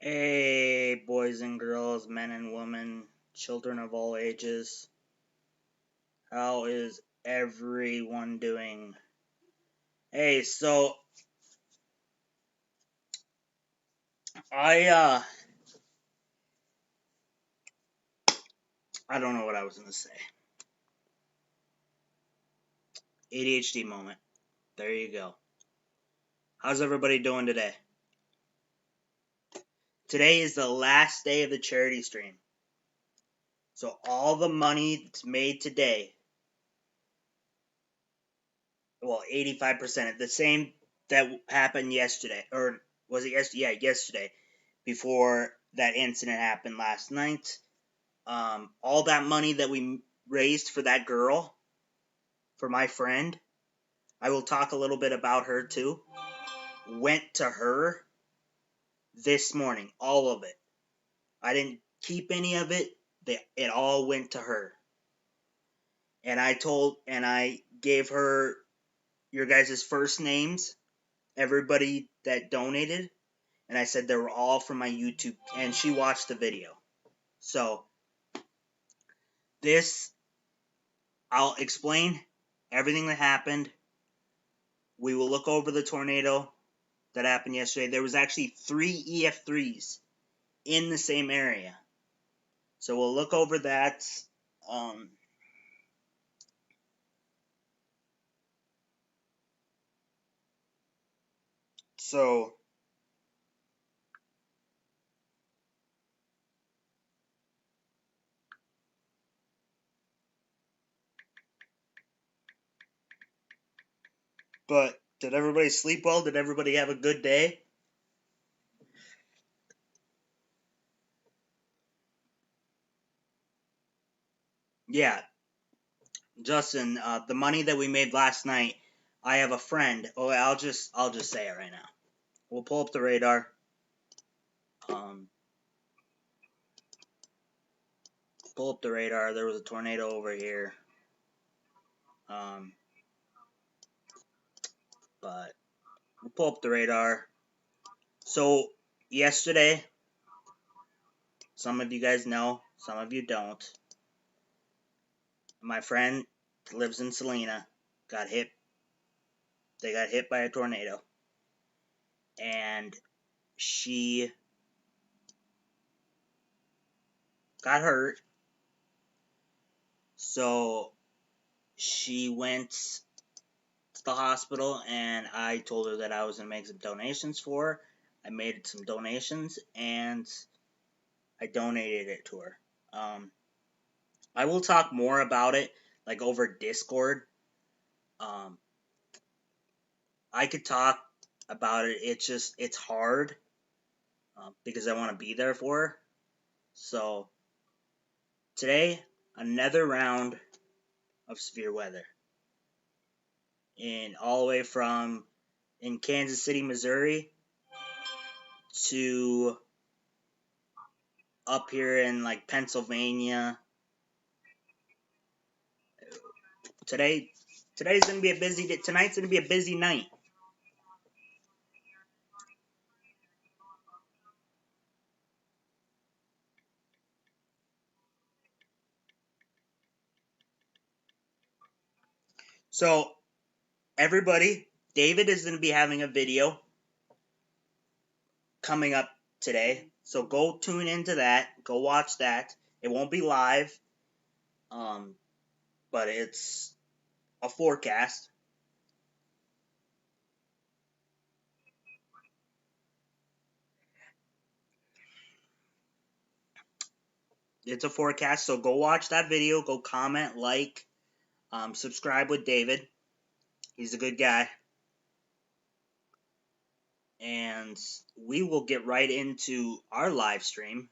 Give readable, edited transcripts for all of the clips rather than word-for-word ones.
Hey, boys and girls, men and women, children of all ages. How is everyone doing? Hey, so I I don't know what I was gonna say. ADHD moment. There you go. How's everybody doing today? Today is the last day of the charity stream. So all the money that's made today, well, 85%, the same that happened yesterday, or was it yesterday? Yeah, yesterday, before that incident happened last night. All that money that we raised for that girl, for my friend, I will talk a little bit about her too, went to her this morning. All of it. I didn't keep any of it. It all went to her. And I gave her your guys' first names, everybody that donated, and I said they were all from my YouTube, and she watched the video. So, I'll explain everything that happened. We will look over the tornado that happened yesterday. There was actually 3 EF3s in the same area. So we'll look over that. Um, so but did everybody sleep well? Did everybody have a good day? Yeah, Justin, the money that we made last night, I have a friend. Oh, I'll just say it right now. We'll pull up the radar. Pull up the radar. There was a tornado over here. But we'll pull up the radar. So yesterday, some of you guys know, some of you don't. My friend lives in Salina. They got hit by a tornado. And she got hurt. So she went to the hospital, and I told her that I was going to make some donations for her. I made some donations, and I donated it to her. I will talk more about it, like over Discord. I could talk about it. It's hard because I want to be there for her. So today, another round of severe weather, and all the way from in Kansas City, Missouri, to up here in like Pennsylvania. Today's gonna be a busy day. Tonight's gonna be a busy night. So everybody, David is gonna be having a video coming up today. So go tune into that. Go watch that. It won't be live, but it's a forecast. It's a forecast. So go watch that video. Go comment, like, subscribe with David. He's a good guy. And we will get right into our live stream.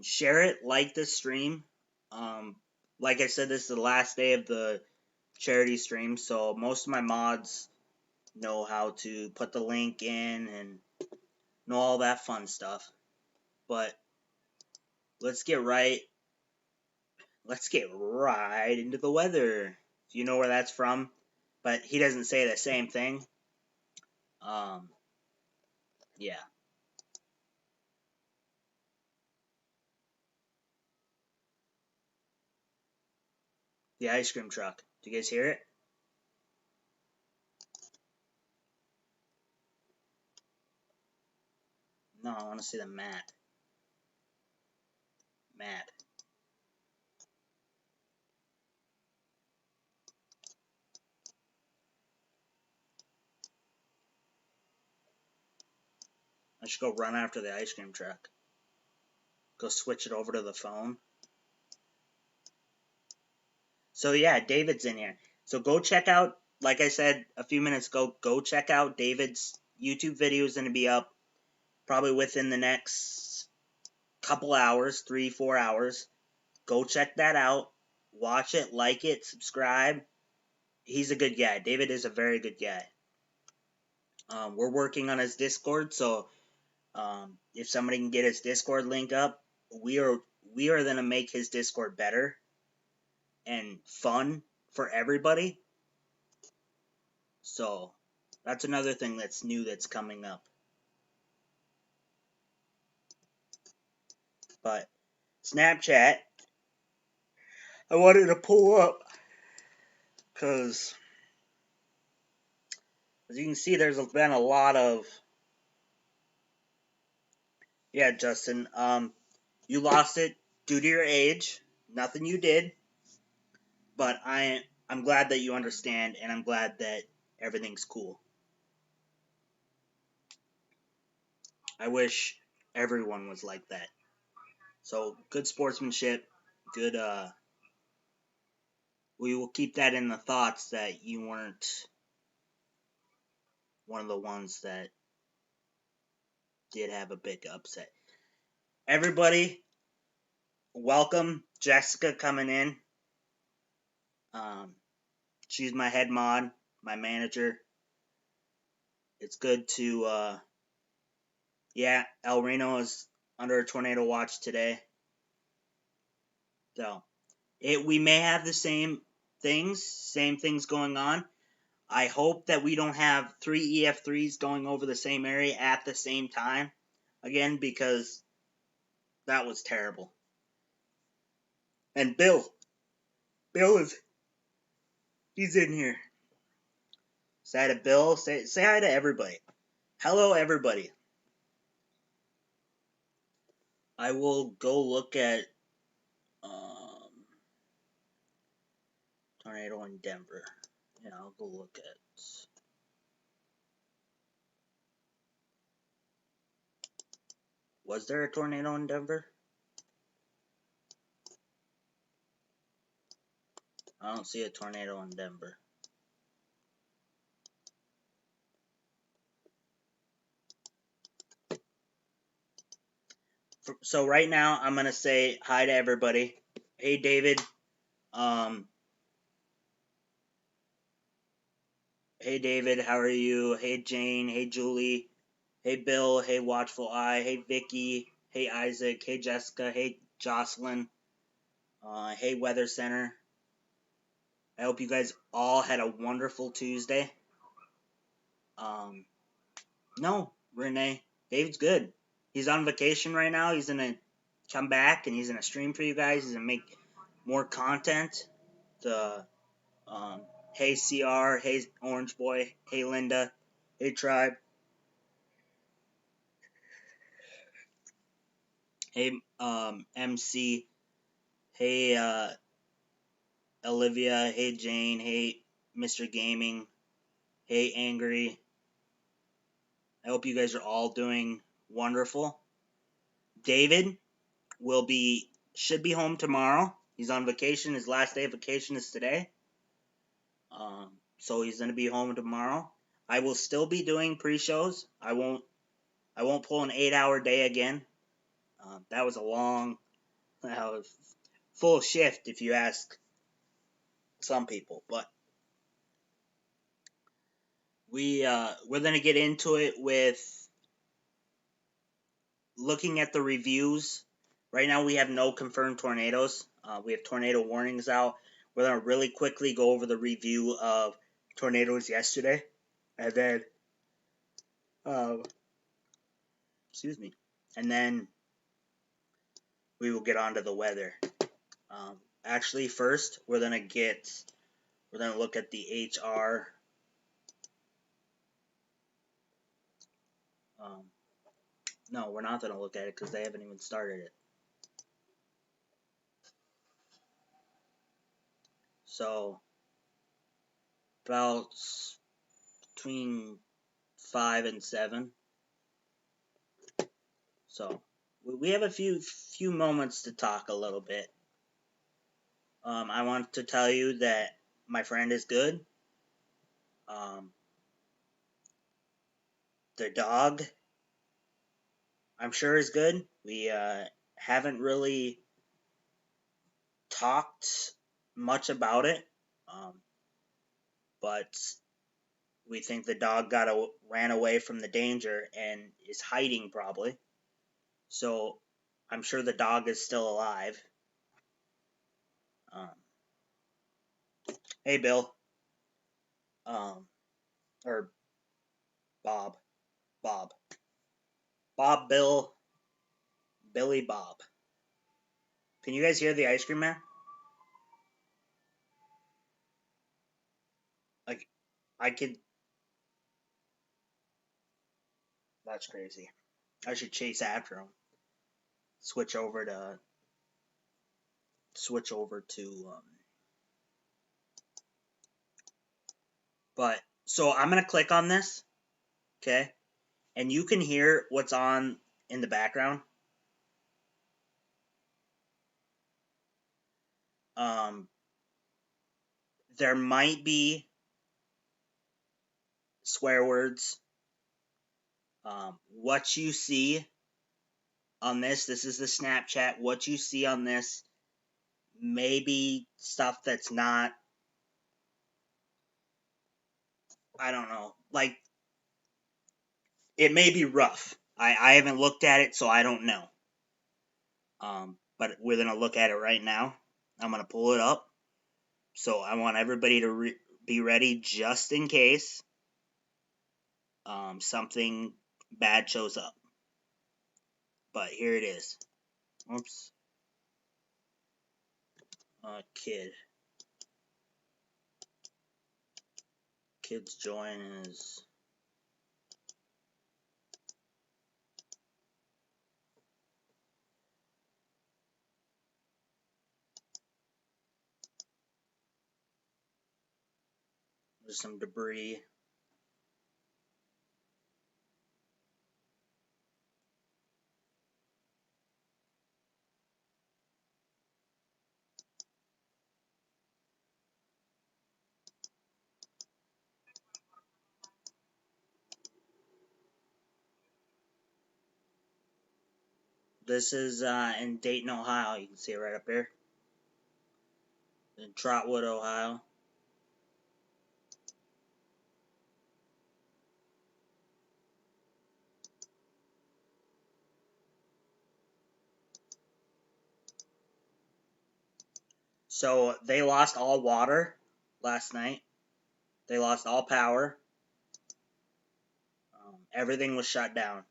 Share it, like this stream. Like I said, this is the last day of the charity stream, so most of my mods know how to put the link in and know all that fun stuff. But let's get right into the weather. You know where that's from, but he doesn't say the same thing. Yeah. The ice cream truck. Do you guys hear it? No, I want to see the mat. Mat. I should go run after the ice cream truck. Go switch it over to the phone. So yeah, David's in here. So go check out, like I said a few minutes ago, go check out David's YouTube video is going to be up probably within the next couple hours, 3-4 hours. Go check that out. Watch it, like it, subscribe. He's a good guy. David is a very good guy. We're working on his Discord, so if somebody can get his Discord link up, we are going to make his Discord better and fun for everybody. So that's another thing that's new that's coming up. But Snapchat, I wanted to pull up because, as you can see, there's been a lot of. Yeah, Justin, you lost it due to your age. Nothing you did, but I'm glad that you understand, and I'm glad that everything's cool. I wish everyone was like that. So good sportsmanship, good. We will keep that in the thoughts that you weren't one of the ones that did have a big upset. Everybody, welcome Jessica coming in. She's my head mod, my manager. It's good to, yeah, El Reno is under a tornado watch today. So, we may have the same things going on. I hope that we don't have 3 EF3s going over the same area at the same time again, because that was terrible. And Bill he's in here. Say hi to Bill. Say hi to everybody. Hello, everybody. I will go look at tornado in Denver. Yeah, I'll go look at. Was there a tornado in Denver? I don't see a tornado in Denver. So right now, I'm gonna say hi to everybody. Hey, David. Hey, David. How are you? Hey, Jane. Hey, Julie. Hey, Bill. Hey, Watchful Eye. Hey, Vicky. Hey, Isaac. Hey, Jessica. Hey, Jocelyn. Hey, Weather Center. I hope you guys all had a wonderful Tuesday. No, Renee. David's good. He's on vacation right now. He's gonna come back and he's gonna stream for you guys. He's gonna make more content. Hey CR, hey Orange Boy, hey Linda, hey Tribe, hey MC, hey Olivia, hey Jane, hey Mr. Gaming, hey Angry. I hope you guys are all doing wonderful. David should be home tomorrow. He's on vacation. His last day of vacation is today. So he's gonna be home tomorrow. I will still be doing pre-shows. I won't pull an 8-hour day again. That was full shift if you ask some people. But we're gonna get into it with looking at the reviews. Right now we have no confirmed tornadoes. We have tornado warnings out. We're gonna really quickly go over the review of tornadoes yesterday, and then excuse me, and then we will get on to the weather. actually, first, we're going to look at the HR. No, we're not going to look at it because they haven't even started it. So, about between 5 and 7. So, we have a few moments to talk a little bit. I want to tell you that my friend is good. The dog, I'm sure, is good. We haven't really talked much about it, but we think the dog ran away from the danger and is hiding probably. So I'm sure the dog is still alive. Hey, Bill. Or Bob. Bob, Bill, Billy, Bob. Can you guys hear the ice cream man? Like, I could. That's crazy. I should chase after him. Switch over to. But so I'm gonna click on this, okay, and you can hear what's on in the background. There might be swear words. What you see on this is the Snapchat. What you see on this may be stuff that's not, I don't know, like, it may be rough. I haven't looked at it, so I don't know. But we're going to look at it right now. I'm going to pull it up. So I want everybody to be ready just in case something bad shows up. But here it is. Oops. Kids join is. There's some debris. This is in Dayton, Ohio. You can see it right up here. In Trotwood, Ohio. So they lost all water last night. They lost all power. Everything was shut down.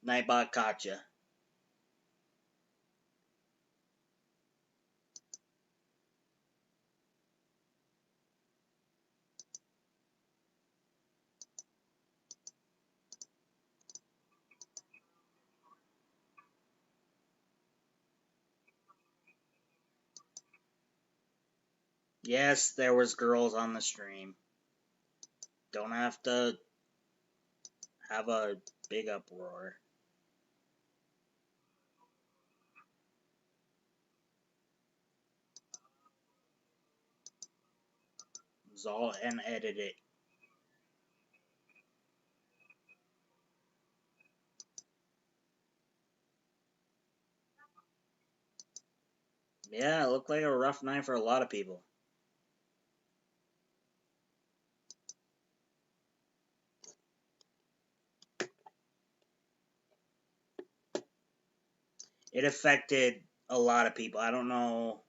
Nightbot gotcha. Yes, there was girls on the stream. Don't have to have a big uproar. It's all unedited. Yeah, it looked like a rough night for a lot of people. It affected a lot of people. I don't know.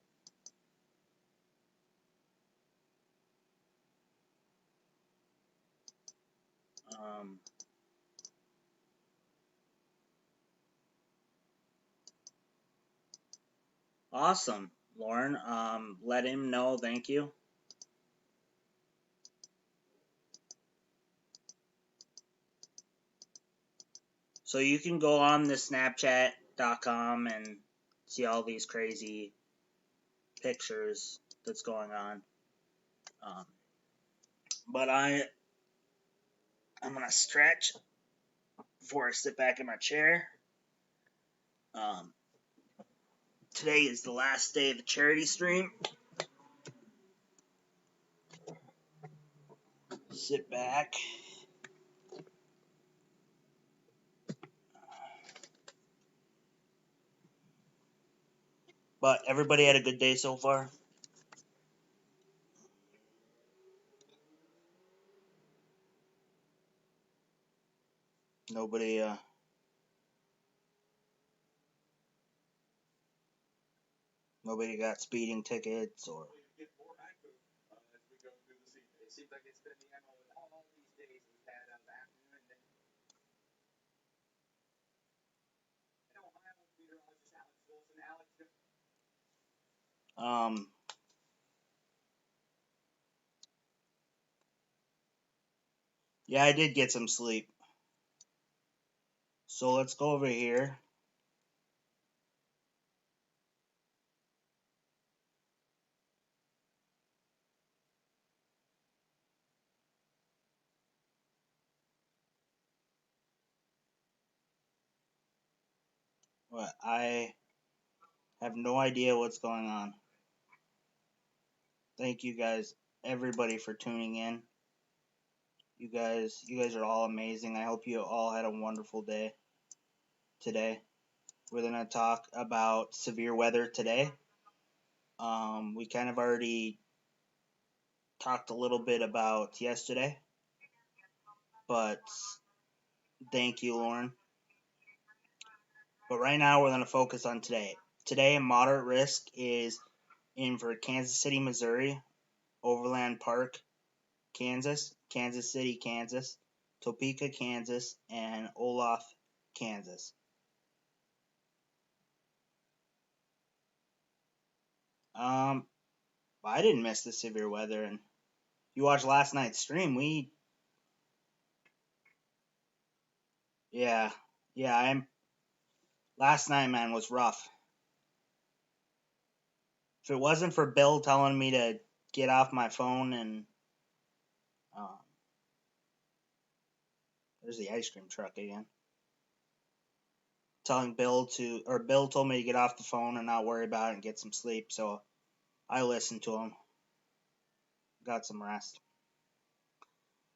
Awesome, Lauren. Let him know. Thank you. So you can go on the Snapchat.com and see all these crazy pictures that's going on. But I'm gonna stretch before I sit back in my chair. Today is the last day of the charity stream. Sit back. But everybody had a good day so far. Nobody got speeding tickets or yeah, I did get some sleep. So let's go over here. But I have no idea what's going on. Thank you guys, everybody, for tuning in. You guys are all amazing. I hope you all had a wonderful day today. We're gonna talk about severe weather today. We kind of already talked a little bit about yesterday, but thank you, Lauren. But right now we're gonna focus on today. Today, moderate risk is in for Kansas City, Missouri, Overland Park, Kansas, Kansas City, Kansas, Topeka, Kansas, and Olaf, Kansas. I didn't miss the severe weather, and you watched last night's stream. Yeah, last night, man, was rough. If it wasn't for Bill telling me to get off my phone and there's the ice cream truck again. Bill told me to get off the phone and not worry about it and get some sleep, so I listened to him. Got some rest.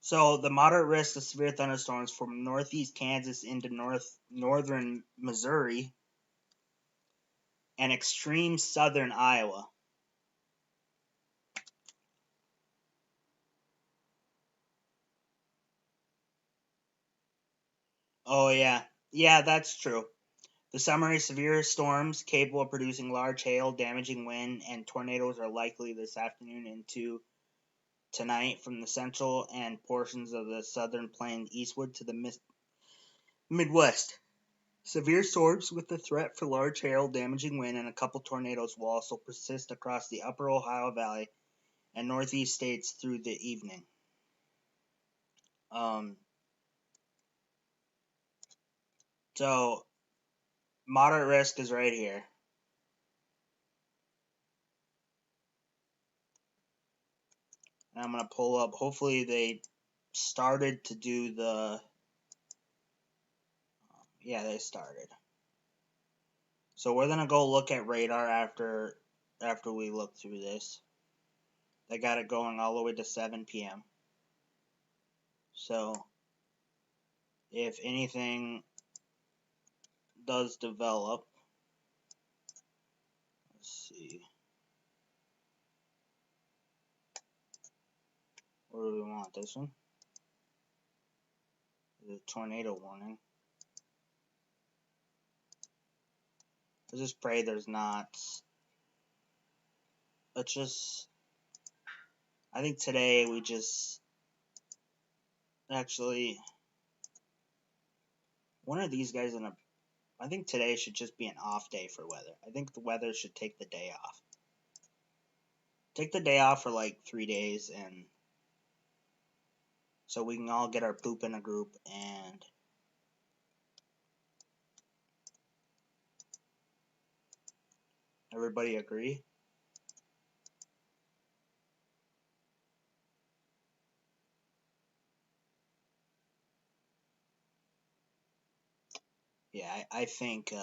So the moderate risk of severe thunderstorms from northeast Kansas into northern Missouri and extreme southern Iowa. Oh yeah, that's true. The summary severe storms capable of producing large hail, damaging wind, and tornadoes are likely this afternoon into tonight from the central and portions of the southern plains eastward to the Midwest. Severe storms with the threat for large hail, damaging wind, and a couple tornadoes will also persist across the upper Ohio Valley and northeast states through the evening. So moderate risk is right here. And I'm going to pull up. Hopefully they started to do the... Yeah, they started. So we're going to go look at radar after we look through this. They got it going all the way to 7 p.m. So if anything does develop, let's see. What do we want? This one? The tornado warning. I just pray there's not. I think today we just Actually, one of these guys I think today should just be an off day for weather. I think the weather should take the day off. Take the day off for like 3 days, and so we can all get our poop in a group. And everybody agree? Yeah, I think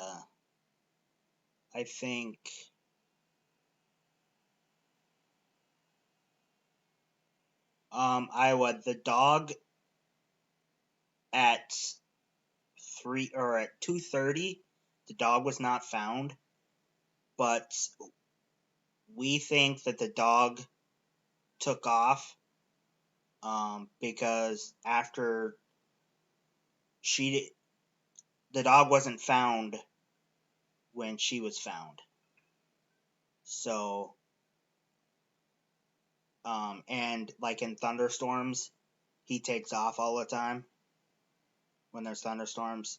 Iowa, the dog at 2:30, the dog was not found, but we think that the dog took off because after the dog wasn't found when she was found. So, and like in thunderstorms, he takes off all the time when there's thunderstorms.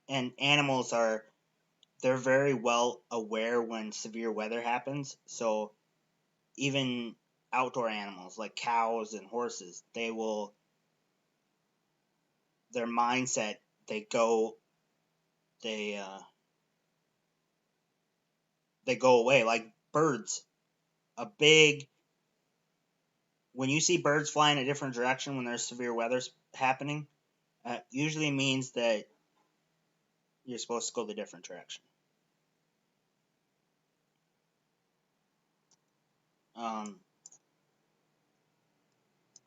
And animals they're very well aware when severe weather happens. So even outdoor animals like cows and horses, their mindset, they go away. Like birds, when you see birds fly in a different direction when there's severe weather happening, usually means that you're supposed to go the different direction.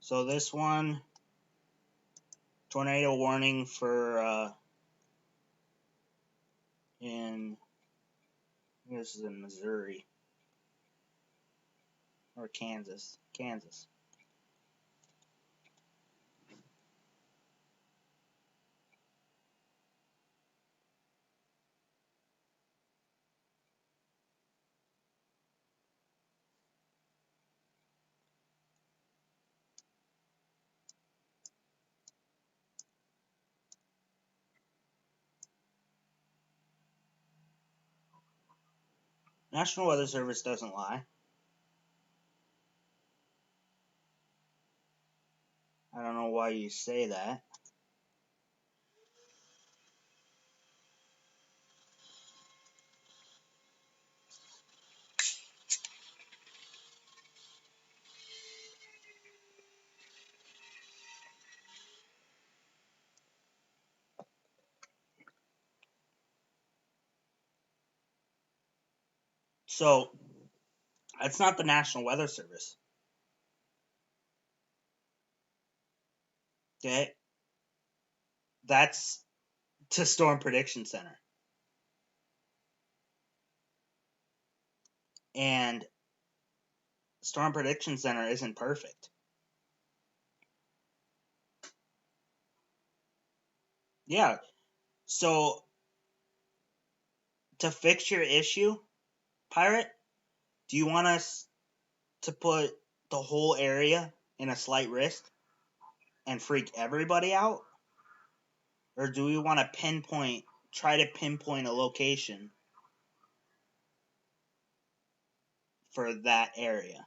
So this one, tornado warning for this is in Missouri or Kansas. National Weather Service doesn't lie. I don't know why you say that. So, that's not the National Weather Service. Okay? That's to Storm Prediction Center. And Storm Prediction Center isn't perfect. Yeah. So, to fix your issue, Pirate, do you want us to put the whole area in a slight risk and freak everybody out? Or do we want to try to pinpoint a location for that area?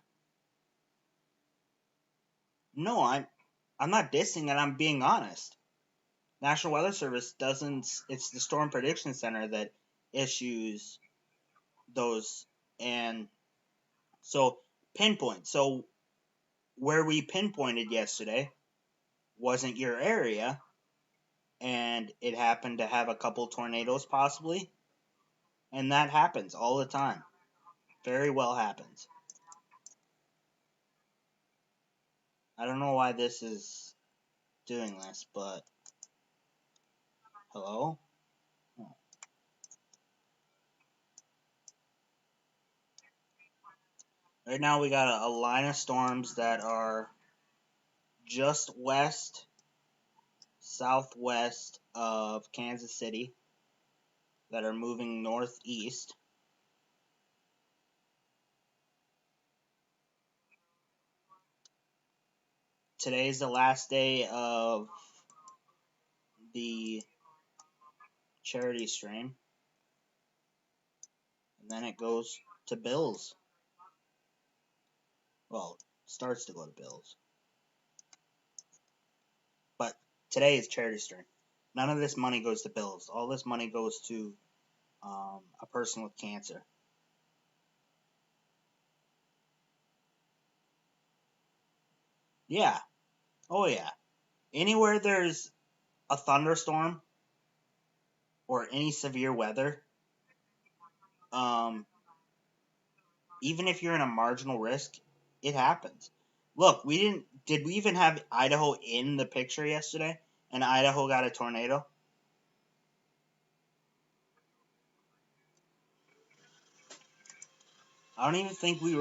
No, I'm not dissing it, I'm being honest. National Weather Service doesn't, it's the Storm Prediction Center that issues those. And so pinpoint. So where we pinpointed yesterday wasn't your area, and it happened to have a couple tornadoes possibly, and that happens all the time. Very well happens. I don't know why this is doing this, but hello? Oh. Right now we got a line of storms that are just southwest of Kansas City that are moving northeast. today is the last day of the charity stream, and then it goes to Bills. Well, starts to go to Bills. But today is charity stream. None of this money goes to Bills. All this money goes to a person with cancer. Yeah. Oh, yeah. Anywhere there's a thunderstorm or any severe weather, even if you're in a marginal risk, it happens. Look, did we even have Idaho in the picture yesterday? And Idaho got a tornado? I don't even think we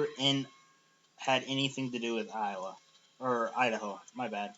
had anything to do with Iowa. Or Idaho. My bad.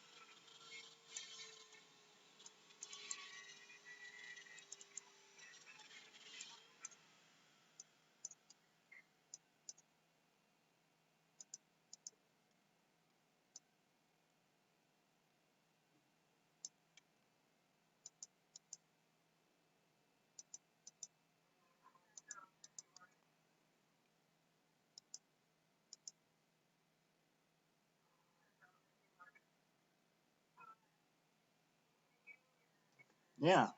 Yeah.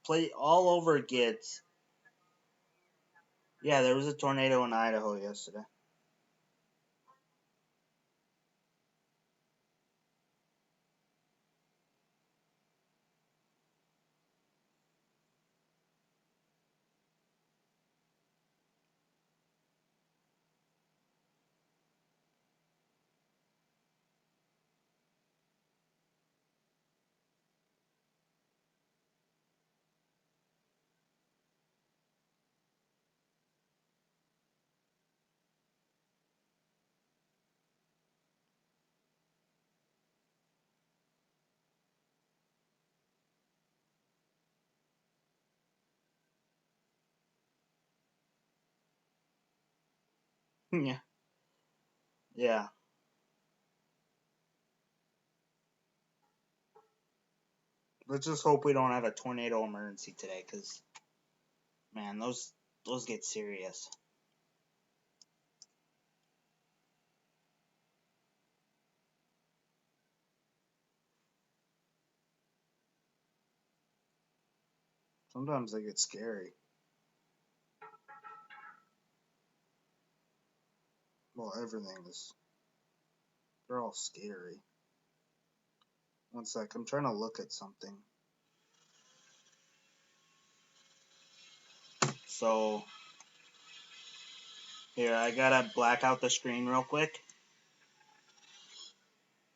Play all over gets. Yeah, there was a tornado in Idaho yesterday. Yeah. Yeah. Let's just hope we don't have a tornado emergency today, because, man, those get serious. Sometimes they get scary. Well, everything is. They're all scary. One sec, I'm trying to look at something. So, here, I gotta black out the screen real quick.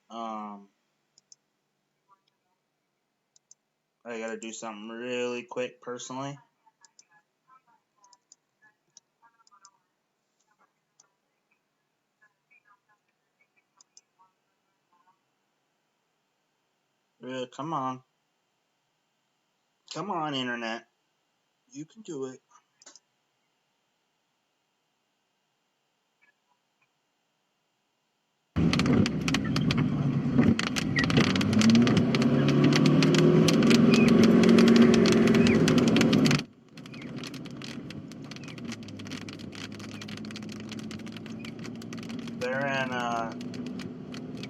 I gotta do something really quick personally. Come on. Come on, internet. You can do it. They're in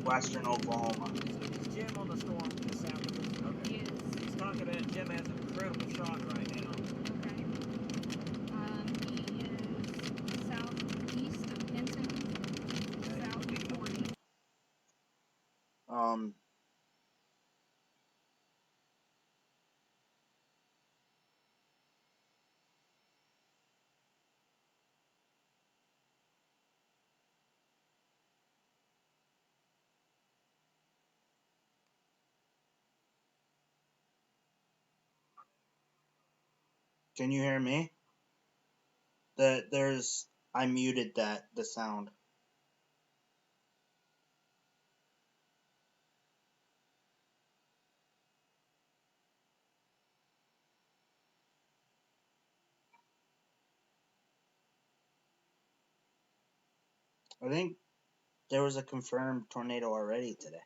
western Oklahoma. Is Jim on the storm this afternoon? Okay. Yes. He's talking about Jim has an incredible shot right now. Okay. He is southeast of Hinton, south of 40. Can you hear me? I muted the sound. I think there was a confirmed tornado already today.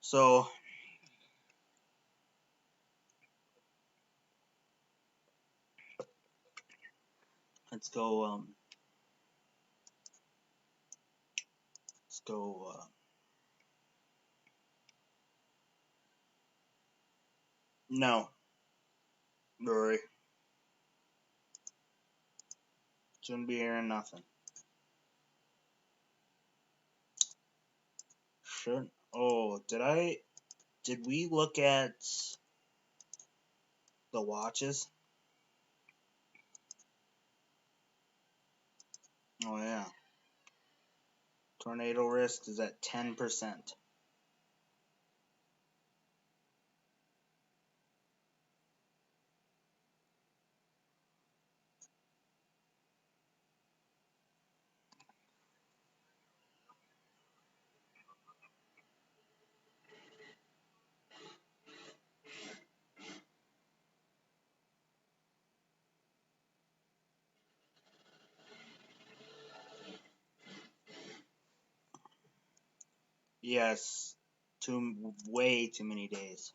So let's go. Let's go. No, Rory. Shouldn't be hearing nothing. Should. Oh, did we look at the watches? Oh yeah. Tornado risk is at 10%. Yes, way too many days.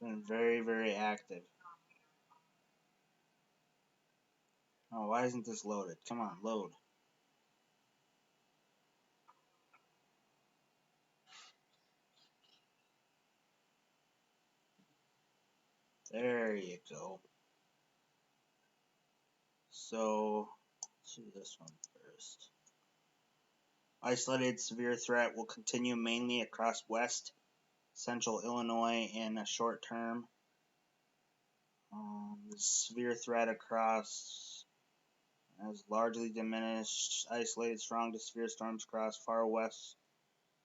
Been very, very active. Oh, why isn't this loaded? Come on, load. There you go. So, let's do this one first. Isolated severe threat will continue mainly across west, central Illinois in a short term. The severe threat across has largely diminished. Isolated strong to severe storms across far west,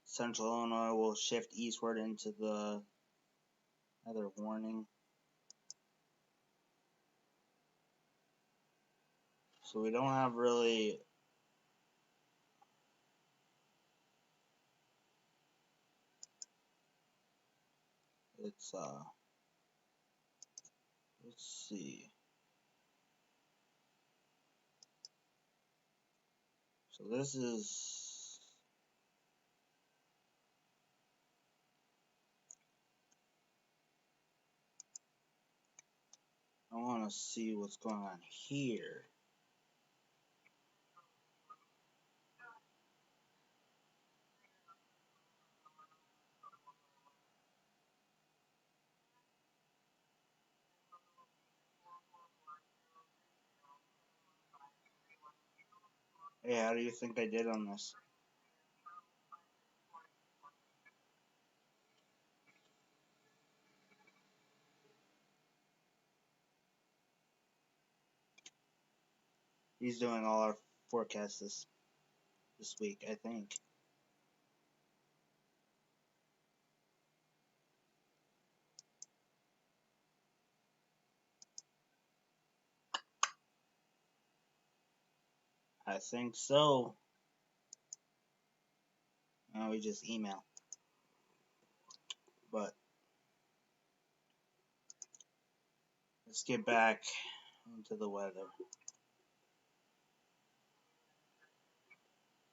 central Illinois will shift eastward into the other warning. So we don't have really. It's let's see. So this is. I want to see what's going on here. Hey, how do you think I did on this? He's doing all our forecasts this week, I think. I think so. No, we just email. But let's get back into the weather.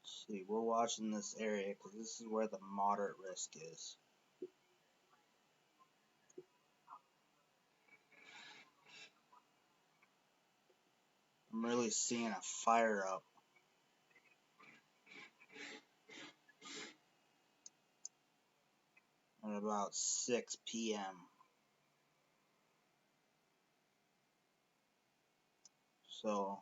Let's see, we're watching this area because this is where the moderate risk is. I'm really seeing a fire up. At about 6 p.m. So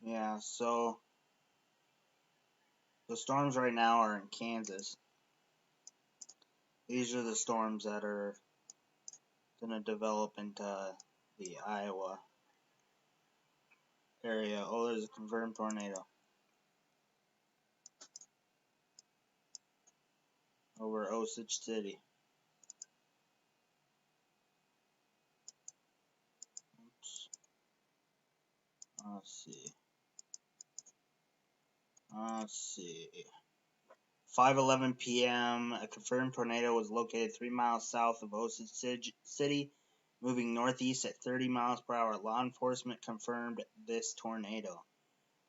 Yeah, so the storms right now are in Kansas. These are the storms that are going to develop into the Iowa area. Oh, there's a confirmed tornado over Osage City. Oops. Let's see. 5:11 p.m. A confirmed tornado was located 3 miles south of Osage City, moving northeast at 30 miles per hour. Law enforcement confirmed this tornado.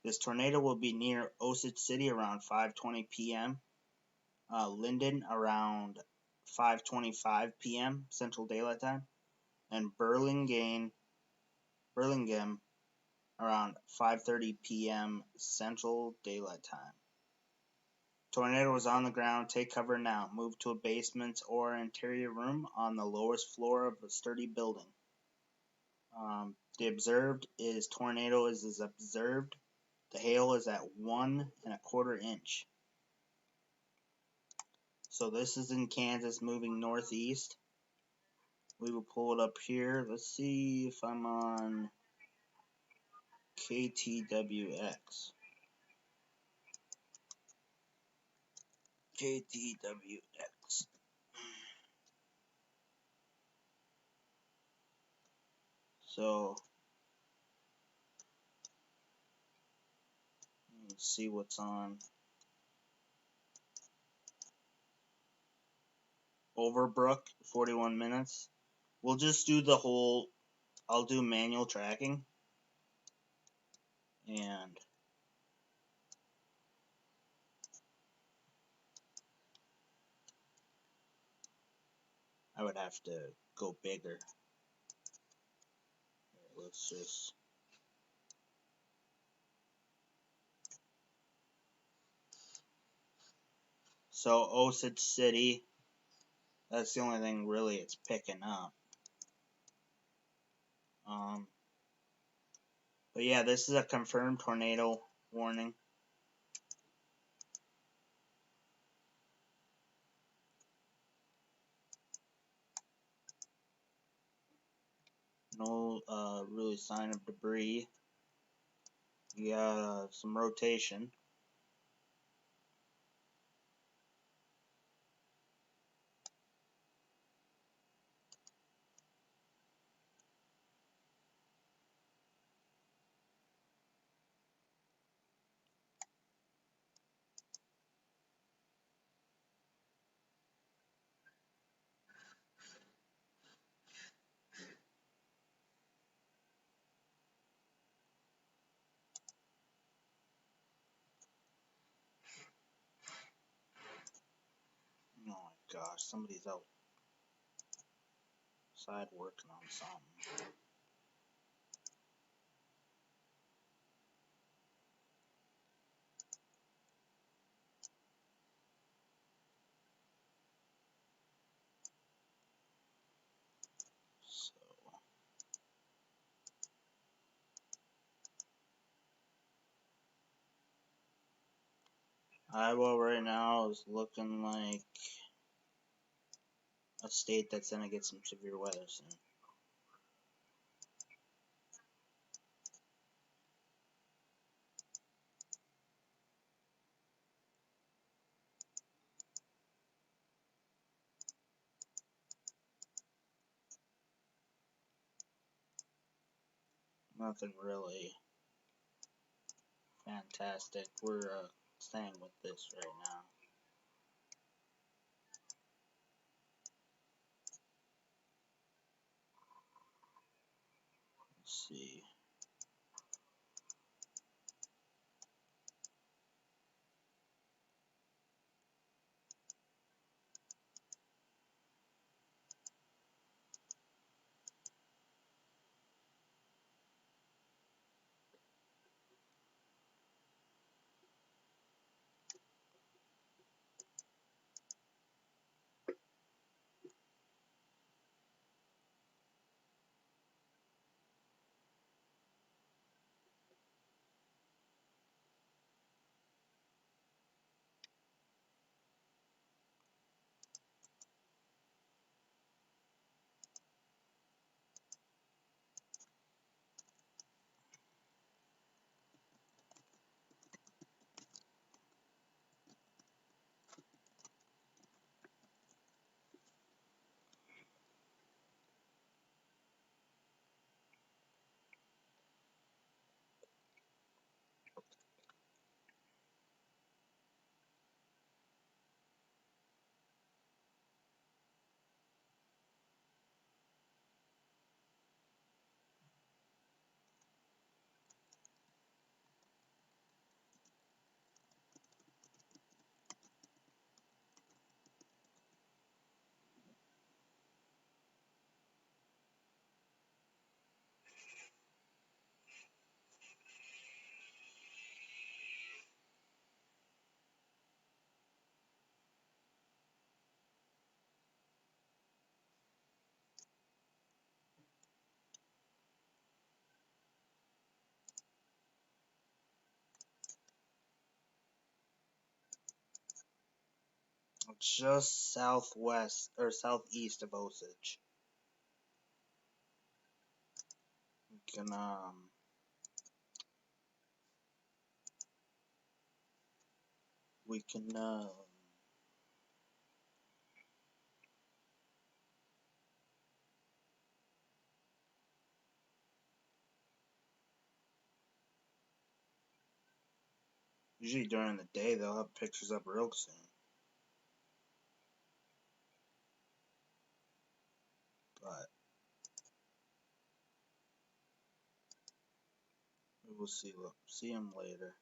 This tornado will be near Osage City around 5:20 p.m. Linden around 5:25 p.m. Central Daylight Time, and Burlingame around 5:30 p.m. Central Daylight Time. Tornado is on the ground. Take cover now. Move to a basement or interior room on the lowest floor of a sturdy building. The tornado is observed. The hail is at 1¼ inch. So this is in Kansas, moving northeast. We will pull it up here. Let's see if I'm on KTWX. KTWX. So let's see what's on. Overbrook, 41 minutes. We'll just do the whole, I'll do manual tracking. And I would have to go bigger. Let's just. So Osage City, that's the only thing really it's picking up. But yeah, this is a confirmed tornado warning. No really sign of debris. You got some rotation. Oh my gosh, somebody's outside working on something. So Iowa right now is looking like a state that's gonna get some severe weather soon. Nothing really fantastic. We're staying with this right now. Let's see. just southwest or southeast of Osage. We can usually during the day they'll have pictures up real soon. But we will see them later.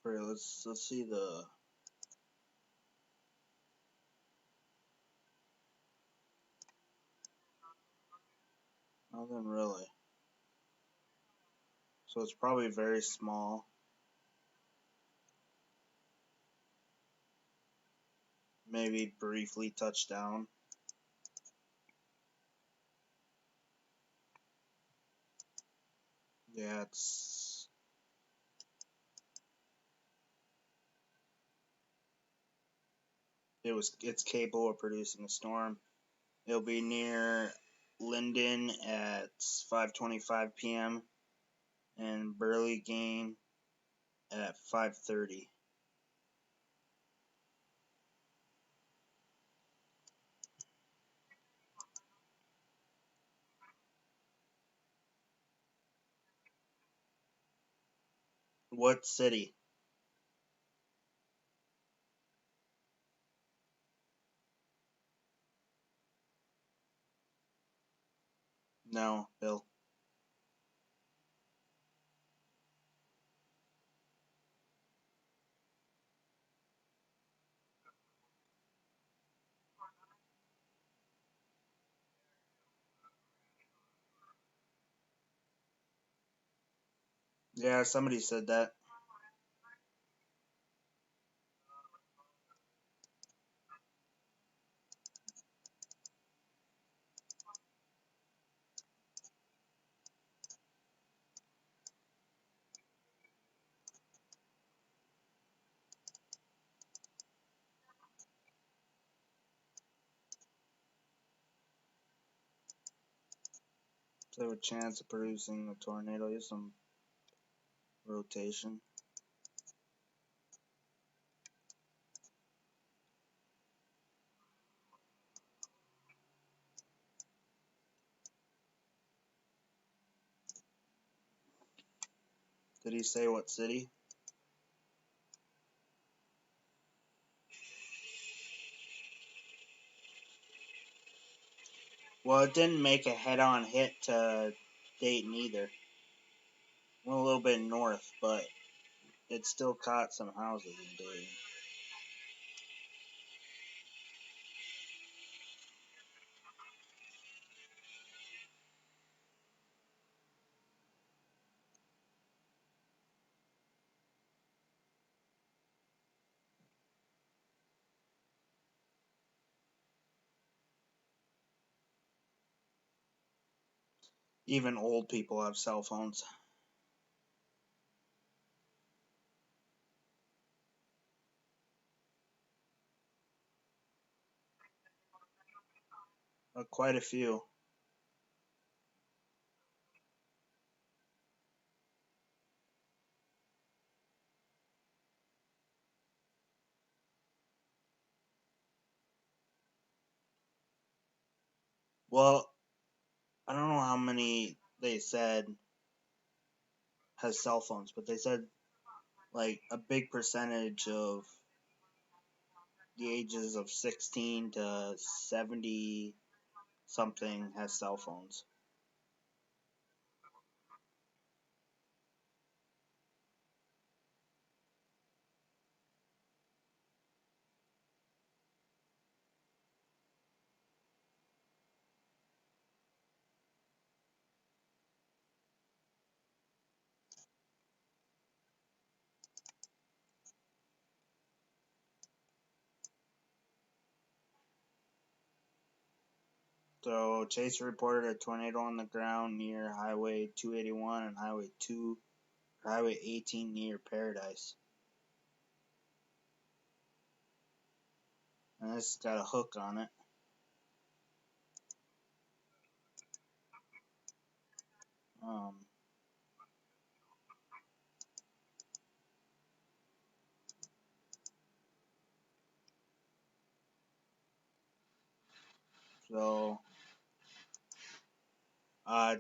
Alright, let's see the nothing really. So it's probably very small. Maybe briefly touched down. Yeah, it's capable of producing a storm. It'll be near Linden at 5:25 p.m. and Burlingame at 5:30. What city? No, Bill. Yeah, somebody said that. They have a chance of producing a tornado. Here's some rotation. Did he say what city? Well, it didn't make a head-on hit to Dayton either. Went a little bit north, but it still caught some houses in Dayton. Even old people have cell phones. Quite a few. Well, I don't know how many they said has cell phones, but they said like a big percentage of the ages of 16 to 70 something has cell phones. So Chaser reported a tornado on the ground near Highway 281 and Highway 18 near Paradise. And this has got a hook on it. So,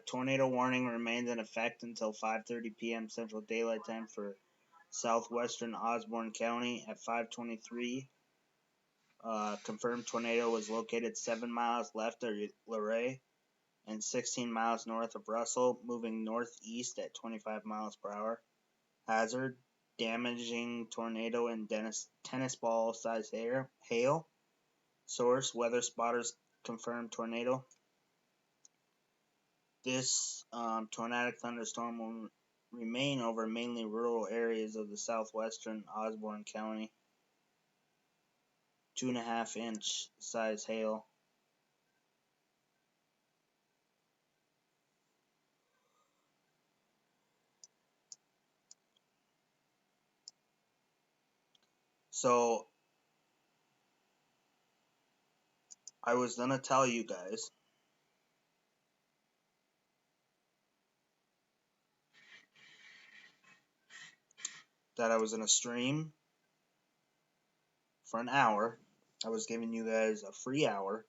tornado warning remains in effect until 5:30 p.m. Central Daylight Time for southwestern Osborne County at 5:23. Confirmed tornado was located 7 miles left of Luray and 16 miles north of Russell, moving northeast at 25 miles per hour. Hazard, damaging tornado and tennis ball size hail. Source, weather spotters confirmed tornado. This tornadic thunderstorm will remain over mainly rural areas of the southwestern Osborne County. 2.5 inch size hail. So I was gonna tell you guys that I was gonna stream for an hour. I was giving you guys a free hour.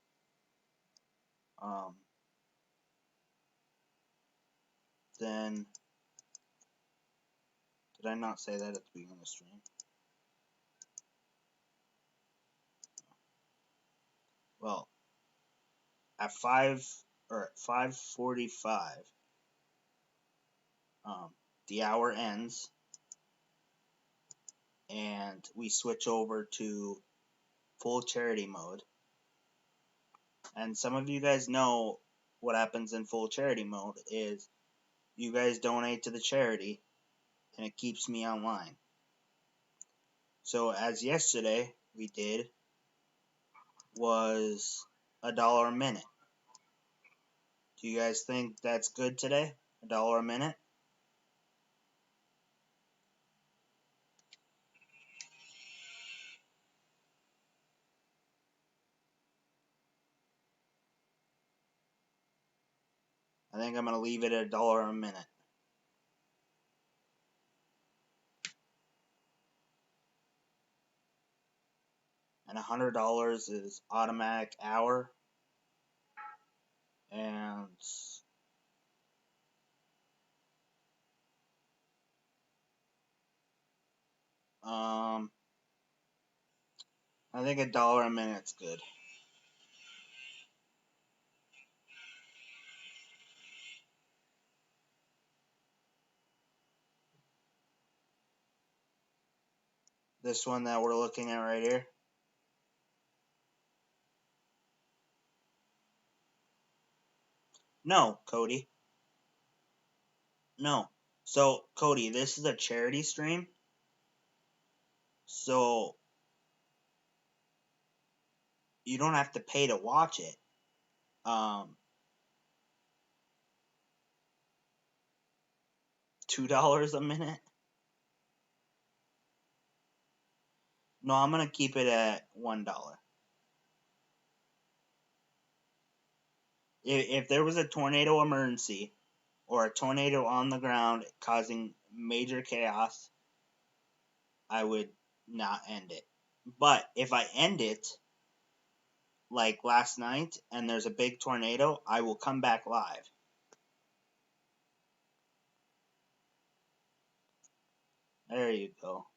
Then did I not say that at the beginning of the stream? Well, at 5:45, the hour ends, and we switch over to full charity mode. And some of you guys know what happens in full charity mode is you guys donate to the charity, and it keeps me online. So as yesterday we did was $1 a minute. Do you guys think that's good today? $1 a minute? I think I'm going to leave it at $1 a minute. And $100 is automatic hour. And I think $1 a minute's good. This one that we're looking at right here. No, Cody. No. So, Cody, this is a charity stream. So, you don't have to pay to watch it. $2 a minute? No, I'm going to keep it at $1. If there was a tornado emergency or a tornado on the ground causing major chaos, I would not end it. But if I end it, like last night, and there's a big tornado, I will come back live. There you go.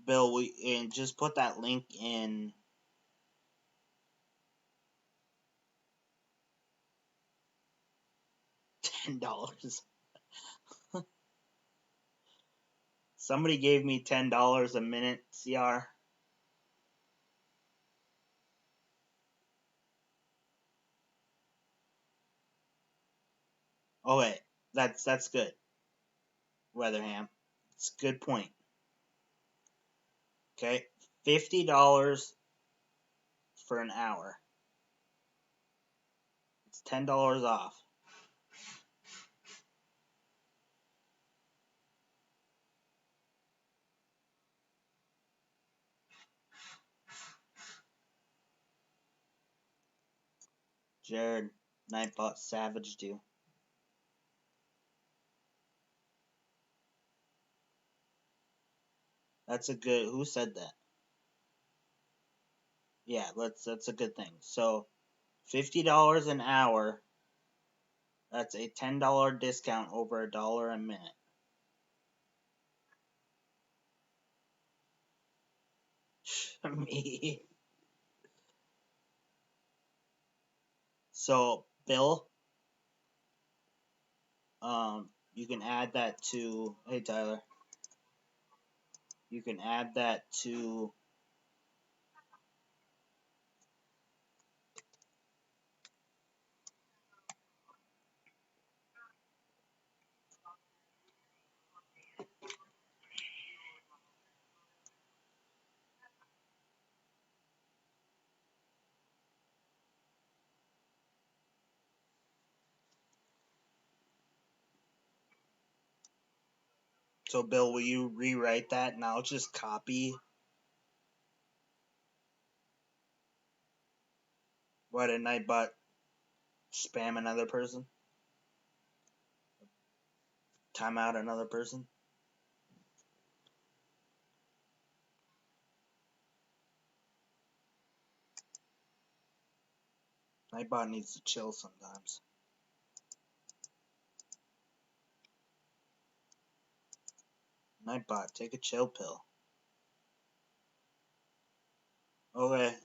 Bill, and just put that link in. $10. Somebody gave me $10 a minute, CR. Oh wait, that's good. Weatherham. It's a good point. Okay, $50 for an hour. It's $10 off. Jared, Nightbot savaged you. That's a good. Who said that? Yeah, that's a good thing. So, $50 an hour. That's a $10 discount over $1 a minute. Me. So, Bill, you can add that to. Hey, Tyler. You can add that to. So, Bill, will you rewrite that and I'll just copy what a Nightbot spam another person? Time out another person? Nightbot needs to chill sometimes. Nightbot, take a chill pill. Okay.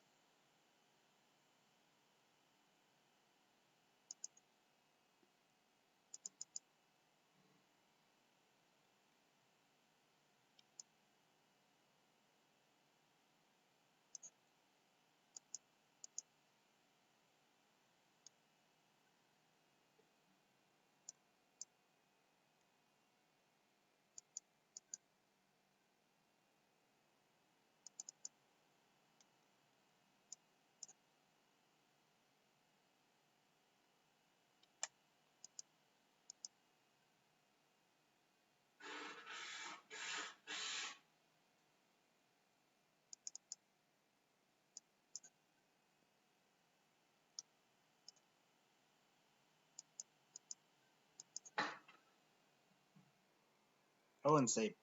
I wouldn't say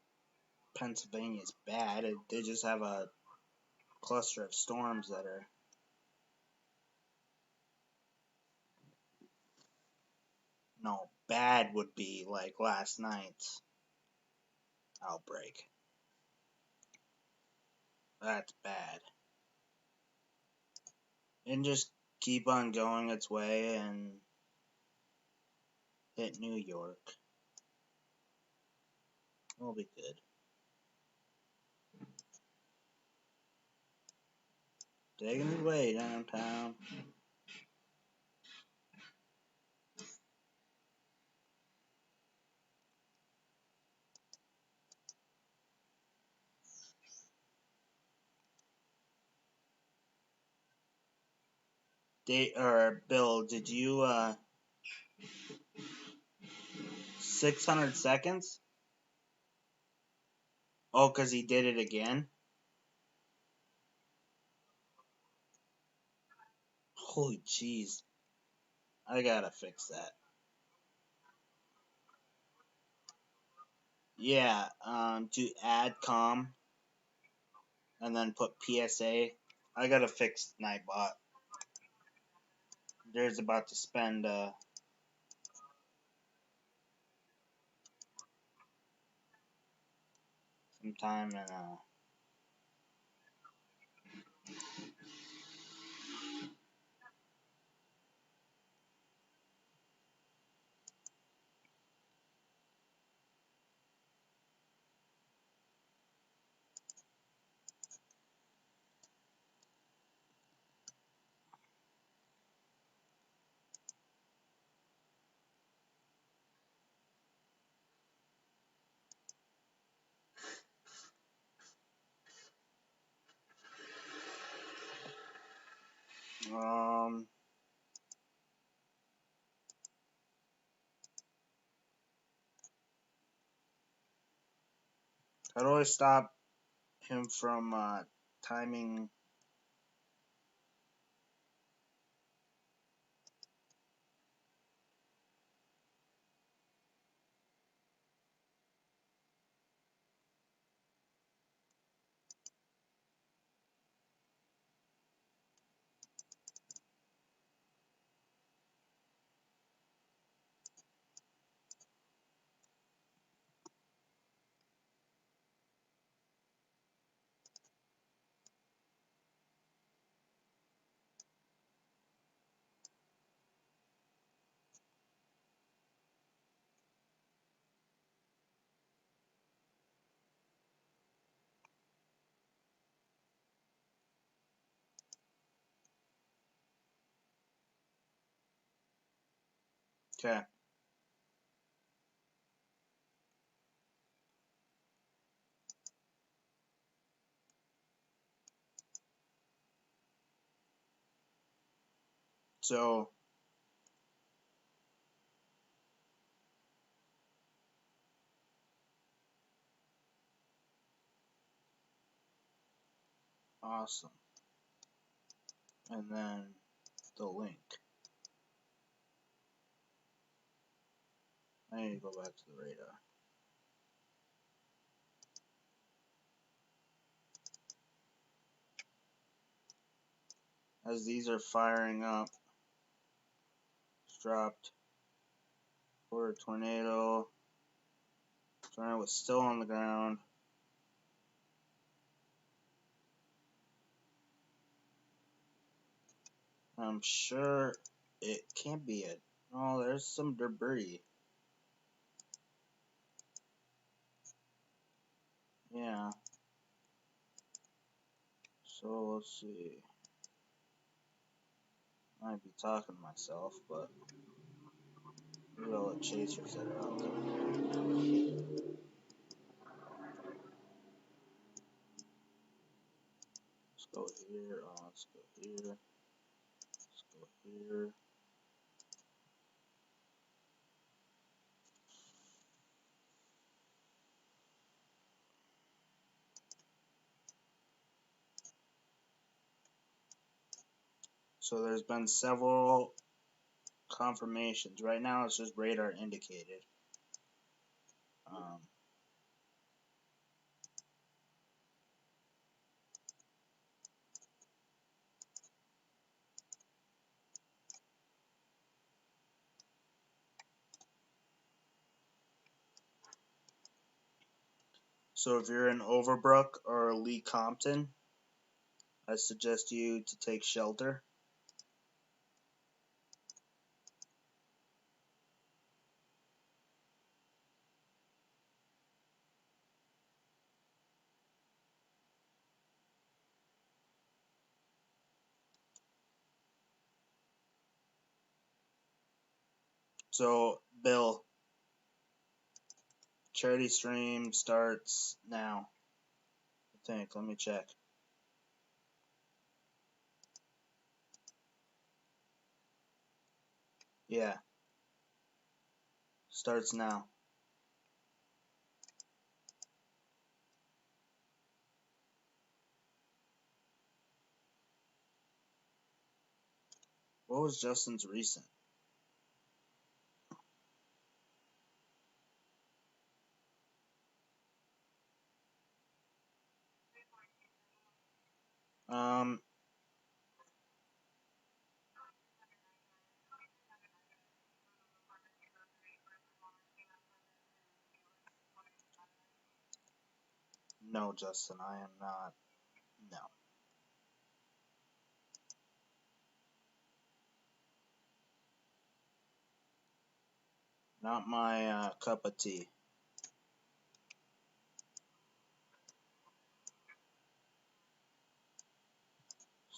Pennsylvania's bad. They just have a cluster of storms that are. No, bad would be like last night's outbreak. That's bad. And just keep on going its way and hit New York. We'll be good. Taking his way downtown. Bill, did you 600 seconds? Oh, 'cause he did it again? Holy jeez. I gotta fix that. Yeah, do add com and then put PSA. I gotta fix Nightbot. There's about to spend some time in Um, how do I stop him from timing? Okay. So awesome. And then the link. I need to go back to the radar. As these are firing up, it's dropped. For a tornado. Tornado was still on the ground. I'm sure it can't be it. Oh, there's some debris. Yeah. So let's see. Might be talking to myself, but maybe all the chasers that are out there. Let's go here. Let's go here. Let's go here. So there's been several confirmations. Right now it's just radar indicated. So if you're in Overbrook or Lee Compton, I suggest you to take shelter. So, Bill, charity stream starts now. I think. Let me check. Yeah. Starts now. What was Justin's recent? No, Justin, I am not. No. Not my cup of tea.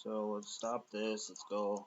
So let's stop this. Let's go.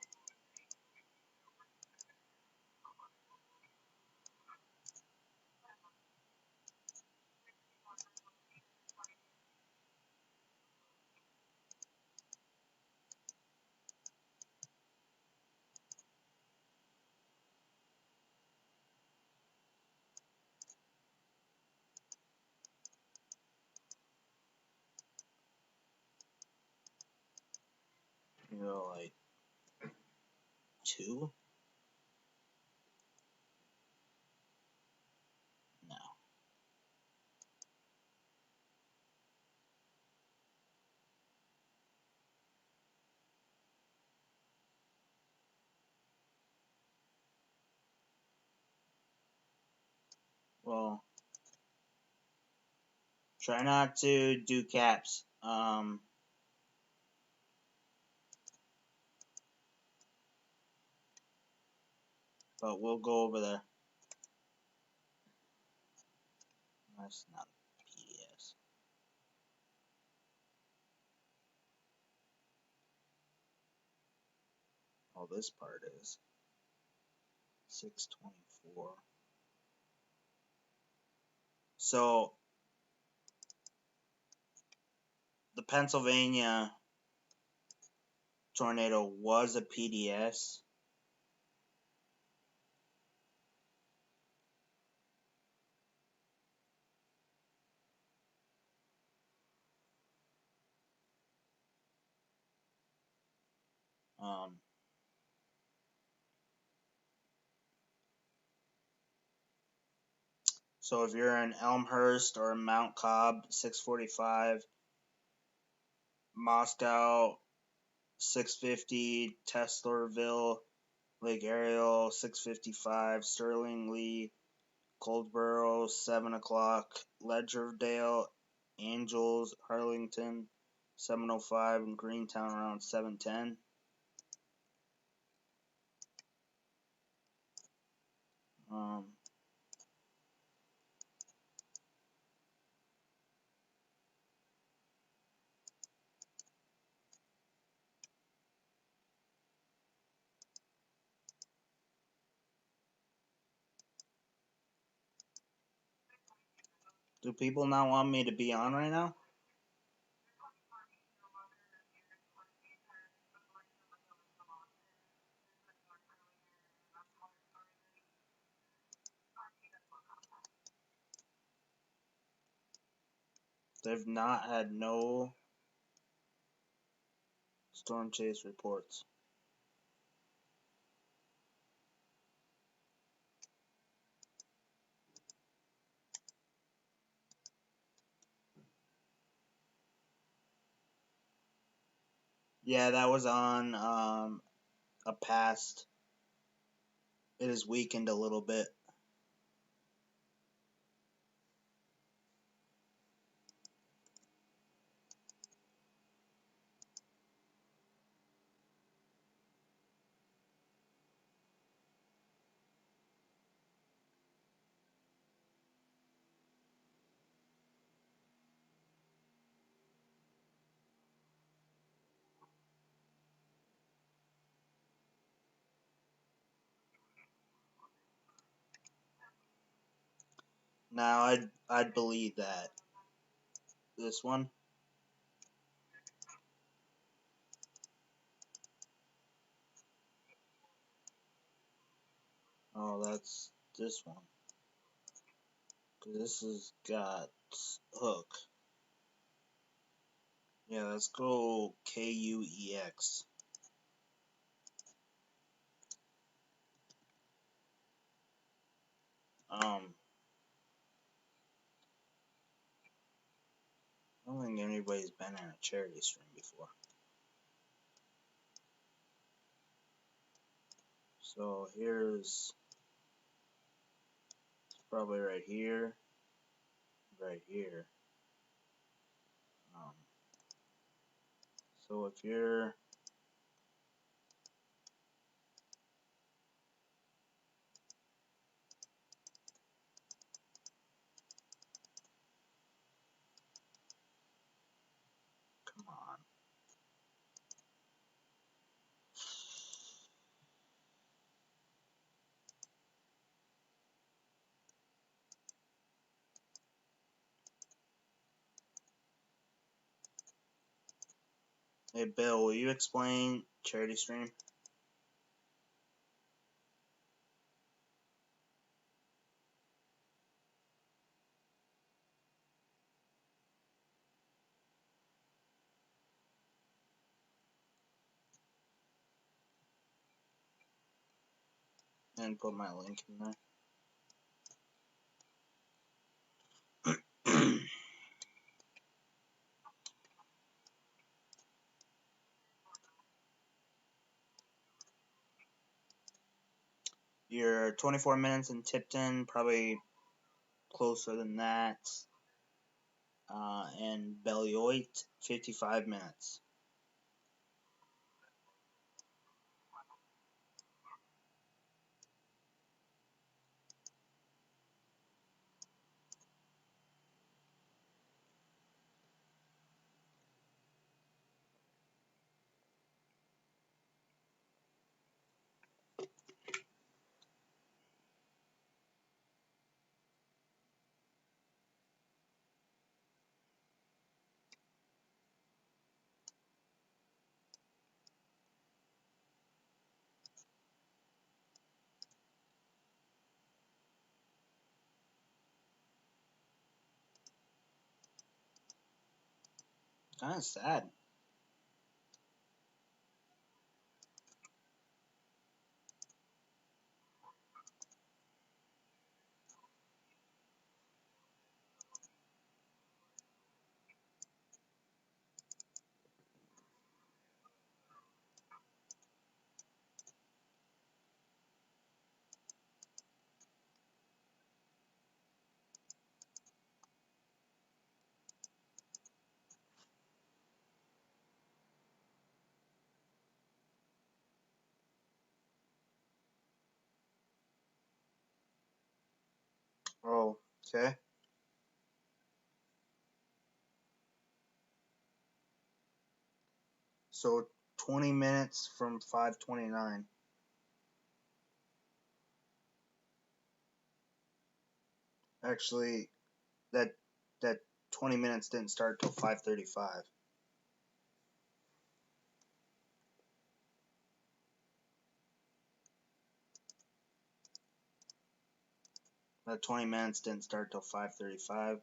2? No. Well, try not to do caps. But we'll go over there. That's not PDS. Oh, this part is 624. So the Pennsylvania tornado was a PDS. So if you're in Elmhurst or Mount Cobb, 645, Moscow, 650, Teslerville, Lake Ariel, 655, Sterling, Lee, Coldborough, 7 o'clock, Ledgerdale, Angels, Harlington, 7:05, and Greentown around 7:10. Do people not want me to be on right now? They've not had no storm chase reports. Yeah, that was on a past. It has weakened a little bit. Now I'd believe that. This one. Oh, that's this one. Cause this has got hook. Yeah, let's go KUEX. I don't think anybody's been in a charity stream before. So here's probably right here, right here. So if you're come on. Hey Bill, will you explain charity stream? and put my link in there. You're 24 minutes in Tipton, probably closer than that. And Beloit, 55 minutes. Kind of sad. Oh, okay. So 20 minutes from 5:29. Actually, that 20 minutes didn't start till 5:35. That 20 minutes didn't start till 5:35.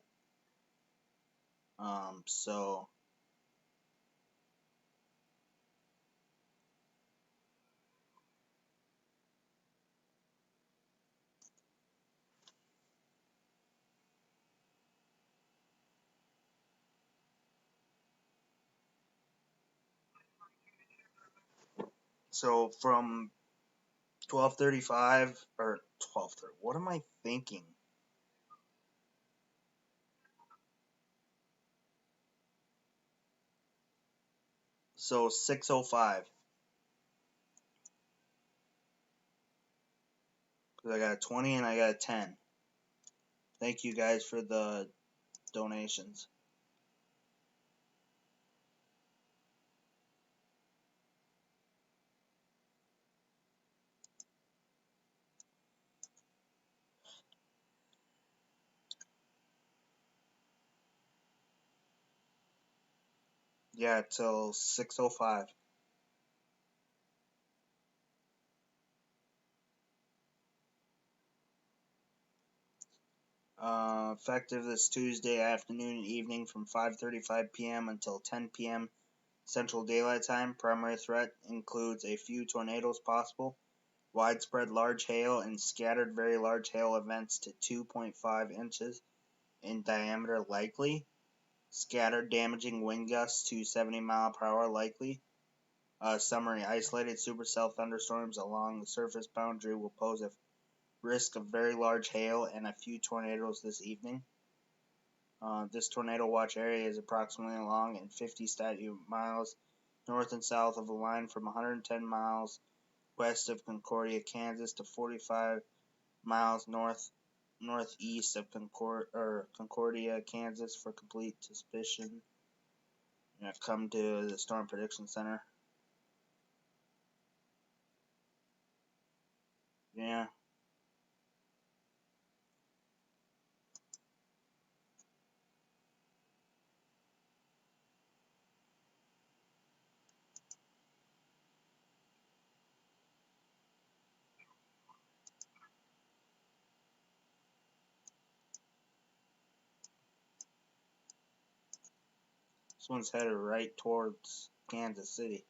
So from 12:35 or 12:30. What am I thinking? So 6:05. Because I got a 20 and I got a 10. Thank you guys for the donations. Yeah, till 6:05. Effective this Tuesday afternoon and evening from 5:35 p.m. until 10 p.m. Central Daylight Time. Primary threat includes a few tornadoes possible, widespread large hail, and scattered very large hail events to 2.5 inches in diameter likely. Scattered damaging wind gusts to 70 mile per hour likely. Summary: isolated supercell thunderstorms along the surface boundary will pose a risk of very large hail and a few tornadoes this evening. This tornado watch area is approximately long and 50 statute miles north and south of the line, from 110 miles west of Concordia, Kansas to 45 miles northeast of Concordia, Kansas. For complete suspicion, come to the Storm Prediction Center. Yeah. This one's headed right towards Kansas City.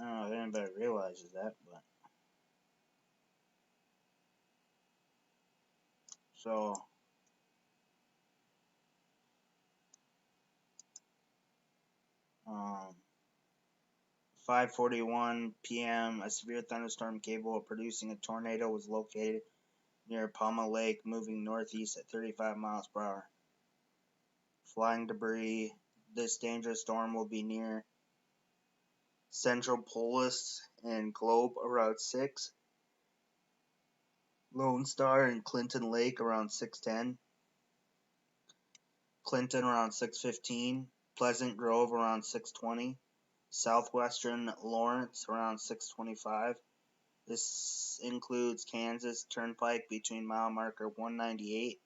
I don't know if anybody realizes that, but so 5:41 p.m. a severe thunderstorm capable of producing a tornado was located near Palma Lake, moving northeast at 35 miles per hour. Flying debris. This dangerous storm will be near Central Polis and Globe around 6. Lone Star and Clinton Lake around 6:10. Clinton around 6:15. Pleasant Grove around 6:20. Southwestern Lawrence around 6:25. This includes Kansas Turnpike between mile marker 198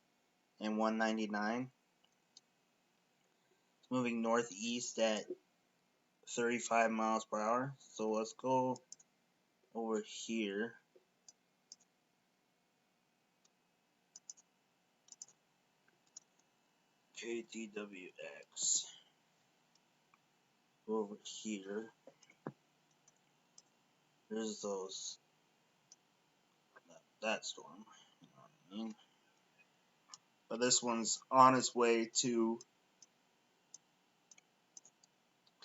and 199. It's moving northeast at 35 miles per hour. So let's go over here. KTWX. Go over here. There's that storm. You know what I mean? But this one's on its way to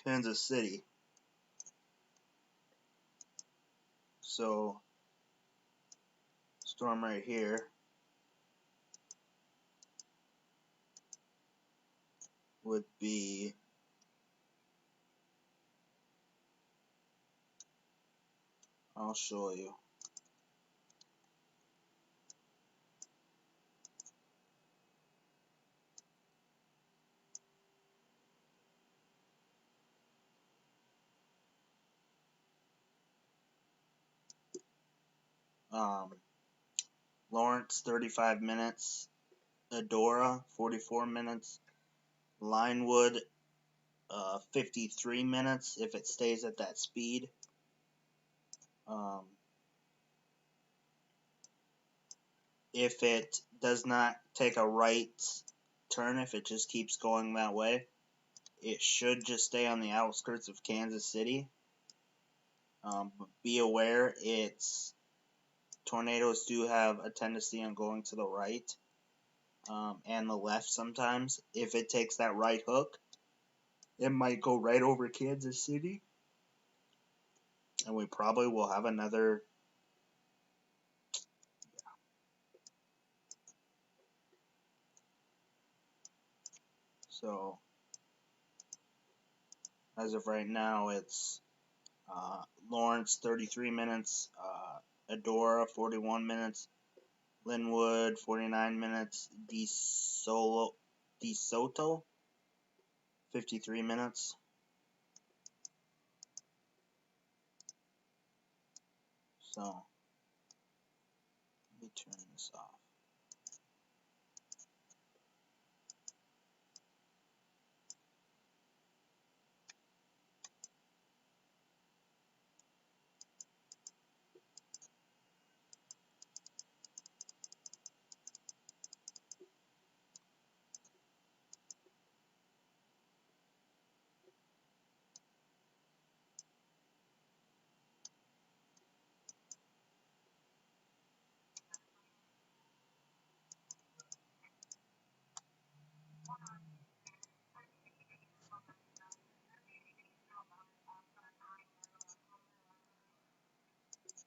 Kansas City. So, storm right here would be I'll show you. Lawrence 35 minutes, Adora 44 minutes, Linewood 53 minutes if it stays at that speed. If it does not take a right turn, if it just keeps going that way, it should just stay on the outskirts of Kansas City. But be aware, tornadoes do have a tendency on going to the right and the left sometimes. If it takes that right hook, it might go right over Kansas City. And we probably will have another. So, as of right now, it's Lawrence 33 minutes, Adora 41 minutes, Linwood 49 minutes, DeSoto 53 minutes. So, let me turn this off.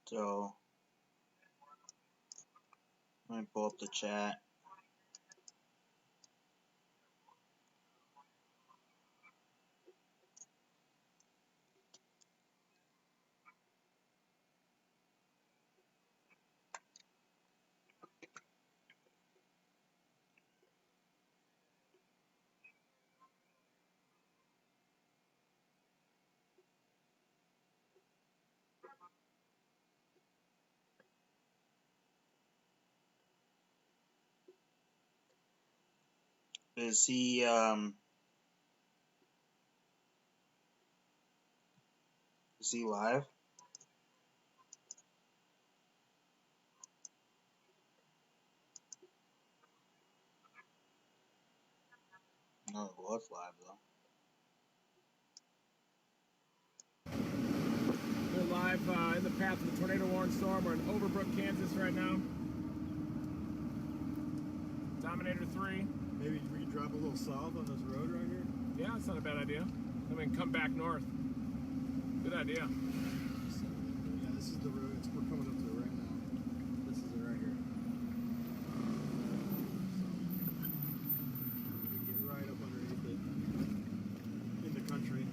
So, let me pull up the chat. Is he live? No, it was live though. path of the tornado warning storm. We're in Overbrook, Kansas right now. Dominator 3. Maybe we could drop a little south on this road right here. Yeah, that's not a bad idea. Then we can come back north. Good idea. Yeah, this is the road. We're coming up to it right now. This is it right here. So we get right up underneath it in the country.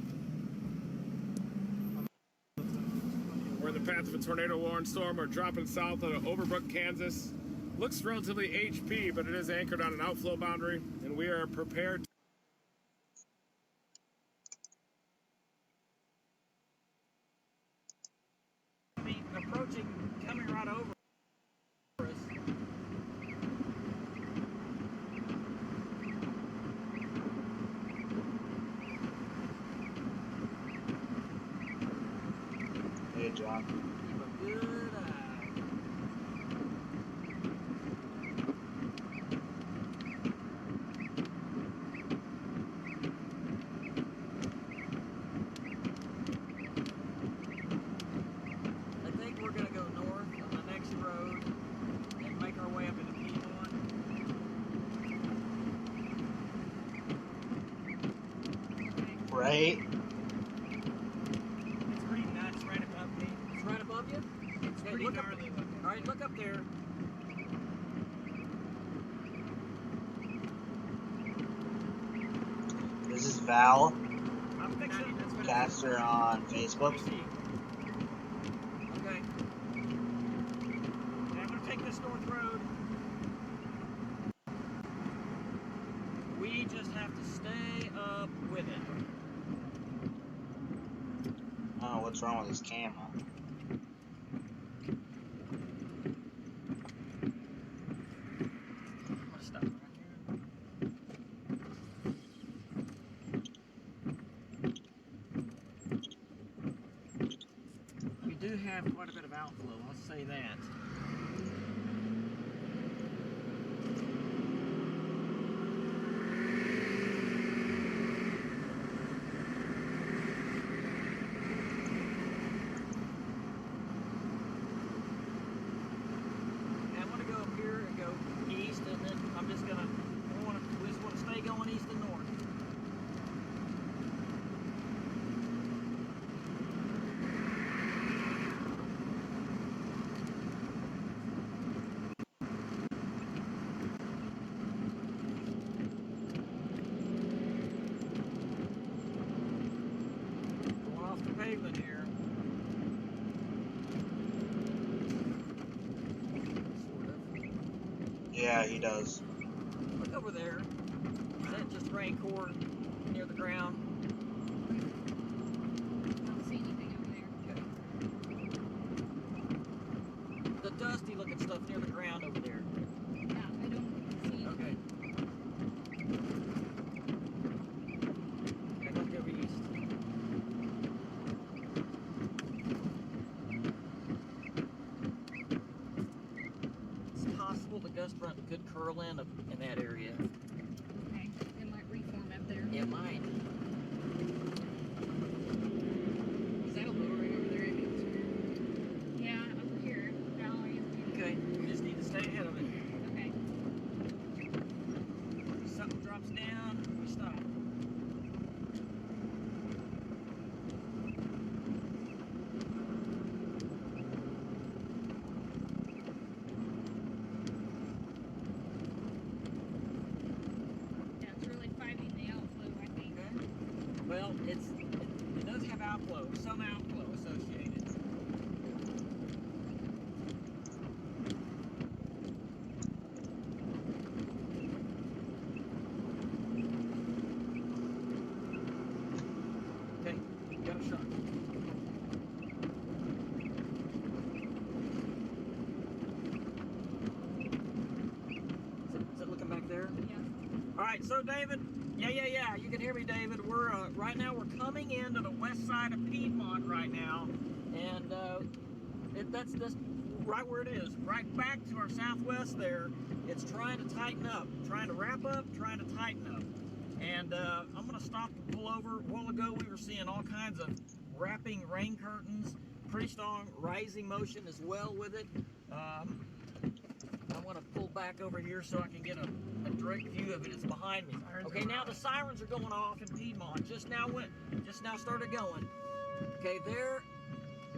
We're in the path of a tornado warning storm. We're dropping south out of Overbrook, Kansas. Looks relatively HP, but it is anchored on an outflow boundary, and we are prepared. Approaching, coming right over us. Hey, John. Keep a good eye. I think we're gonna go north on the next road and make our way up into Piedmont. Right? It's pretty nuts right above me. It's right above you? It's pretty look up gnarly. there. Alright, look up there. This is Val, I'm fixing that's what caster on Facebook. see. Okay. And I'm gonna take this north road. We just have to stay up with it. Oh, what's wrong with this camera? I'm gonna stop right here. We do have quite a bit of outflow, I'll say that. And I'm gonna go up here and go east, and then I'm just gonna, we just wanna stay going east and north. Going off the pavement here. Sort of. Yeah, he does. Look over there. Is that just rain core near the ground? I don't see anything over there. The dusty looking stuff near the ground over there. Yeah, I don't see anything. Okay. Okay, let's go east. It's possible the gust front could curl in that area. Okay, it might reform up there. It might. Is that a lowering over there? Yeah, over here. Valley. Okay, we just need to stay ahead of it. Okay. If something drops down, we stop. Yeah, it's really fighting the outflow, I think. Okay. Well, it does have outflow, some outflow associated. Okay, got a shot. Is it looking back there? Yeah. All right, so David, yeah, you can hear me, David. We're right now we're coming into the west side of Piedmont right now, and that's right where it is, right back to our southwest there. It's trying to tighten up, trying to wrap up, trying to tighten up, and I'm gonna stop and pull over. A while ago, we were seeing all kinds of wrapping rain curtains, pretty strong rising motion as well with it. I want to pull back over here so I can get a direct view of it. It's behind me. Okay, now the sirens are going off in Piedmont. Just now started going. Okay, there,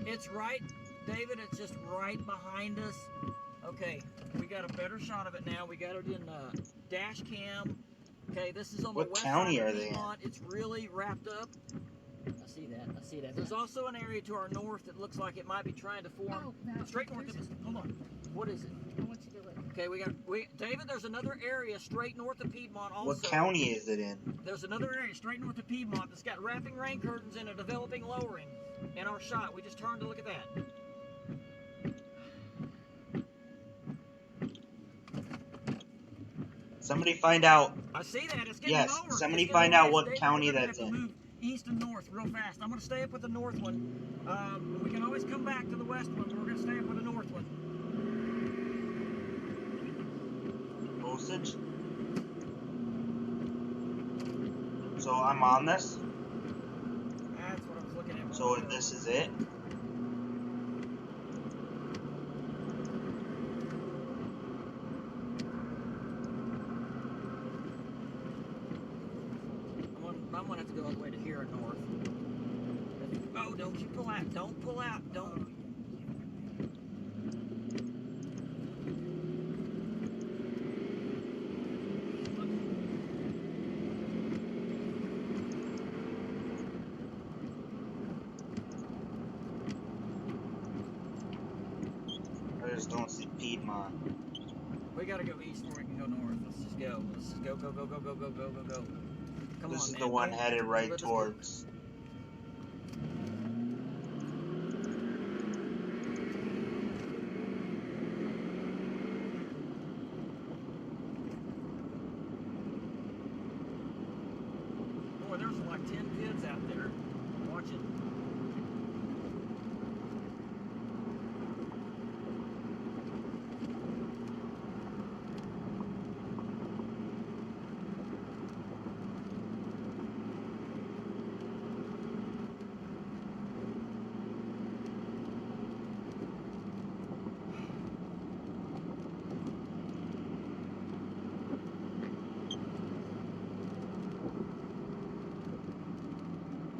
it's right, David. It's just right behind us. Okay, we got a better shot of it now. We got it in dash cam. Okay, this is on the What west county side are of they in? Piedmont. It's really wrapped up. I see that. I see that. There's also an area to our north that looks like it might be trying to form. Oh, that, Straight north of us. Hold on. What is it? I want you to look. Okay, David, there's another area straight north of Piedmont also. What county is it in? There's another area straight north of Piedmont that's got wrapping rain curtains and a developing lowering. And our shot, we just turned to look at that. Somebody find out. I see that. It's getting Yes, lower. somebody It's find getting out lower. what David, county we're gonna that's have to in. move east and north real fast. I'm going to stay up with the north one. We can always come back to the west one, but we're going to stay up with the north one. Osage. So I'm on this. That's what I was looking at. So this is it. I'm gonna have to go all the way to here and north. Oh, don't you pull out. Don't pull out. Don't. I just don't see Piedmont. We gotta go east before we can go north. Let's just go. Let's just go, go, go, go, go, go, go, go, go. Come This on, is man. the one Don't- headed right let us go. towards. Boy, there's like 10 kids out there watching.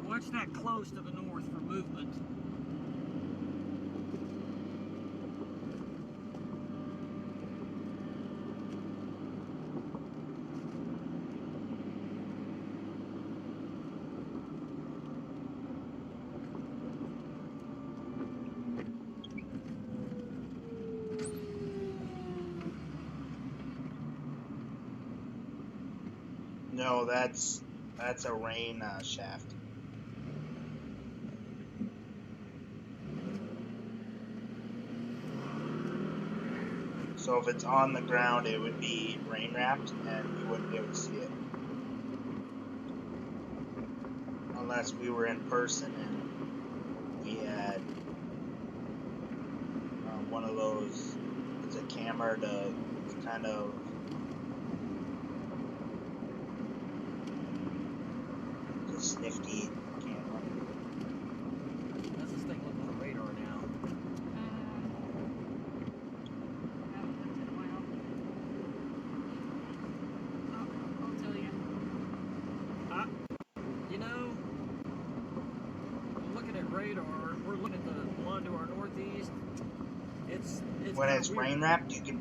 Watch that close to the north for movement. No, that's a rain shaft. So if it's on the ground, it would be rain wrapped, and we wouldn't be able to see it. Unless we were in person and we had one of those, it's a camera to kind of just nifty camera. Does this thing look on the radar now? Haven't looked in a while. I'll tell you. You know, I'm looking at radar. We're looking at the one to our northeast. It's When kinda it's weird. rain wrapped, you can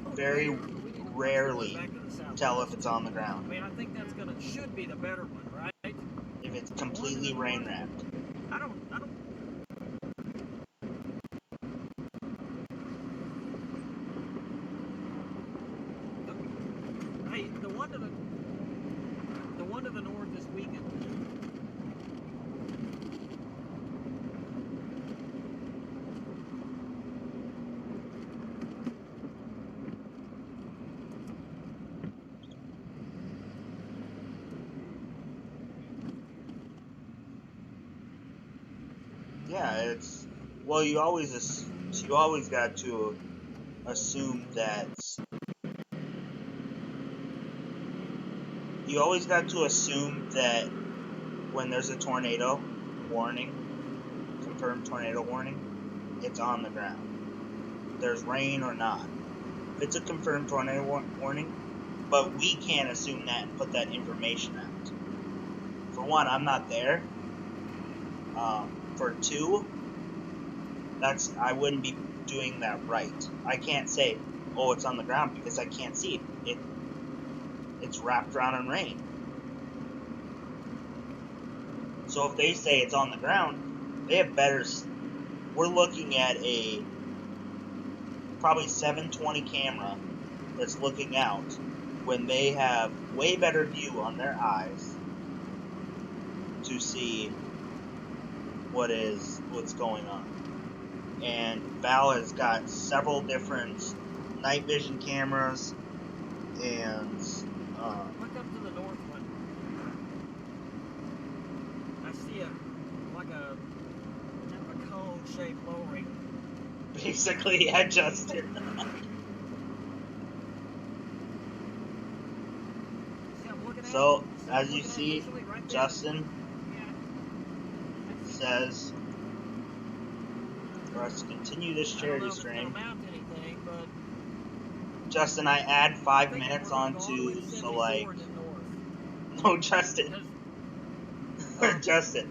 Oh, very radar. We need to rarely back to the south. tell if it's on the I ground. mean, I think that's should be the better one, right? If it's completely rain wrapped. I don't. Hey, the one to the north is weakened. Yeah, it's well. You always got to assume that. You always got to assume that when there's a tornado warning, confirmed tornado warning, it's on the ground. There's rain or not. If it's a confirmed tornado warning, but we can't assume that and put that information out. For one, I'm not there. For two, I wouldn't be doing that right. I can't say, oh, it's on the ground, because I can't see it. It's wrapped around in rain. So if they say it's on the ground, they have better. We're looking at a probably 720 camera that's looking out when they have way better view on their eyes to see what's going on. And Val has got several different night vision cameras and Look up to the north one. I see a cone-shaped lowering. basically adjusted. See, I'm looking at So, it. as I'm you looking at see, it visually right there. Justin Yeah. says for us to continue this I don't charity know if it's gonna stream. amount to anything, but Justin, I add I'm 5 thinking minutes we're gonna go all the way onto, to so 74 like, and then north. no, Justin, Because Justin,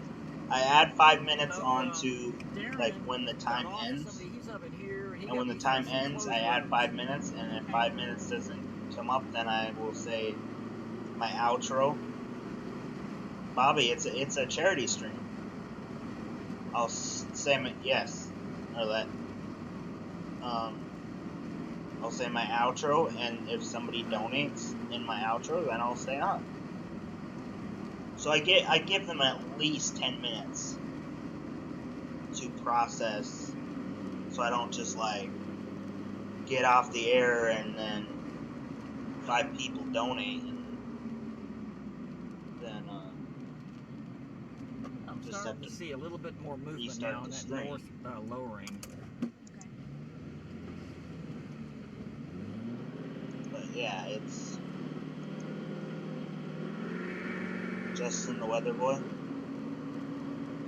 I add 5 minutes No, onto, like, Darren when the got time off, ends, he's up in here, he and got when the me time some ends, closed I add rooms. 5 minutes, and if 5 minutes doesn't come up, then I will say my outro. Bobby, it's a charity stream. I'll say yes, or that. I'll say my outro, and if somebody donates in my outro, then I'll stay on. So I give them at least 10 minutes to process, so I don't just like get off the air and then 5 people donate, and then I'm just starting have to to see a little bit more movement restart now the in that stream. north lowering. Okay. But yeah, it's Justin the Weather Boy. I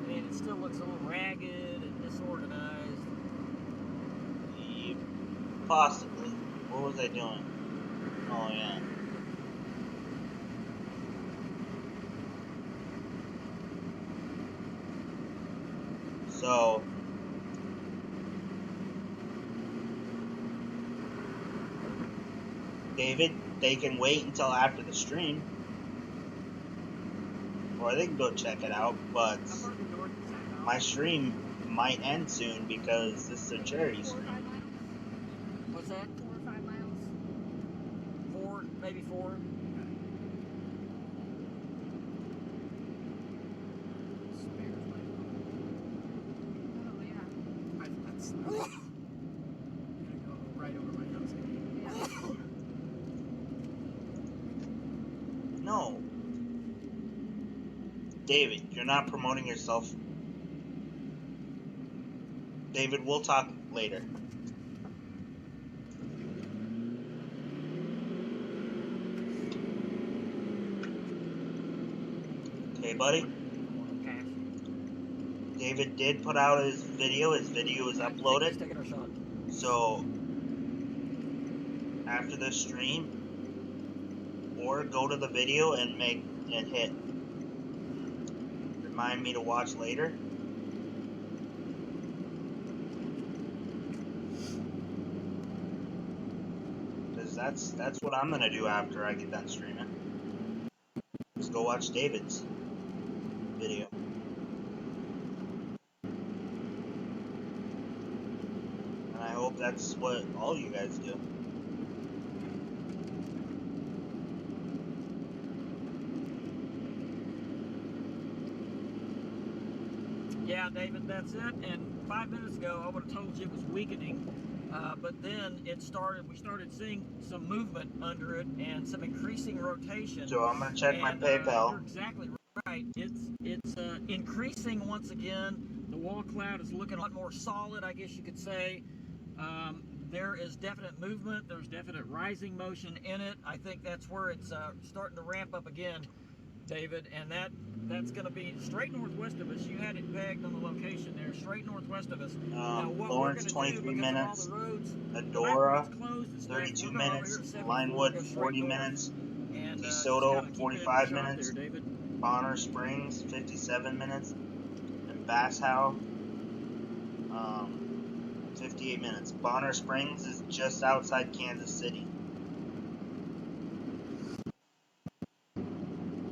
mean, it still looks a little ragged and disorganized. Possibly. What was I doing? Oh yeah. So David, they can wait until after the stream, or they can go check it out, but How far to the north is that now? my stream might end soon because this is a charity 4 or stream. 5 miles? What's that? 4 or 5 miles? 4, maybe 4. Spares my Oh, yeah. that's gonna go right over my nose. Yeah. No. David, you're not promoting yourself. David, we'll talk later. Okay, buddy? David did put out his video. His video is He's uploaded. taking our shot. So, after the stream, or go to the video and hit remind me to watch later. Because that's what I'm gonna do after I get done streaming. Just go watch David's video. And I hope that's what all you guys do. Yeah, David, that's it. And 5 minutes ago, I would have told you it was weakening. But then we started seeing some movement under it and some increasing rotation. So I'm gonna check my And, PayPal. You're exactly right. It's increasing once again. The wall cloud is looking a lot more solid, I guess you could say. There is definite movement. There's definite rising motion in it. I think that's where it's starting to ramp up again. David, and that's going to be straight northwest of us. You had it pegged on the location there, straight northwest of us. Now, what Lawrence, we're 23 do, minutes. all the roads, Adora, closed, 32 we're over minutes. here to 74, Linewood, go straight 40 north. minutes. And DeSoto, 45 there, minutes. David. Bonner Springs, 57 minutes. And Bass Howe, 58 minutes. Bonner Springs is just outside Kansas City.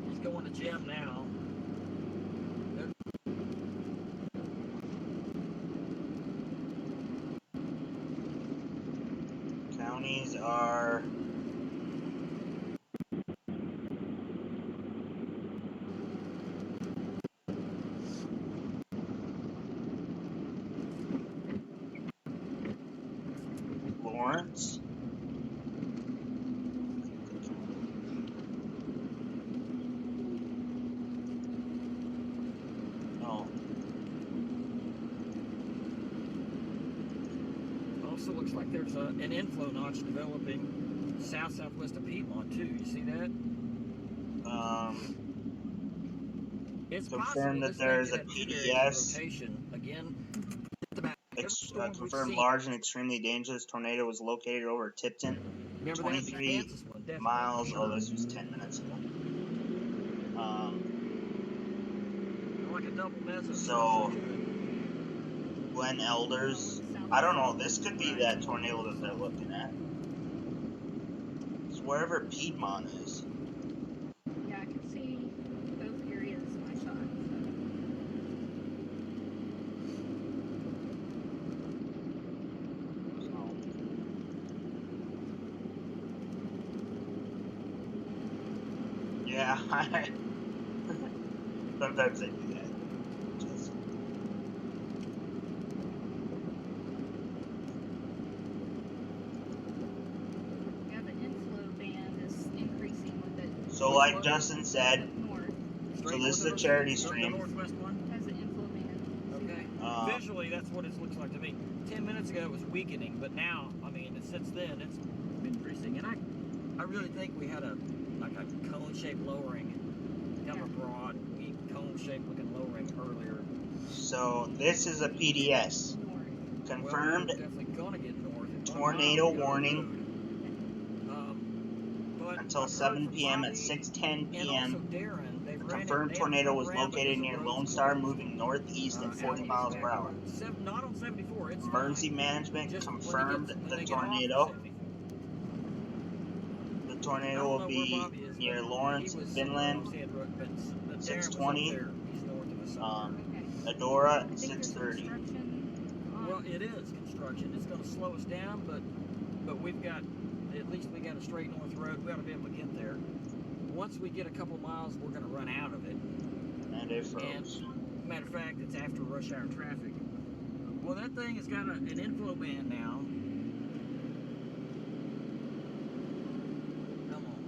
He's going to Jim now. Counties are Lawrence, Also looks like there's an inflow notch developing southwest of Piedmont too. You see that? It's confirmed that there is a PDS. Again, Confirmed large and extremely dangerous tornado was located over Tipton. 23 miles. Oh, this was 10 minutes ago. So, Glen Elders. I don't know. This could be that tornado that they're looking at. It's wherever Piedmont is. Yeah, I can see both areas in my shot. Yeah, sometimes they do that. Yeah, the inflow band is increasing with it. So, like Justin said, North so this is a charity stream. has an inflow band. Okay. Visually, that's what it looks like to me. 10 minutes ago, it was weakening, but now, I mean, since then, it's increasing. And I really think we had a cone-shaped lowering, kind of a broad, weak cone-shaped looking lowering earlier. So this is a PDS. Confirmed. Well, definitely gonna get north. Tornado warning. Until 7 p.m. at 6:10 p.m. The confirmed tornado was located near Lone Star, moving northeast at 40 miles per hour. Not on 74. It's Emergency management confirmed the tornado. The tornado will be near Lawrence, Finland, 6:20. Adora, 6:30. Well, it is construction. It's going to slow us down, but we've got, at least we got a straight north road. We ought to be able to get there. Once we get a couple miles, we're going to run out of it. And it froze. And, matter of fact, it's after rush hour traffic. Well, that thing has got an inflow band now. Come on.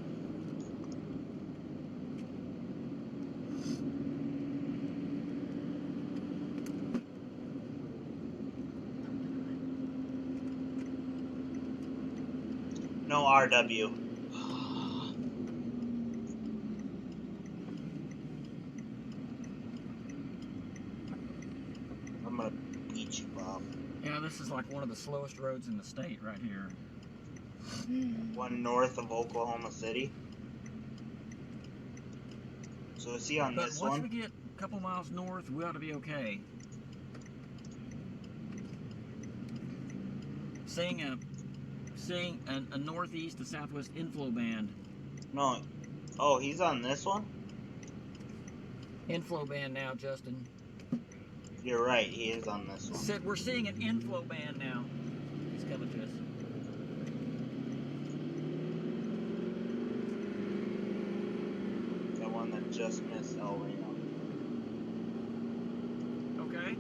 No RW. I'm gonna beat you, Bob. Yeah, this is like one of the slowest roads in the state right here. One north of Oklahoma City. So is he on this one? Once we get a couple miles north, we ought to be okay. Seeing a northeast to southwest inflow band. No. Oh, he's on this one? Inflow band now, Justin. You're right, he is on this one. We're seeing an inflow band now. He's coming to us. The one that just missed El Reno. Okay.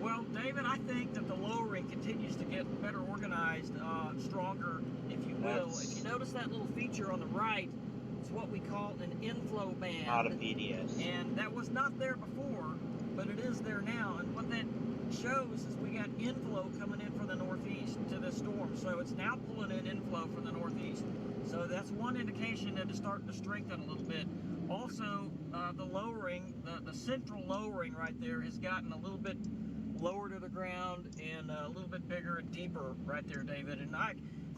Well, David, I think that the lowering continues to get better organized, stronger, if you will. If you notice that little feature on the right, it's what we call an inflow band. Not a PDS. And that was not there before, but it is there now. And what that shows is we got inflow coming in from the northeast to this storm. So it's now pulling in inflow from the northeast. So that's one indication that it's starting to strengthen a little bit. Also, the lowering, the central lowering right there has gotten a little bit lower to the ground and a little bit bigger and deeper right there, David. And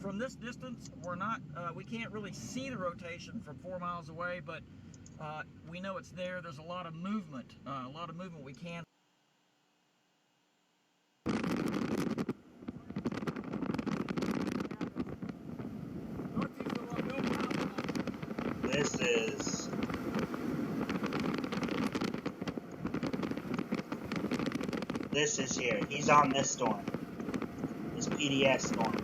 from this distance, we can't really see the rotation from 4 miles away, but we know it's there. There's a lot of movement. We can. This is here. He's on this storm. This PDS storm.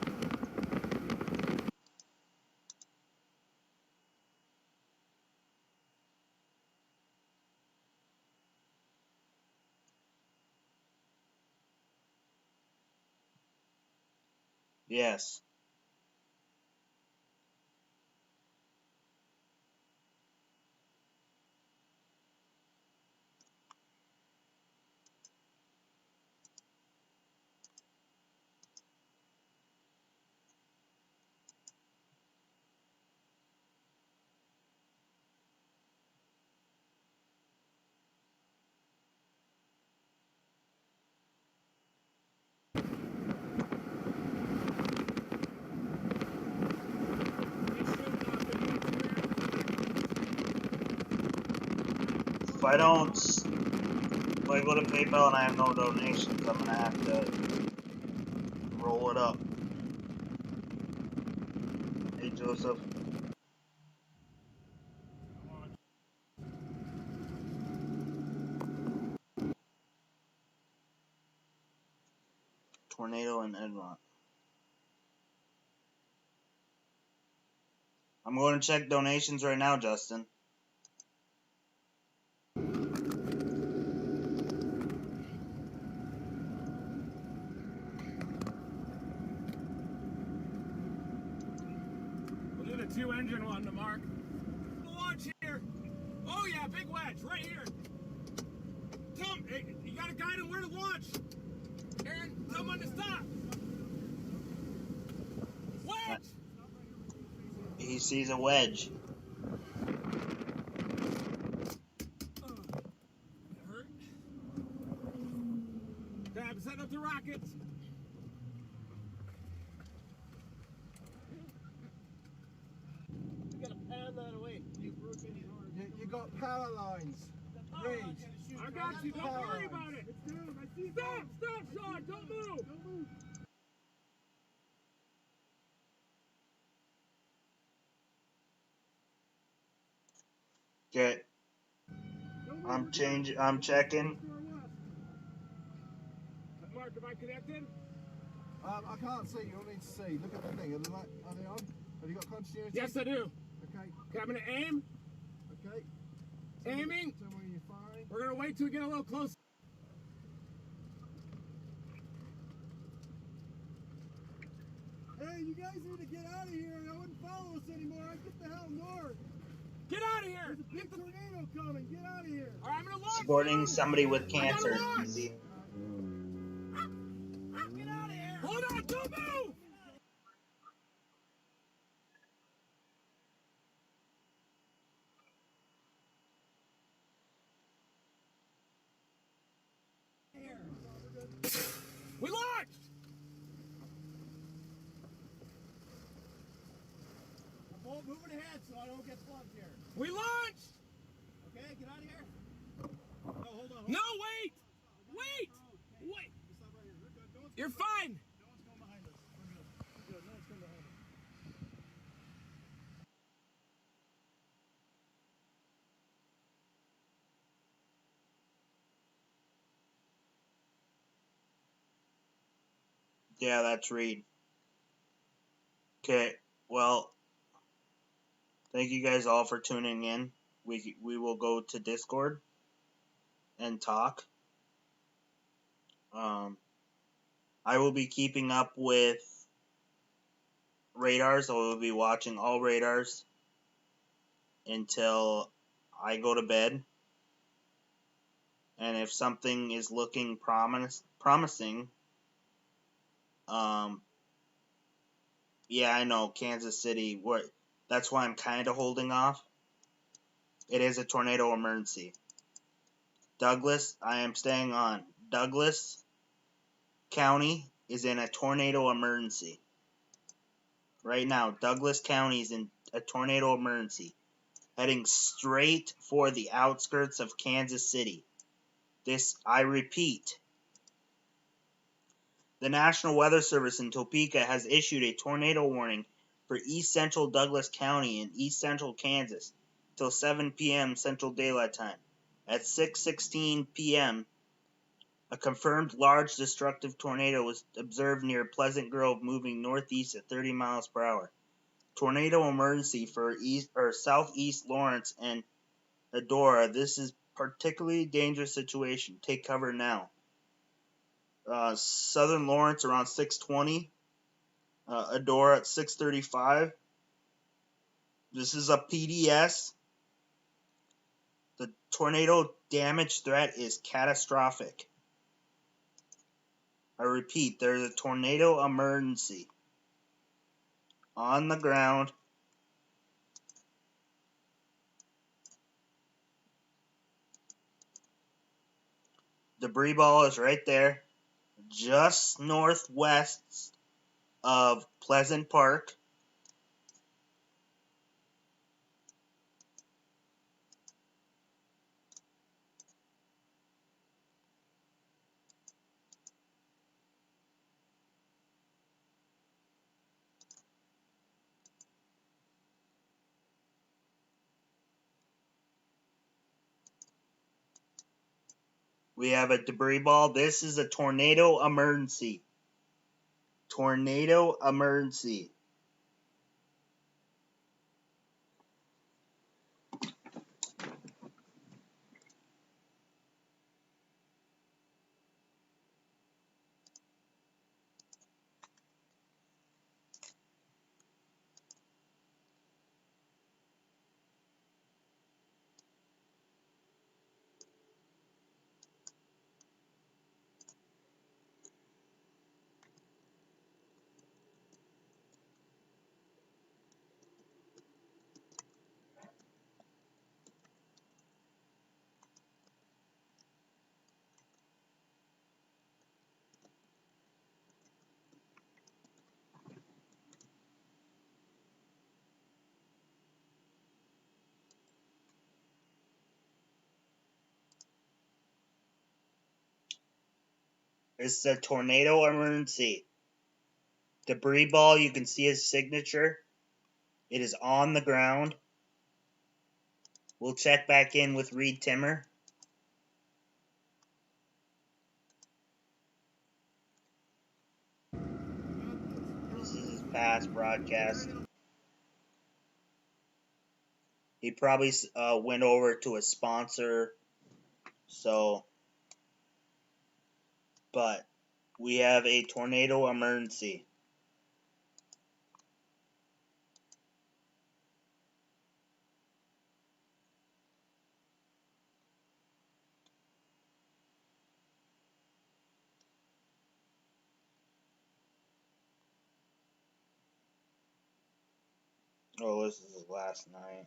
Yes. If I go to PayPal and I have no donations, I'm gonna have to roll it up. Hey, Joseph. Tornado in Edmont. I'm going to check donations right now, Justin. We'll do the 2-engine one to Mark. Launch here. Oh yeah, big wedge right here. Tell him, hey, you gotta guide him where to launch. Aaron, tell him when to stop. Wedge. He sees a wedge. That hurt. Okay, I'm setting up the rockets. You gotta pan that away. You got power lines. Please. I got you. Don't worry about it. Stop, Sean. Don't move. Okay. I'm checking. Mark, am I connected? I can't see. You all need to see. Look at the thing. Are they on? Have you got continuity? Yes, I do. Okay. Okay, I'm gonna aim. Okay. Aiming. Tell me when you're firing. We're gonna wait till we get a little closer. Hey, you guys need to get out of here. I wouldn't follow us anymore. I'd get the hell north. Get out of here. There's a big tornado coming. Get out of here. All right, I'm gonna launch. Supporting somebody with cancer. I gotta launch. Easy. Get out of here. Hold on. Don't move. We launched! I'm moving ahead so I don't get plugged here. We launched! Okay, get out of here. No, hold on. No, wait! Wait! Wait! Stop right here. We're good. No one's You're fine! No one's coming behind us. We're good. We're good. No one's coming behind us. Yeah, that's Reed. Okay, well, thank you guys all for tuning in. We will go to Discord and talk. I will be keeping up with radars. I will be watching all radars until I go to bed. And if something is looking promising. Yeah, I know, Kansas City. That's why I'm kind of holding off. It is a tornado emergency. Douglas, I am staying on. Douglas County is in a tornado emergency. Right now, Douglas County is in a tornado emergency, heading straight for the outskirts of Kansas City. This, I repeat, the National Weather Service in Topeka has issued a tornado warning for east central Douglas County in east central Kansas till 7 p.m. Central Daylight Time. At 6:16 p.m., a confirmed large destructive tornado was observed near Pleasant Grove, moving northeast at 30 miles per hour. Tornado emergency for southeast Lawrence and Adora. This is particularly dangerous situation. Take cover now. Southern Lawrence around 6:20. Adora at 6:35. This is a PDS. The tornado damage threat is catastrophic. I repeat, there's a tornado emergency on the ground. Debris ball is right there, just northwest of Pleasant Park. We have a debris ball. This is a tornado emergency. Tornado emergency. This is a tornado emergency. Debris ball, you can see his signature. It is on the ground. We'll check back in with Reed Timmer. This is his past broadcast. He probably went over to a sponsor. But we have a tornado emergency. Oh, this is last night.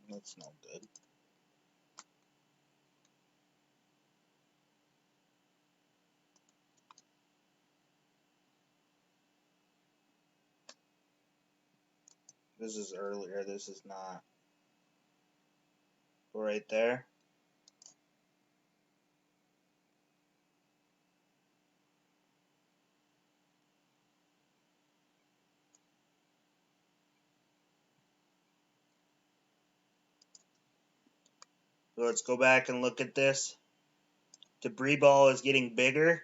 That's no good. This is earlier. This is not. Right there. So let's go back and look at this. Debris ball is getting bigger.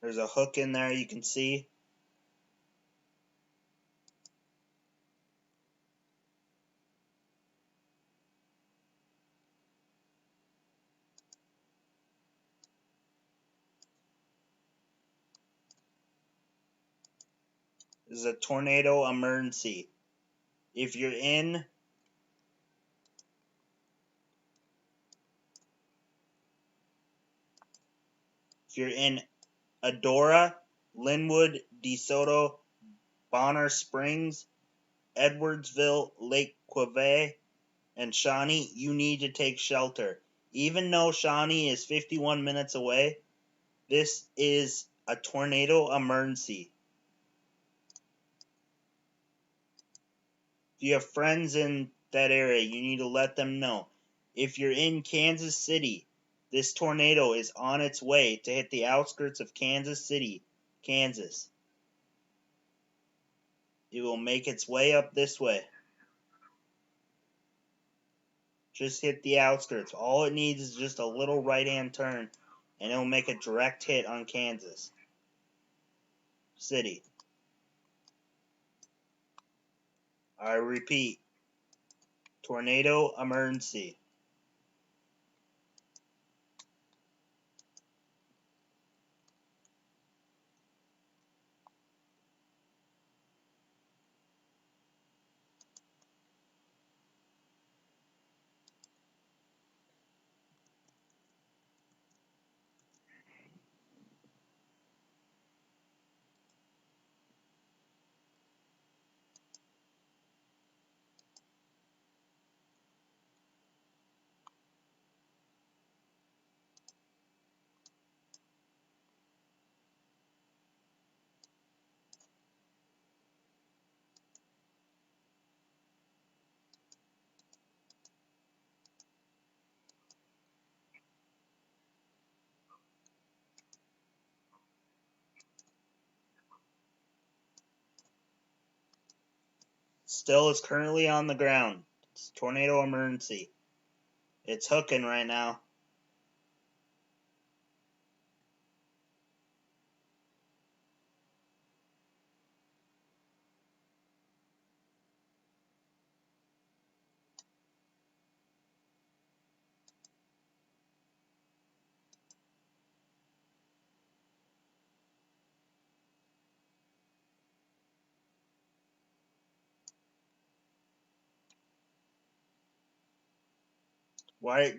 There's a hook in there you can see. This is a tornado emergency. If you're in Adora, Linwood, DeSoto, Bonner Springs, Edwardsville, Lake Quebec, and Shawnee, you need to take shelter. Even though Shawnee is 51 minutes away, this is a tornado emergency. If you have friends in that area, you need to let them know. If you're in Kansas City, this tornado is on its way to hit the outskirts of Kansas City, Kansas. It will make its way up this way. Just hit the outskirts. All it needs is just a little right-hand turn, and it will make a direct hit on Kansas City. I repeat, tornado emergency. Still is currently on the ground. It's tornado emergency. It's hooking right now.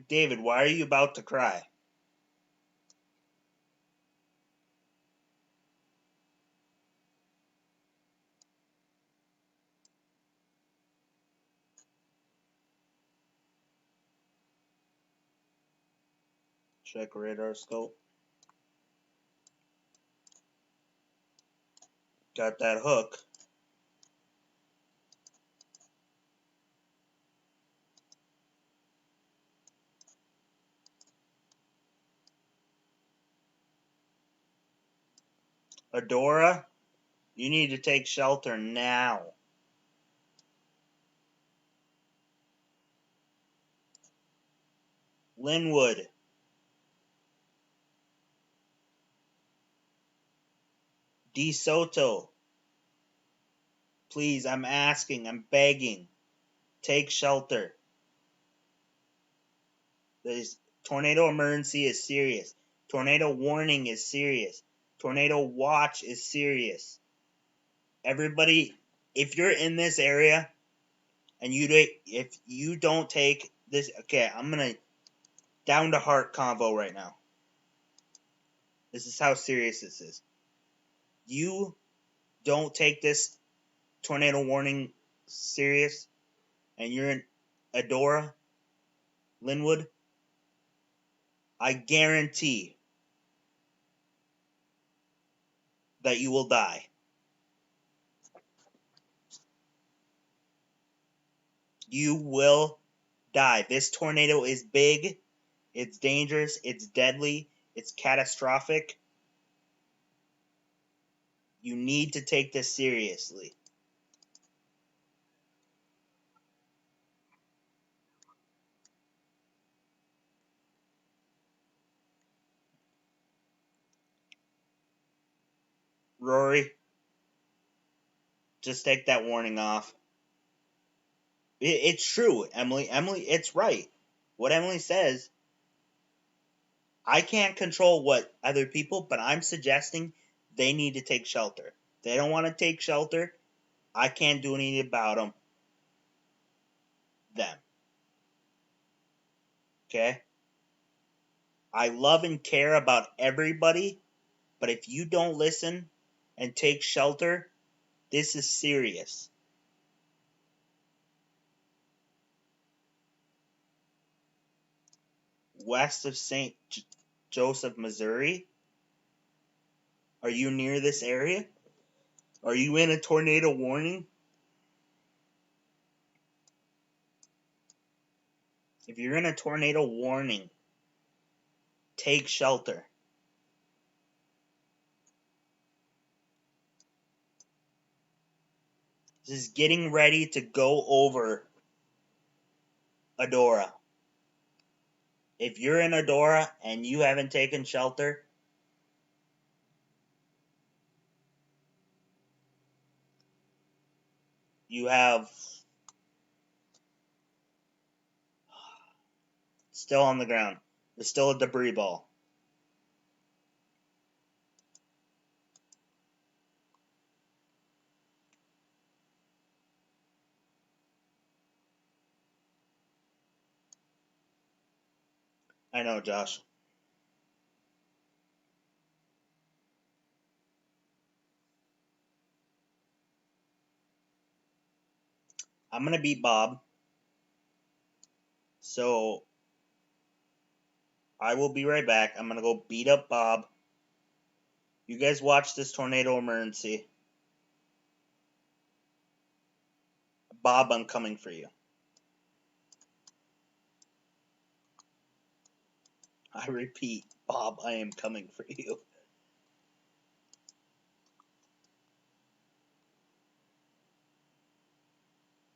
David, why are you about to cry? Check radar scope. Got that hook. Adora, you need to take shelter now. Linwood, DeSoto, please, I'm asking, I'm begging, take shelter. This tornado emergency is serious. Tornado warning is serious. Tornado watch is serious. Everybody, if you're in this area and if you don't take this, okay, I'm gonna down to heart convo right now. This is how serious this is. You don't take this tornado warning serious, and you're in Adora, Linwood, I guarantee that you will die. You will die. This tornado is big, it's dangerous, it's deadly, it's catastrophic. You need to take this seriously. Rory, just take that warning off. It's true, Emily. Emily, it's right. What Emily says, I can't control what other people, but I'm suggesting they need to take shelter. They don't want to take shelter. I can't do anything about them. Okay? I love and care about everybody, but if you don't listen and take shelter, this is serious. West of St. Joseph, Missouri? Are you near this area? Are you in a tornado warning? If you're in a tornado warning, take shelter. This is getting ready to go over Adora. If you're in Adora and you haven't taken shelter, you have still on the ground. There's still a debris ball. I know, Josh. I'm going to beat Bob. So I will be right back. I'm going to go beat up Bob. You guys watch this tornado emergency. Bob, I'm coming for you. I repeat, Bob, I am coming for you.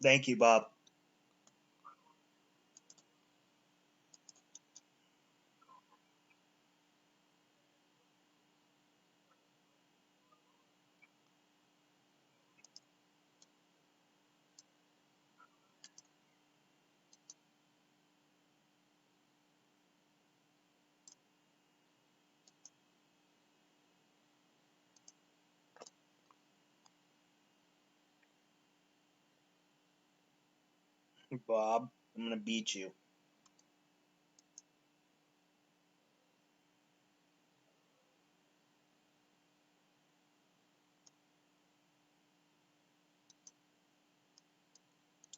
Thank you, Bob. Bob, I'm going to beat you.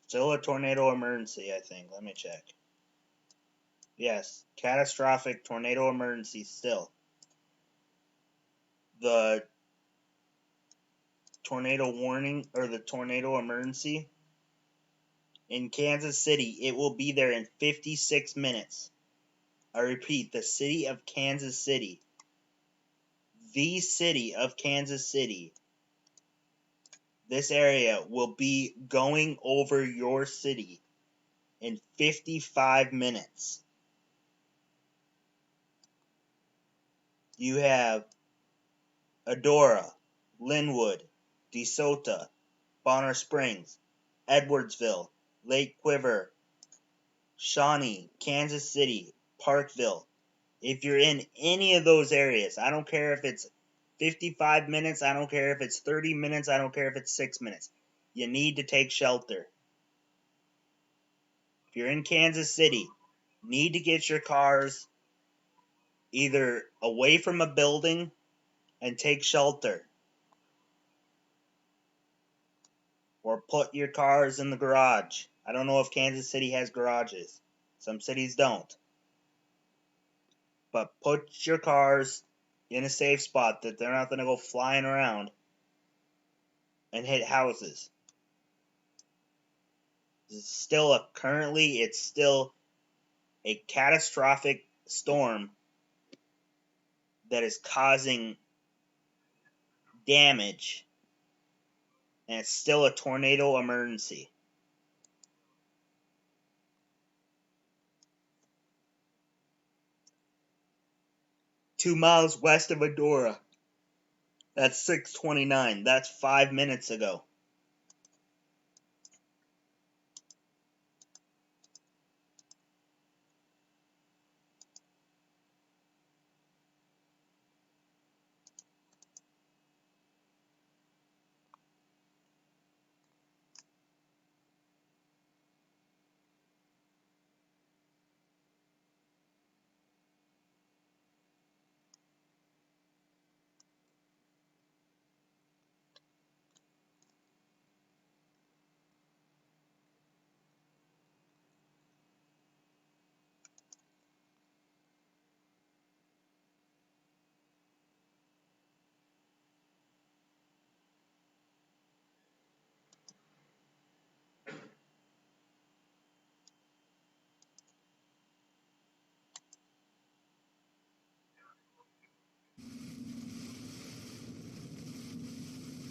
Still a tornado emergency, I think. Let me check. Yes, catastrophic tornado emergency still. The tornado warning, or the tornado emergency in Kansas City, it will be there in 56 minutes. I repeat, the city of Kansas City. The city of Kansas City. This area will be going over your city in 55 minutes. You have Adora, Linwood, DeSoto, Bonner Springs, Edwardsville, Lake Quiver, Shawnee, Kansas City, Parkville. If you're in any of those areas, I don't care if it's 55 minutes, I don't care if it's 30 minutes, I don't care if it's 6 minutes. You need to take shelter. If you're in Kansas City, need to get your cars either away from a building and take shelter, or put your cars in the garage. I don't know if Kansas City has garages. Some cities don't. But put your cars in a safe spot that they're not going to go flying around and hit houses. It's still a catastrophic storm that is causing damage, and it's still a tornado emergency. Two miles west of Adora. That's 6:29. That's 5 minutes ago.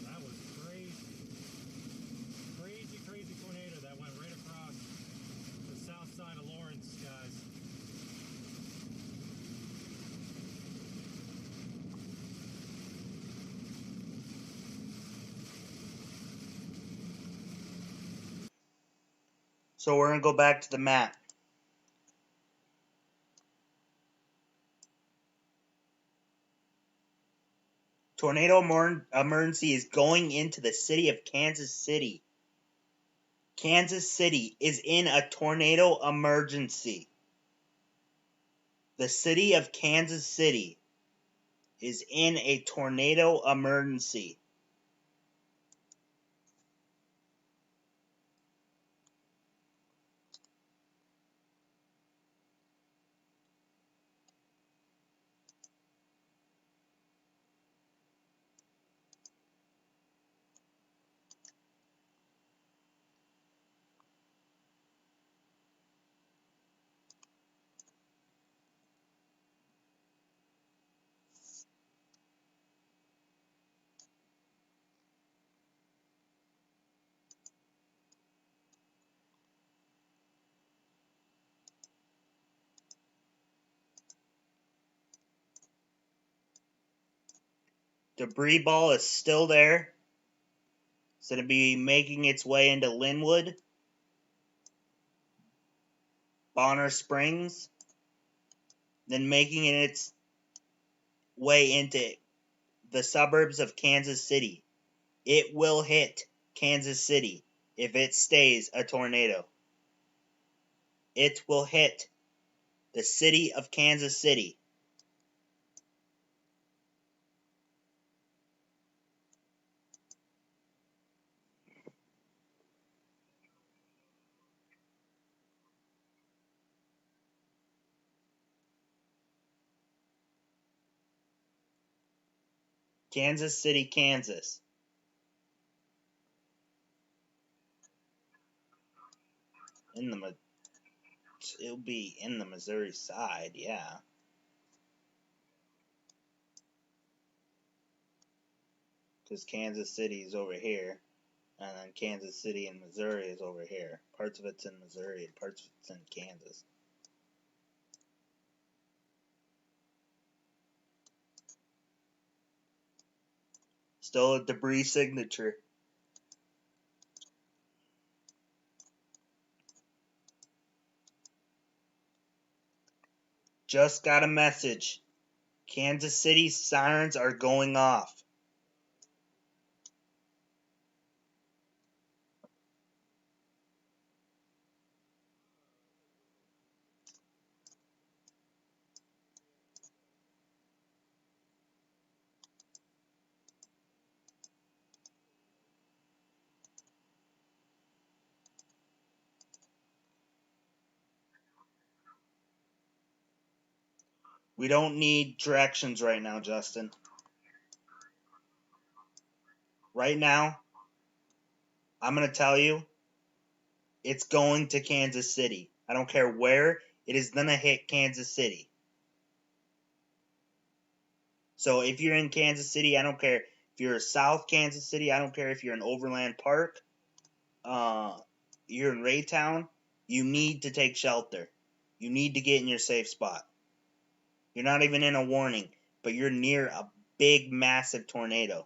That was crazy. Crazy tornado that went right across the south side of Lawrence, guys. So we're going to go back to the map. Tornado emergency is going into the city of Kansas City. Kansas City is in a tornado emergency. The city of Kansas City is in a tornado emergency. Debris ball is still there. It's going to be making its way into Linwood, Bonner Springs, then making its way into the suburbs of Kansas City. It will hit Kansas City if it stays a tornado. It will hit the city of Kansas City. Kansas City, Kansas. It'll be in the Missouri side, yeah. Because Kansas City is over here, and then Kansas City and Missouri is over here. Parts of it's in Missouri, and parts of it's in Kansas. Still a debris signature. Just got a message. Kansas City sirens are going off. We don't need directions right now, Justin. Right now, I'm going to tell you, it's going to Kansas City. I don't care where, it is going to hit Kansas City. So if you're in Kansas City, I don't care. If you're South Kansas City, I don't care if you're in Overland Park, you're in Raytown, you need to take shelter. You need to get in your safe spot. You're not even in a warning, but you're near a big, massive tornado.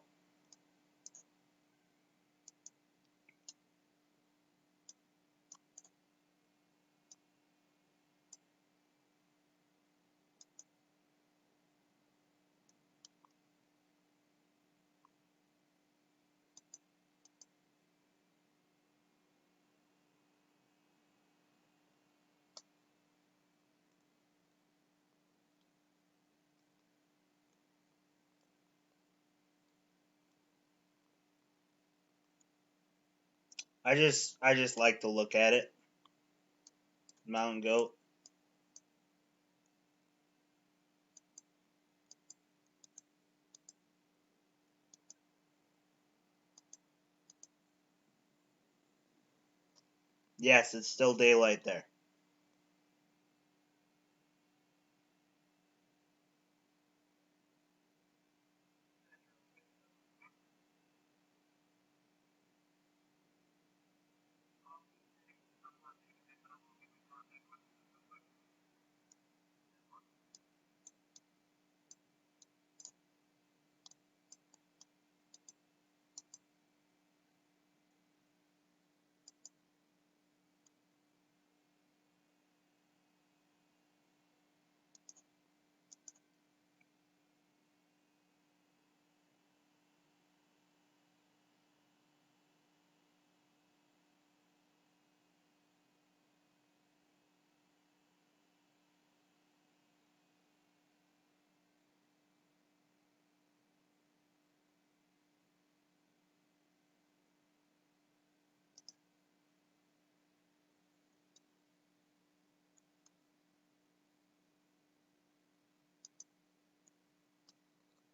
I just like to look at it. Mountain goat. Yes, it's still daylight there.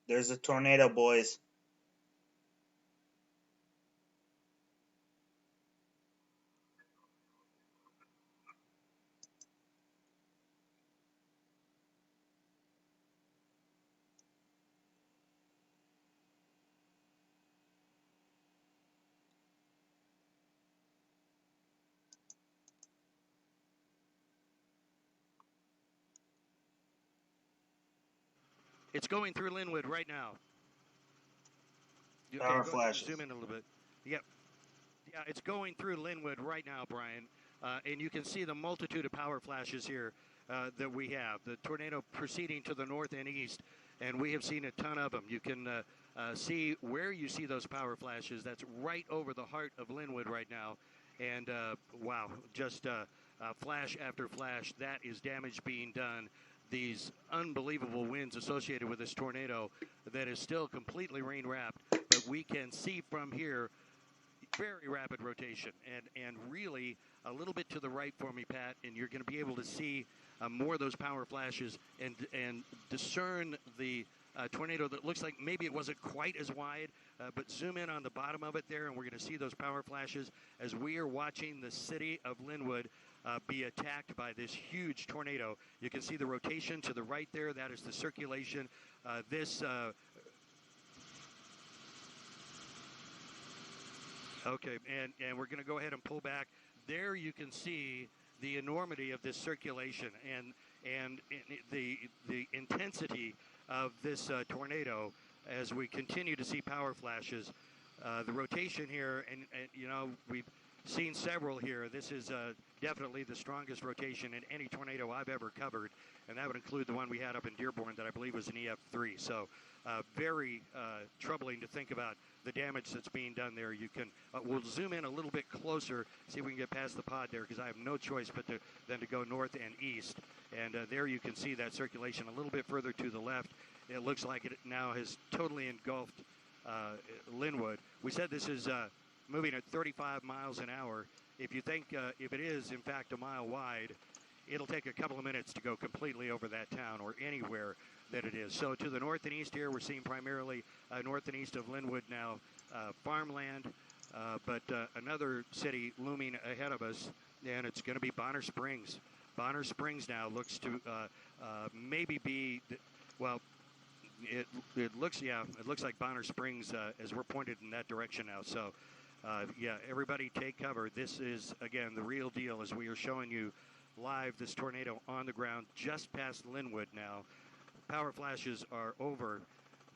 There's a tornado, boys. It's going through Linwood right now. Power go flashes. Zoom in a little bit. Yep. Yeah, it's going through Linwood right now, Brian. And you can see the multitude of power flashes here that we have. The tornado proceeding to the north and east, and we have seen a ton of them. You can see where you see those power flashes. That's right over the heart of Linwood right now. And wow, just flash after flash. That is damage being done. These unbelievable winds associated with this tornado that is still completely rain wrapped, but we can see from here very rapid rotation and really a little bit to the right for me, Pat, and you're going to be able to see more of those power flashes and discern the tornado that looks like maybe it wasn't quite as wide, but zoom in on the bottom of it there, and we're going to see those power flashes as we are watching the city of Linwood be attacked by this huge tornado. You can see the rotation to the right there. That is the circulation. Okay, and we're going to go ahead and pull back. There you can see the enormity of this circulation and the intensity of this tornado as we continue to see power flashes. The rotation here, and you know, we've seen several here. This is definitely the strongest rotation in any tornado I've ever covered, and that would include the one we had up in Dearborn that I believe was an EF3. So very troubling to think about the damage that's being done there. You can we'll zoom in a little bit closer, see if we can get past the pod there, because I have no choice but than to go north and east. And there you can see that circulation a little bit further to the left. It looks like it now has totally engulfed Linwood. We said this is moving at 35 miles an hour. If you think if it is in fact a mile wide, it'll take a couple of minutes to go completely over that town or anywhere that it is. So to the north and east here, we're seeing primarily north and east of Linwood now farmland, but another city looming ahead of us, and it's going to be Bonner Springs. Bonner Springs now looks to maybe be, well, it looks like Bonner Springs as we're pointed in that direction now. So yeah, everybody take cover. This is, again, the real deal as we are showing you live this tornado on the ground just past Linwood now. Power flashes are over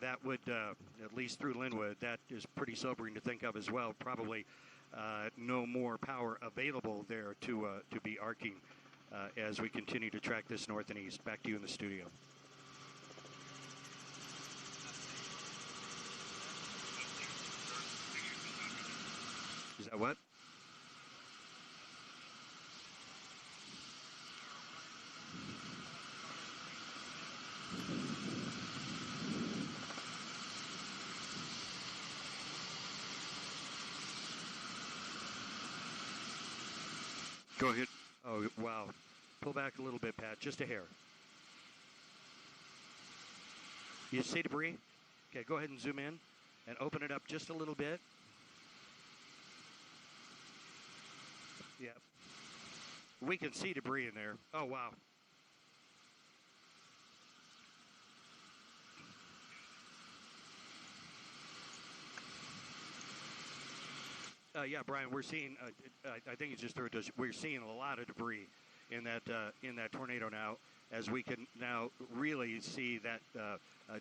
that would, at least through Linwood, that is pretty sobering to think of as well. Probably no more power available there to be arcing as we continue to track this north and east. Back to you in the studio. Is that what? Go ahead. Oh, wow. Pull back a little bit, Pat. Just a hair. You see debris? Okay, go ahead and zoom in and open it up just a little bit. Yeah. We can see debris in there. Oh, wow. Yeah, Brian, we're seeing, I think it's just through it, we're seeing a lot of debris in that tornado now, as we can now really see that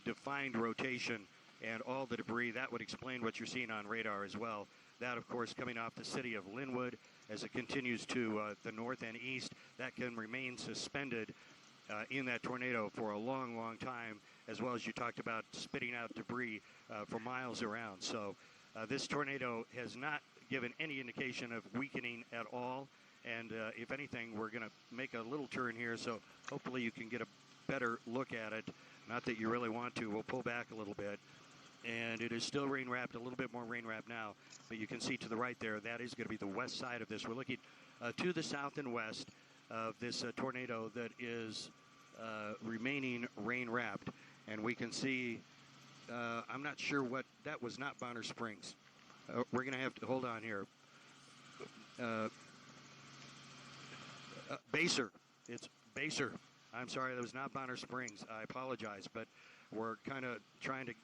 defined rotation and all the debris. That would explain what you're seeing on radar as well. That, of course, coming off the city of Linwood as it continues to the north and east. That can remain suspended in that tornado for a long, long time, as well as you talked about spitting out debris for miles around. So this tornado has not given any indication of weakening at all. And if anything, we're going to make a little turn here, so hopefully you can get a better look at it. Not that you really want to. We'll pull back a little bit. And it is still rain wrapped, a little bit more rain wrapped now. But you can see to the right there, that is going to be the west side of this. We're looking to the south and west of this tornado that is remaining rain wrapped. And we can see, I'm not sure what, that was not Bonner Springs. We're going to have to, hold on here. Baser. It's Baser. I'm sorry, that was not Bonner Springs. I apologize, but we're kind of trying to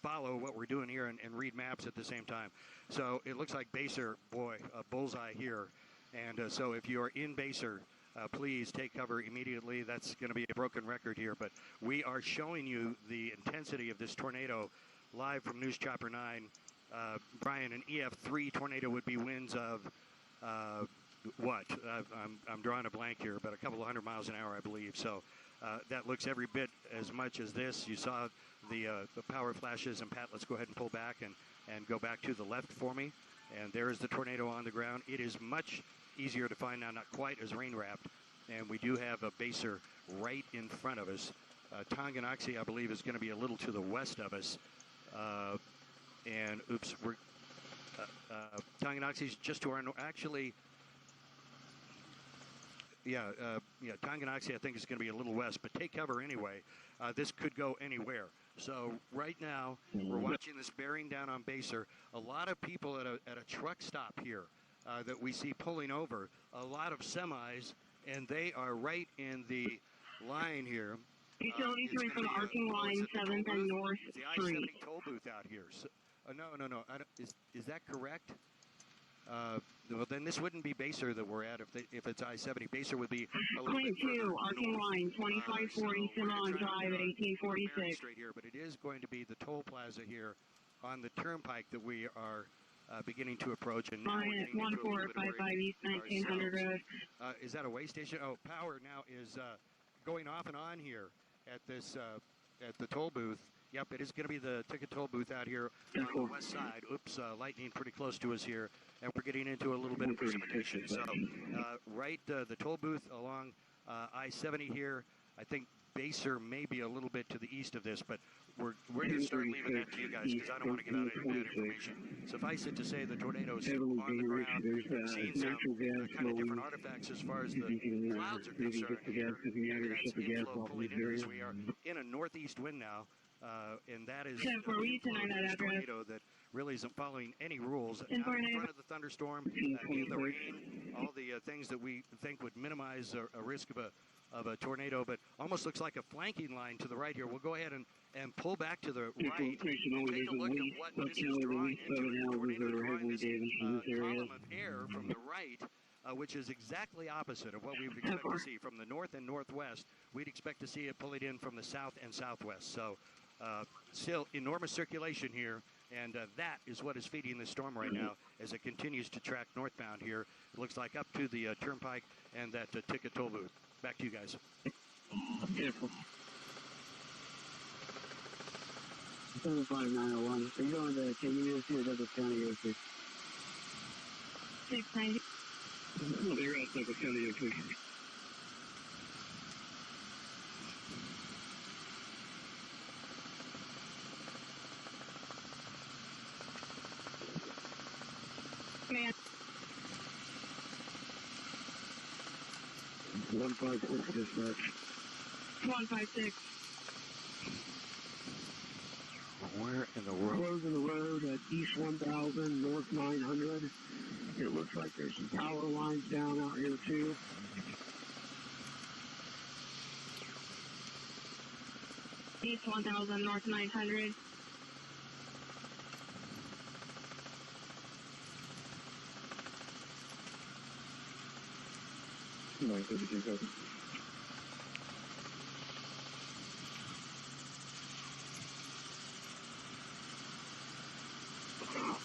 follow what we're doing here and read maps at the same time. So it looks like Baser, boy, a bullseye here. And so if you are in Baser, please take cover immediately. That's going to be a broken record here, but we are showing you the intensity of this tornado live from News Chopper 9. Brian, an EF3 tornado would be winds of what? I'm drawing a blank here, but a couple of 100 miles an hour, I believe. So that looks every bit as much as this. You saw the power flashes, and Pat, let's go ahead and pull back and go back to the left for me. And there is the tornado on the ground. It is much easier to find now, not quite as rain wrapped. And we do have a Baser right in front of us. Tonganoxie, I believe, is going to be a little to the west of us. And oops, we're Tonganoxie's just to our actually. Yeah, Tonganoxie, I think, is going to be a little west, but take cover anyway. This could go anywhere. So right now, we're watching this bearing down on Baser. A lot of people at a truck stop here that we see pulling over. A lot of semis, and they are right in the line here. Utility 3 from the arcing line, 7th and North It's the Street. I-70 toll booth out here. So, no. Is that correct? Well, then this wouldn't be Baser that we're at if it's I-70. Baser would be a little bit Point 2, further arcing north. line, 2540 Simon Drive at 1846. Straight here, but it is going to be the toll plaza here on the turnpike that we are beginning to approach. And now we're Line getting into a little bit of 1455 rain East 1900 ourselves. Road. Is that a way station? Oh, power now is going off and on here at this at the toll booth. Yep, it is going to be the ticket toll booth out here on the west side. Oops, lightning pretty close to us here, and we're getting into a little bit of precipitation. So right, the toll booth along I-70 here. I think Baser may be a little bit to the east of this, but we're going to start leaving that to you guys because I don't want to give out any bad information. Suffice it to say, the tornado is on the ground. We've seen some kind of different artifacts as far as the clouds are concerned here. And that's inflow pulling in as we are in a northeast wind now. And that is Ten for you tonight, this address. tornado that really isn't following any rules. Out in front of the thunderstorm, in the rain, all the things that we think would minimize a risk of a tornado, but almost looks like a flanking line to the right here. We'll go ahead and pull back to the right and take a look at what this is drawing into. The tornado is drawing this column of air from the right, which is exactly opposite of what we would expect to see from the north and northwest. We'd expect to see it pulling in from the south and southwest. So Still enormous circulation here, and that is what is feeding the storm right now as it continues to track northbound here. It looks like up to the turnpike and that ticket toll booth. Back to you guys. Beautiful. 75901. Are you going to KUSC or Douglas County USC? 690. No, they're at Douglas County USC. Man. 156 dispatch. 156. Where in the world? Closing the road at East 1000, North 900. It looks like there's some power lines down out here too. East 1000, North 900.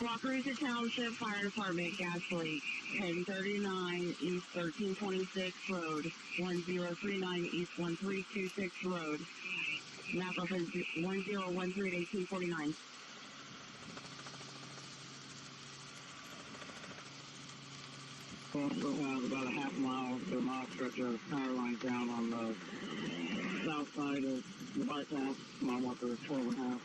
Wakarusa Township Fire Department gas leak, 1039 East 1326 Road, 1039 East 1326 Road. Map reference 1013 at 1849. Also have about a half mile to a mile stretch of power lines down on the south side of the bypass. Mile marker is 12.5.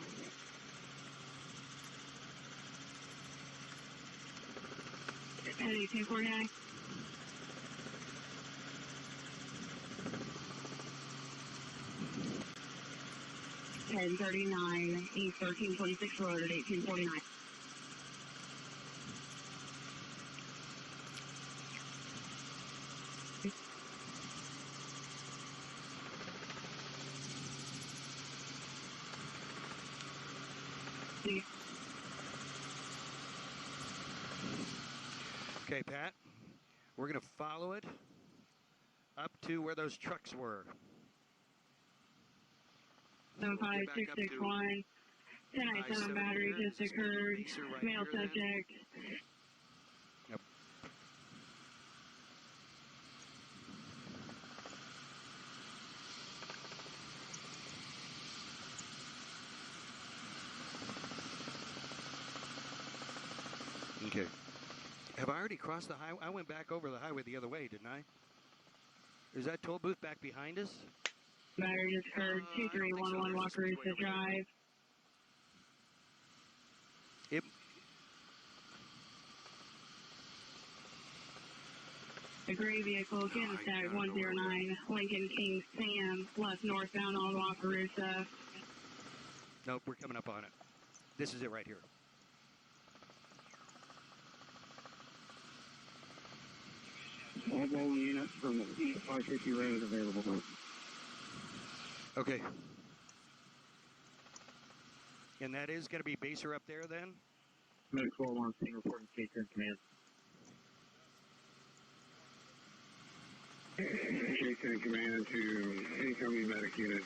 At 1849. (1039) East 1326 Road at 1849. Okay, Pat, we're going to follow it up to where those trucks were. 75661. 1097 battery just occurred. Right Male here, subject. Yep. Okay. Have I already crossed the highway? I went back over the highway the other way, didn't I? Is that toll booth back behind us? Battery just occurred. 2311 Wakarusa Drive. It. A gray vehicle, Kansas tag 109, Lincoln King Sam, left northbound on Wakarusa. Nope, we're coming up on it. This is it right here. All bowling units from the East 550 road available. Okay. And that is going to be baser up there then? Medic 12 scene reporting K-10 command. K-10 command to incoming medic unit.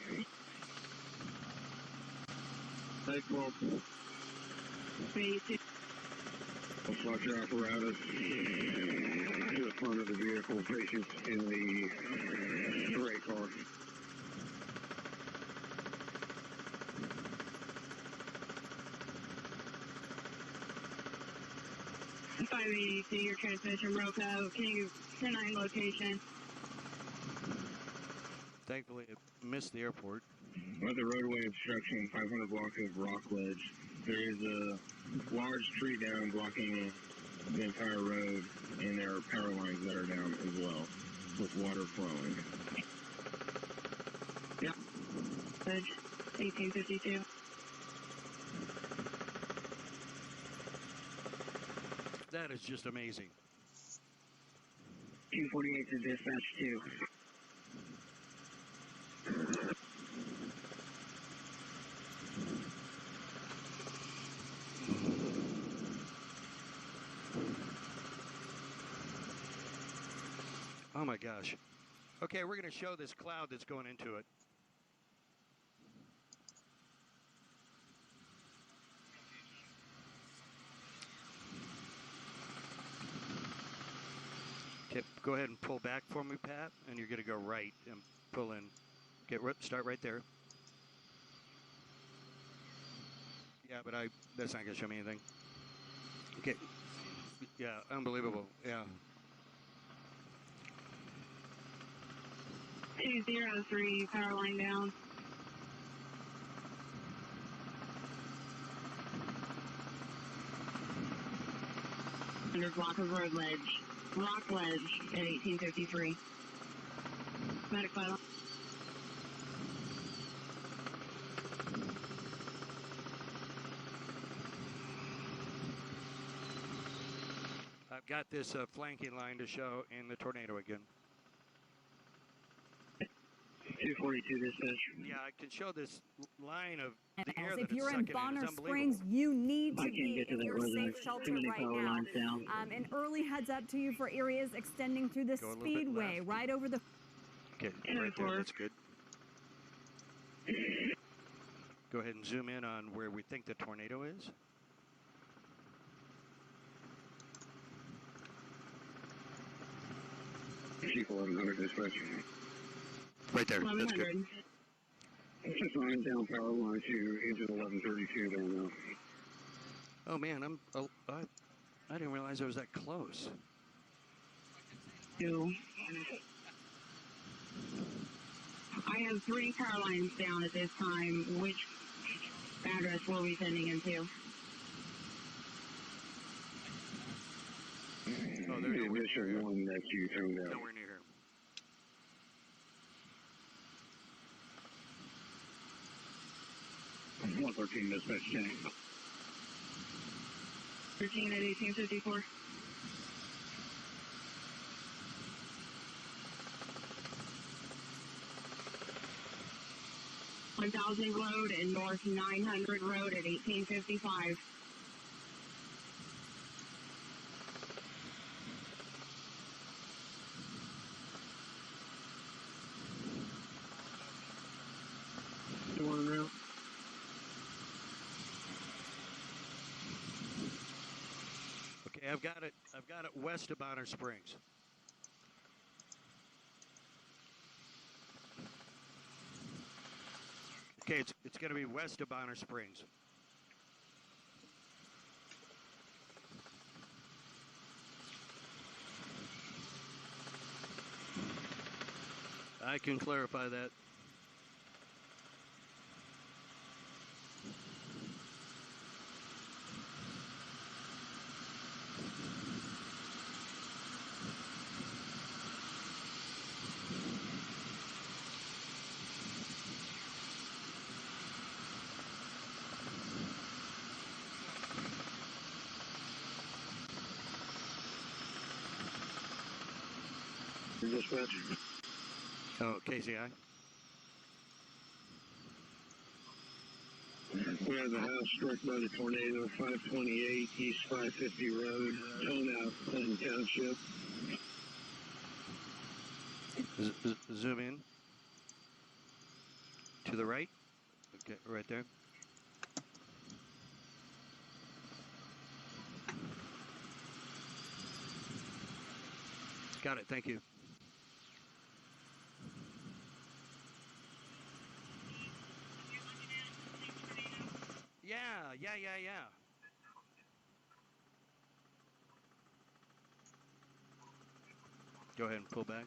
Medic 12. Basic. Watch your apparatus to the front of the vehicle, patients in the gray car. (580) your transmission broke out. Can you 10-9 location? Thankfully, it missed the airport. With the roadway obstruction, 500 block of Rockledge. There is a large tree down blocking the entire road, and there are power lines that are down as well, with water flowing. Yep. 1852. That is just amazing. 248 to dispatch 2. Oh my gosh. Okay, we're going to show this cloud that's going into it. Okay, go ahead and pull back for me, Pat, and you're going to go right and pull in. Start right there. Yeah, but that's not going to show me anything. Okay. Yeah, unbelievable. Yeah. 203, power line down. Under block of road ledge. Rock ledge at 1853. Medic vital. I've got this flanking line to show in the tornado again. 242 dispatch. Yeah, I can show this line of the air that If it's you're in sucking Bonner It's Springs, you need to I can't be get to in that your road. safe There's shelter too many right power now. lines down. An early heads up to you for areas extending through the Go a little bit speedway, left. right over the. Okay, right there. That's good. Go ahead and zoom in on where we think the tornado is. Chief 1100 dispatch. Right there. That's good. 1100. It's just line down power line to engine 1132 down now. Oh man, I didn't realize I was that close. 2. I have 3 power lines down at this time. Which address were we sending into? Oh, they're The nowhere initial near here. one that you turned out. Nowhere near here. Mm-hmm. 113 dispatch change. 13 at 1854. $1,000 Road and North 900 Road at 1855. One route. Okay, I've got it west of Bonner Springs. Okay, it's going to be west of Bonner Springs. I can clarify that. Dispatch. Oh, KZI. We have the house struck by the tornado, 528 East 550 Road, Tone out, Clinton Township. Zoom in. To the right. Okay, right there. Got it, thank you. Yeah. Go ahead and pull back.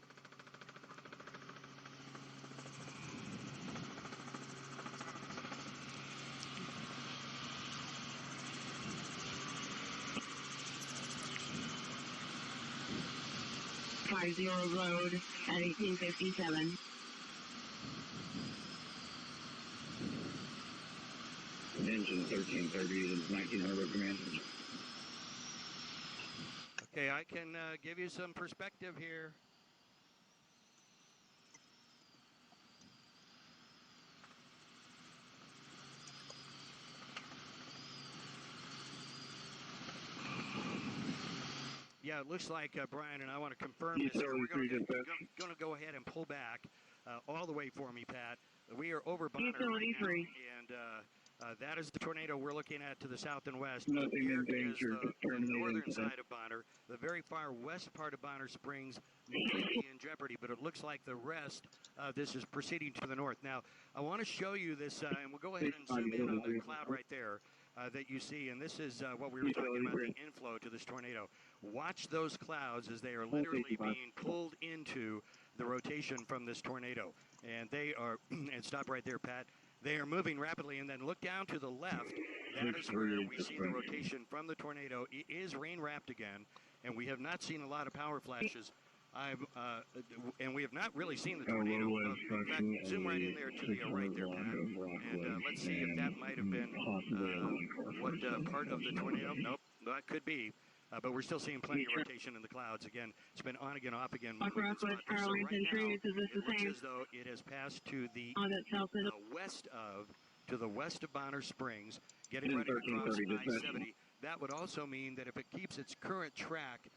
Road at 1857. Engine 1330 is 19 Harbor Command. Okay, I can give you some perspective here. Yeah, it looks like, Brian, and I want to confirm this. We're going to go ahead and pull back all the way for me, Pat. We are over Bonner right now, and That is the tornado we're looking at to the south and west. Nothing Here in danger. is the Terminating northern today. side of Bonner. The very far west part of Bonner Springs might be in jeopardy, but it looks like the rest of this is proceeding to the north. Now, I want to show you this, and we'll go ahead and zoom in on the cloud right there that you see, and this is what we were talking about, the inflow to this tornado. Watch those clouds as they are literally being pulled into the rotation from this tornado. And they are, and stop right there, Pat. They are moving rapidly, and then look down to the left. That is where we see the rotation from the tornado. It is rain-wrapped again, and we have not seen a lot of power flashes. And we have not really seen the tornado. In fact, zoom right in there to the right there, Pat. And let's see if that might have been what part of the tornado. Nope, that could be. But we're still seeing plenty of rotation in the clouds. Again, it's been on again, off again. So right now, it looks as though it has passed to the west of Bonner Springs, getting ready to cross I-70. That would also mean that if it keeps its current track,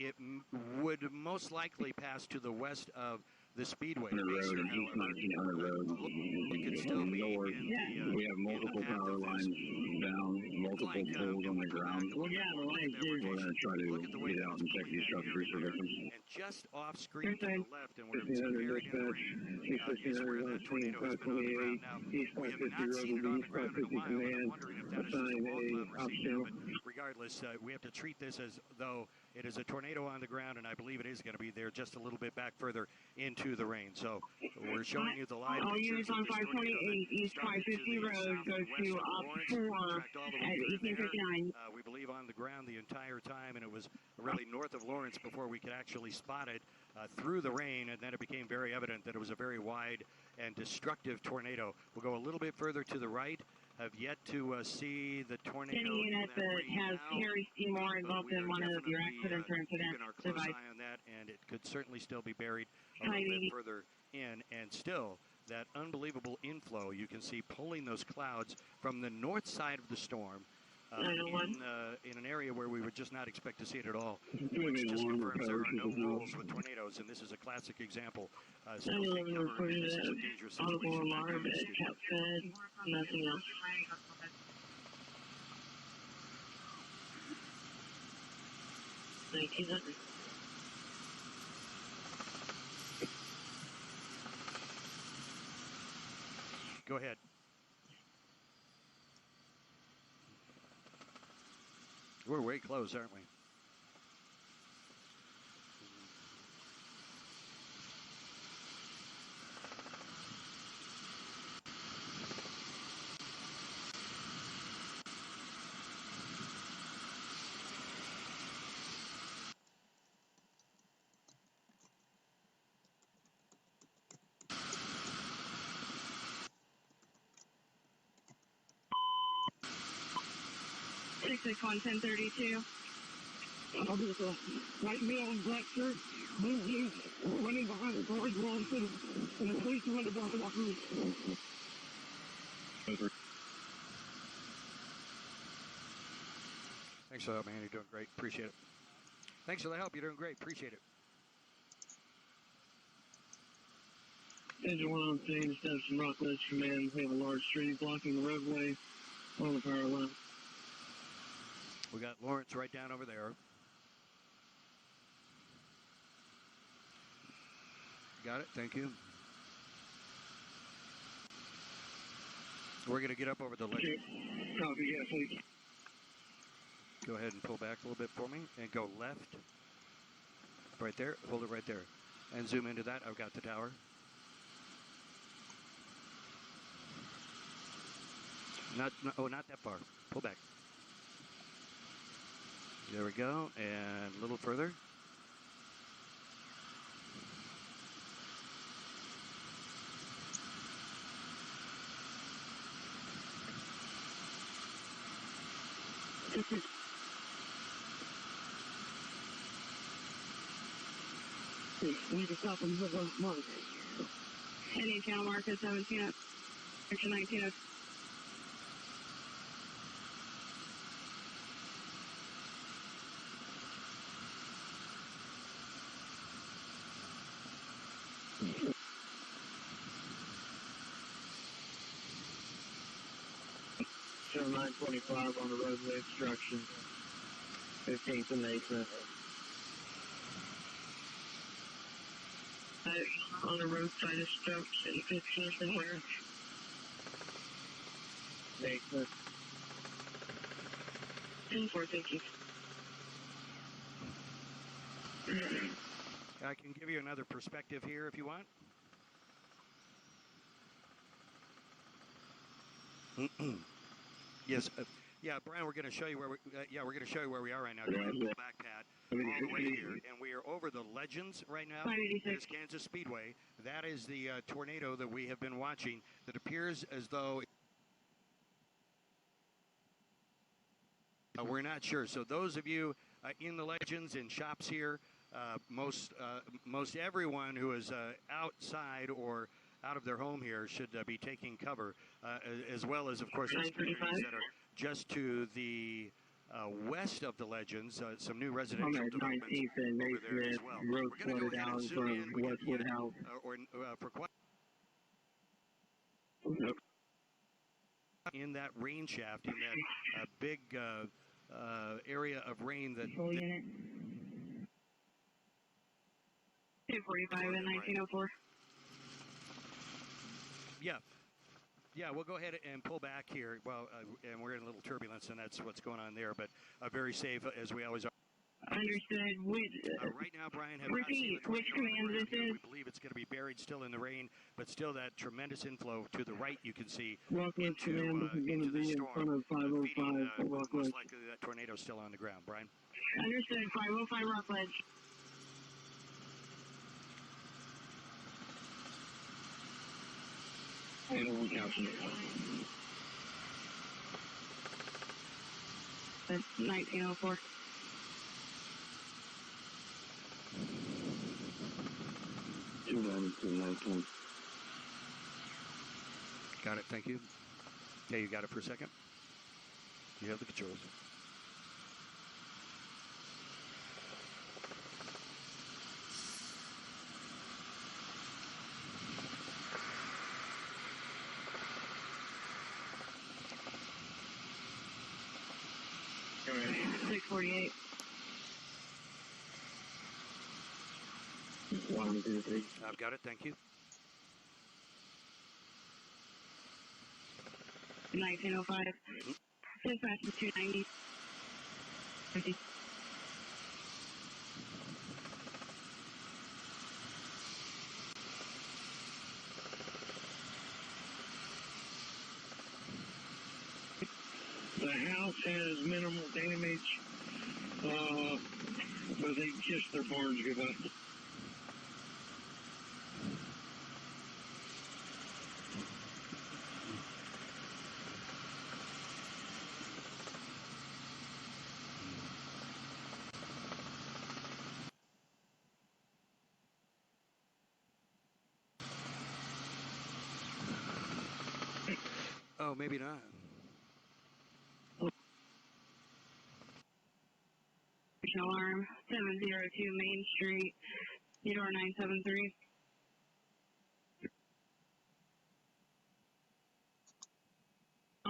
it would most likely pass to the west of the Speedway. Mesa, however, it could still be in We have multiple power lines down, multiple poles on the ground. Well, yeah, the lines We're going to try to get out and check these structures for victims. and just off screen to the left, and where it's buried in the rain, is where that tornado has been on the ground. Now, we have not seen it on the ground in a while, and I'm wondering if that is just a wall cloud we're seeing now. But regardless, we have to treat this as though it is a tornado on the ground, and I believe it is going to be there just a little bit back further into the rain. So we're showing you the live all pictures units of on this tornado 528 that East started 550 to the Road, go southwest to of op Lawrence, 4 tracked all the at way through there, 1859. we believe on the ground the entire time, and it was really north of Lawrence before we could actually spot it through the rain, and then it became very evident that it was a very wide and destructive tornado. We'll go a little bit further to the right. Have yet to see the tornado. Any unit that has Harry Seymour involved in one of your accidents or keeping incidents, our close device. eye on that, and it could certainly still be buried a little bit further in, and still that unbelievable inflow you can see pulling those clouds from the north side of the storm in an area where we would just not expect to see it at all, which just confirms there are no rules with tornadoes, and this is a classic example. Still take cover, and this is a dangerous situation. Alarm at Cap Fed, nothing else. Go ahead. We're way close, aren't we? Six 1032. I'll be with a white male in black shirt, blue jeans, running behind a large long city, and the police are under block walk route. Thanks for the help, man. You're doing great. Appreciate it. Thanks for the help. You're doing great. Appreciate it. Engine 1 on scene, steps from Rockledge Command. We have a large tree blocking the roadway on the power line. We got Lawrence right down over there. Got it. Thank you. We're going to get up over the lake. Copy, yeah, please. Go ahead and pull back a little bit for me and go left. Right there. Hold it right there. And zoom into that. I've got the tower. Not that far. Pull back. There we go. And a little further. We can stop and look on Mark. Heading channel marker 17, section 19. Show 925 on the roadway obstruction. 15th and Mason. On the roadside obstruction, 15th and where? Mason. 10-4, thank you. I can give you another perspective here if you want. Yes, yeah, Brian, we're going to show you where we're going to show you where we are right now. Go ahead and pull back, Pat, all the way here, and we are over the Legends right now. That is Kansas Speedway. That is the tornado that we have been watching. That appears as though we're not sure. So those of you in the Legends in shops here, most everyone who is outside or out of their home here should be taking cover, as well as, of course, those communities that are just to the west of the Legends, some new residential developments over there as well. We're going to go ahead and zoom in. We can for quite in that rain shaft, in that big area of rain that. 245 and 1904. Yeah, we'll go ahead and pull back here. Well, and we're in a little turbulence, and that's what's going on there, but very safe, as we always are. Understood. Right now, Brian, have repeat which command this is. We believe it's going to be buried still in the rain, but still that tremendous inflow to the right you can see Rockledge command, this is going to be in front of 505 most likely that tornado still on the ground. Brian? Understood. 505 Rockledge. And a caption. That's 1904. Got it, thank you. Yeah, you got it for a second? You have the controls. Go ahead. 648. 1, 2, 3. I've got it, thank you. 1905. Dispatch to 290. 50. The house has minimal damage, but they just their barns give up. Oh, maybe not. Alarm 702 Main Street, Eudora 973.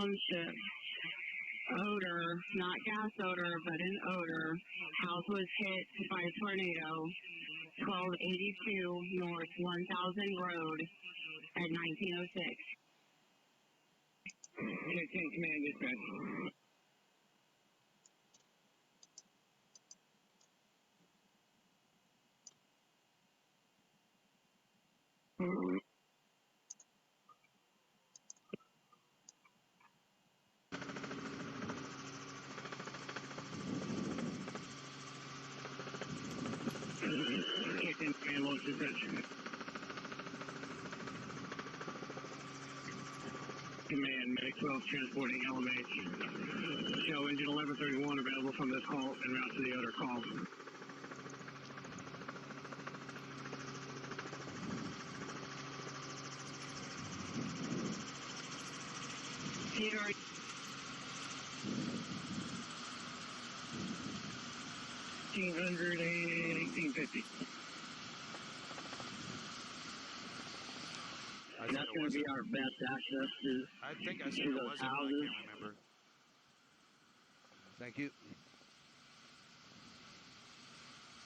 Shit. Odor, not gas odor, but an odor. House was hit by a tornado. 1282 North 1000 Road at 1906. 10 command dispatch. And launch attention. Command, Medic 12 transporting LMH. Show engine 1131 available from this call and route to the other call. Theodore. 1800 and 1850. That's going to be our best access to I think I said it those wasn't, but I houses. can't remember. Thank you.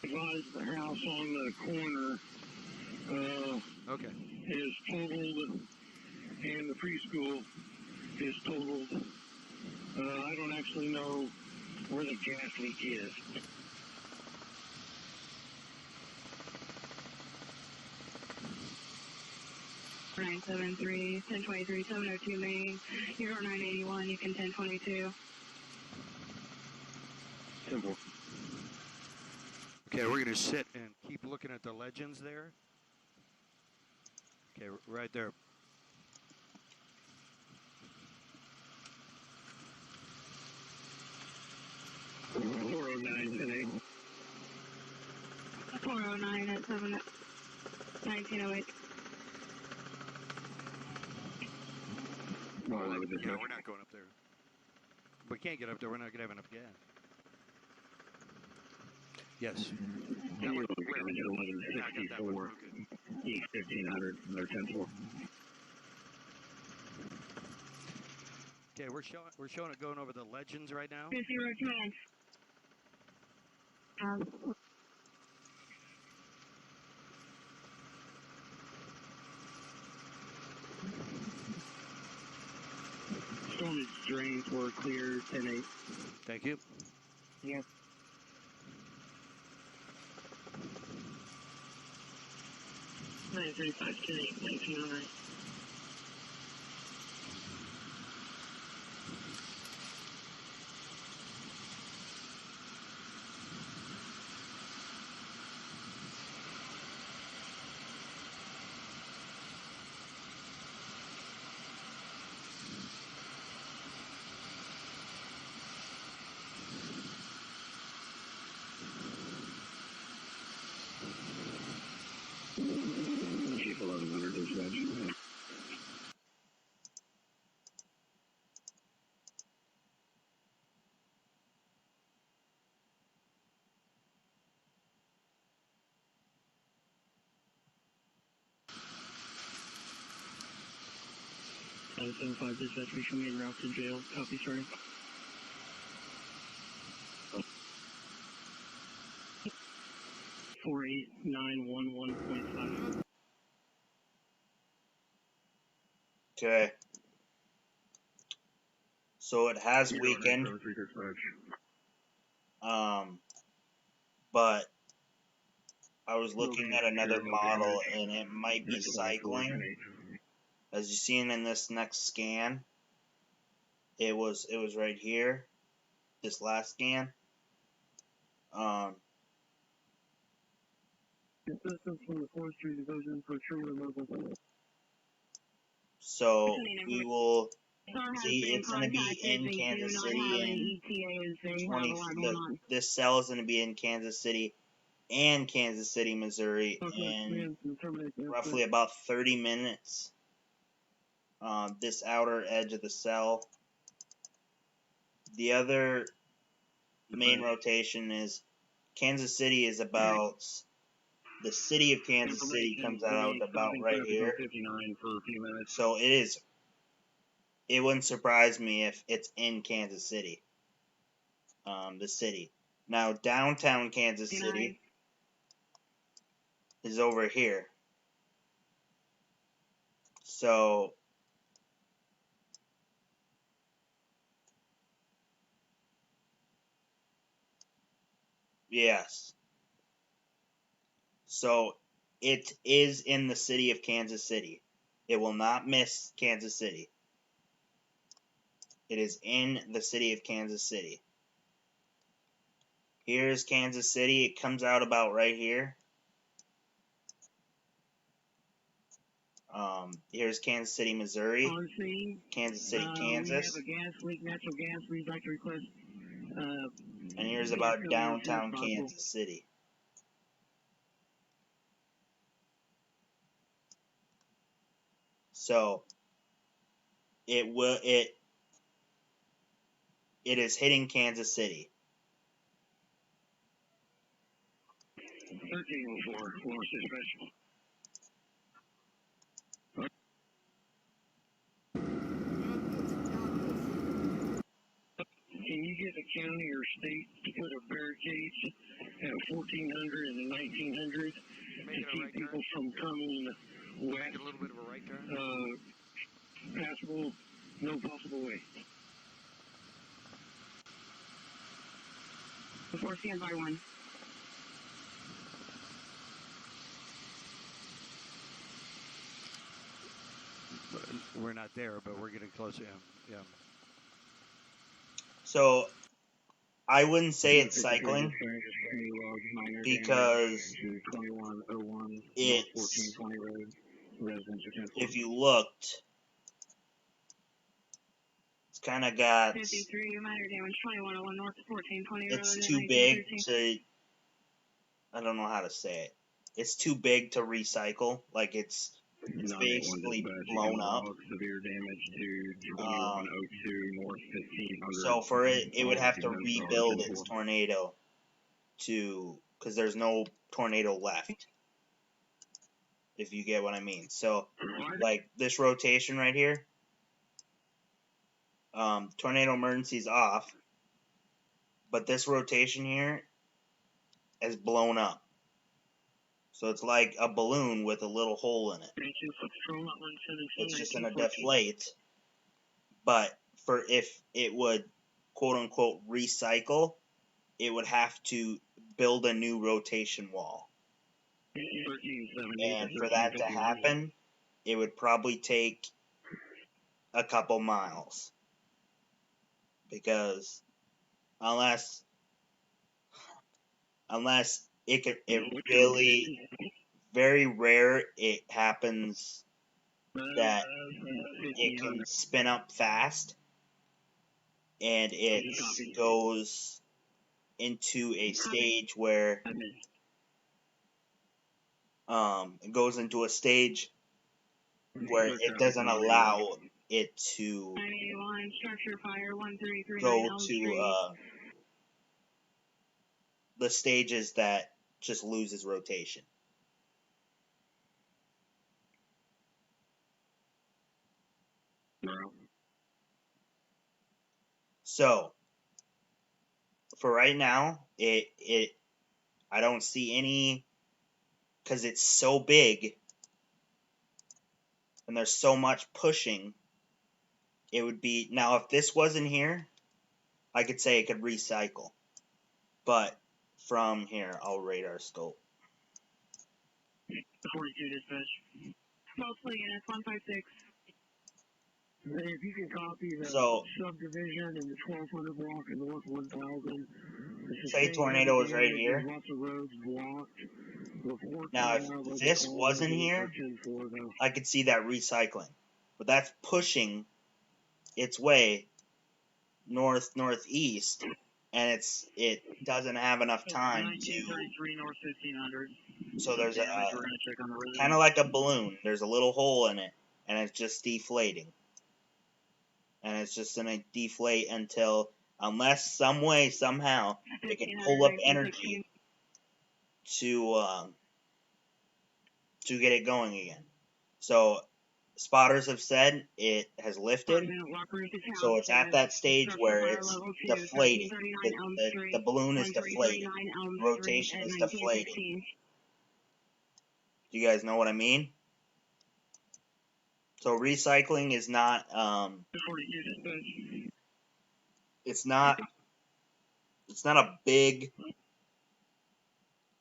Advised the house on the corner Okay. is totaled, and the preschool is totaled. I don't actually know where the gas leak is. Nine 723 702 Main. You're 981. You can 1022. Simple. Okay, we're going to sit and keep looking at the legends there. Okay, right there. Oh, 409 today. 409 at 1908. Well, I would just Yeah, we're not going up there. We can't get up there. We're not going to have enough gas. Yes. Can you look at 1164 East 1500, another 10-4. Okay, we're showing it going over the legends right now. 010. Storm drains were clear 10-8. Thank you. Yeah. 935 10-8, 1909. Chief 1100 dispatch. Five 5 dispatch, we should be en route to jail. Copy, starting. Four 4911.5. Okay. So it has weakened. But I was looking at another model and it might be cycling. As you seen in this next scan, it was right here. This last scan. Assistance from the Forestry Division for tree removal. So we will see. It's going to be in Kansas City, and this cell is going to be in Kansas City and Kansas City, Missouri, in roughly about 30 minutes. This outer edge of the cell. The other main rotation is Kansas City is about. The city of Kansas City comes out about right here. So it is. It wouldn't surprise me if it's in Kansas City. The city. Now downtown Kansas City is over here. So yes. So it is in the city of Kansas City. It will not miss Kansas City. It is in the city of Kansas City. Here's Kansas City. It comes out about right here. Here's Kansas City, Missouri. Kansas City, Kansas. We have a gas leak, natural gas. We'd like to request. And here's about downtown Kansas City. So it is hitting Kansas City. 1304, Florence Dispatch. Can you get the county or state to put a barricade at 1400 and 1900 Make to it a keep right people turn. from coming Make west, it a little bit of a right turn. passable, no possible way? Before standby 1. We're not there, but we're getting close to him. Yeah. So I wouldn't say it's cycling because it's, if you looked, it's kind of got, 53, minor damage, 2101 north, 1420 road. it's too big to, I don't know how to say it. It's too big to recycle. Like it's basically blown up. Severe damage to 2102 north 1500. So for it, it would have to rebuild its tornado to, because there's no tornado left. If you get what I mean. So, like this rotation right here, tornado emergency's off, but this rotation here is blown up. So it's like a balloon with a little hole in it. It's just gonna deflate. But for if it would quote unquote recycle, it would have to build a new rotation wall. And for that to happen, it would probably take a couple miles. Because unless it really, very rare it happens that it can spin up fast and it goes into a stage where it doesn't allow it to go to the stages that just loses rotation. So for right now, I don't see any, because it's so big and there's so much pushing. It would be, now if this wasn't here, I could say it could recycle. But from here, I'll radar scope. 42 dispatch. Mostly units 156. If you can copy the subdivision in the 1200 block and north 1000. Say tornado is right here. Lots of roads blocked. Now if this wasn't here, I could see that recycling. But that's pushing its way northeast, and it doesn't have enough time to. So there's a kind of like a balloon. There's a little hole in it, and it's just deflating. And it's just gonna deflate until, unless some way somehow it can pull up energy to get it going again. So spotters have said it has lifted, so it's at that stage where it's deflating. The balloon is deflating. Rotation is deflating. Do you guys know what I mean? So recycling is not it's not a big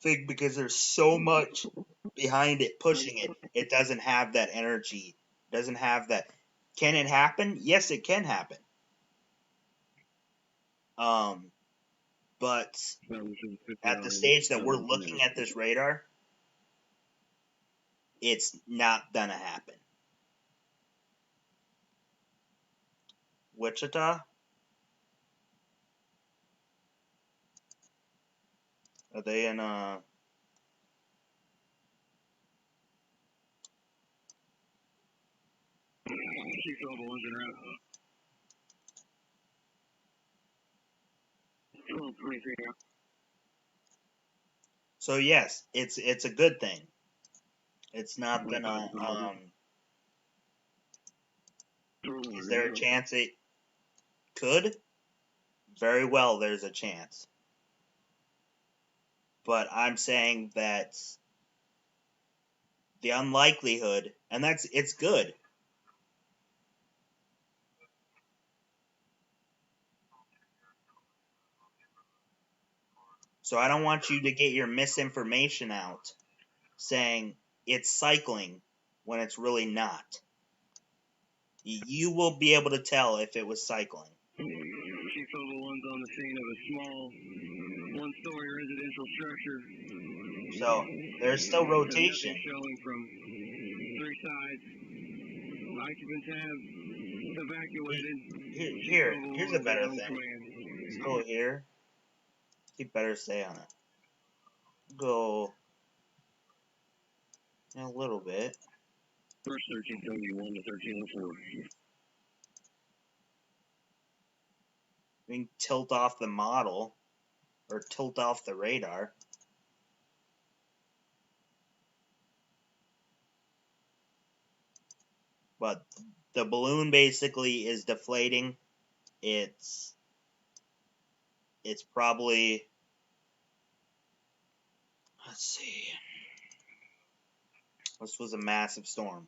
thing because there's so much behind it pushing it. It doesn't have that energy. Doesn't have that. Can it happen? Yes, it can happen. But at the stage that we're looking at this radar, it's not gonna happen. Wichita? Are they in So yes, it's a good thing. It's not gonna is there a chance it could? very well there's a chance. But I'm saying that the unlikelihood, and it's good. So I don't want you to get your misinformation out saying it's cycling when it's really not. You will be able to tell if it was cycling. Chief Oval 1's on the scene of a small one-story residential structure. So there's still rotation. Showing from three sides. Occupants have evacuated. Here's a better thing. Let's go here. You better stay on it. Go a little bit. First 1371 to 1304. We can tilt off the model or tilt off the radar. But the balloon basically is deflating. It's probably, let's see. This was a massive storm.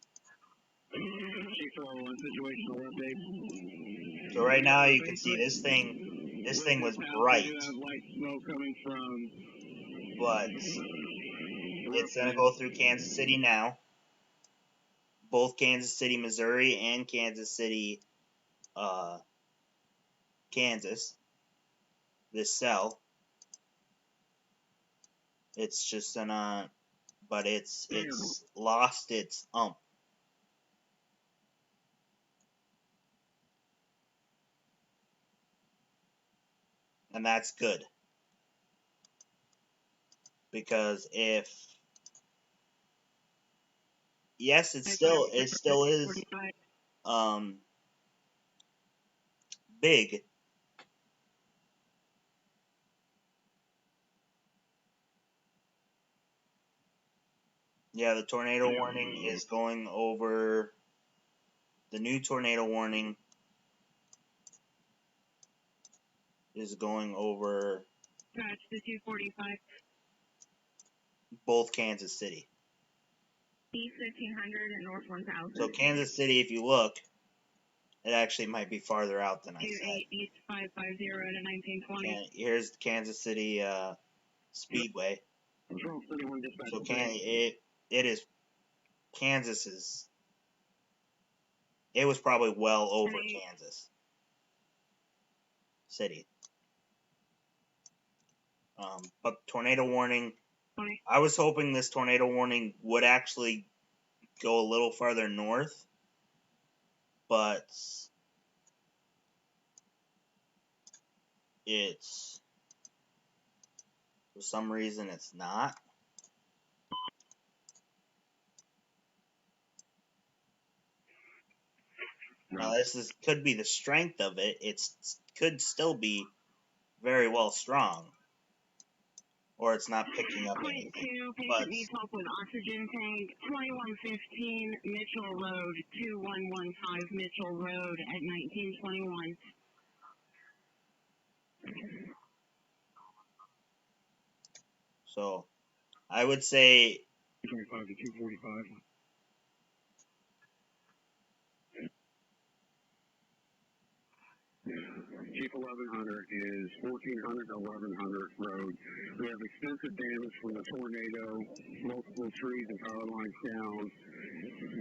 So right now you can see this thing was bright. But it's going to go through Kansas City now. Both Kansas City, Missouri and Kansas City, Kansas. This cell. It's just but it's lost its ump. And that's good. Because if, yes, it still is big. Yeah, the tornado warning is going over. The new tornado warning is going over Patch the 245. both Kansas City. East 1500 and North 1000. So Kansas City, if you look, it actually might be farther out than I said. 28 East 550 to 1920. And here's Kansas City Speedway. So it is Kansas's. It was probably well over Kansas City. But tornado warning, I was hoping this tornado warning would actually go a little farther north, but it's, for some reason, it's not. Now this could be the strength of it. It could still be very well strong, or it's not picking up anything. Patient needs help with oxygen tank. 2115 Mitchell Road, 2115 Mitchell Road at 1921. So, I would say 25 to 245. Chief 1100 is 1400 to 1100 road. We have extensive damage from the tornado, multiple trees and power lines down,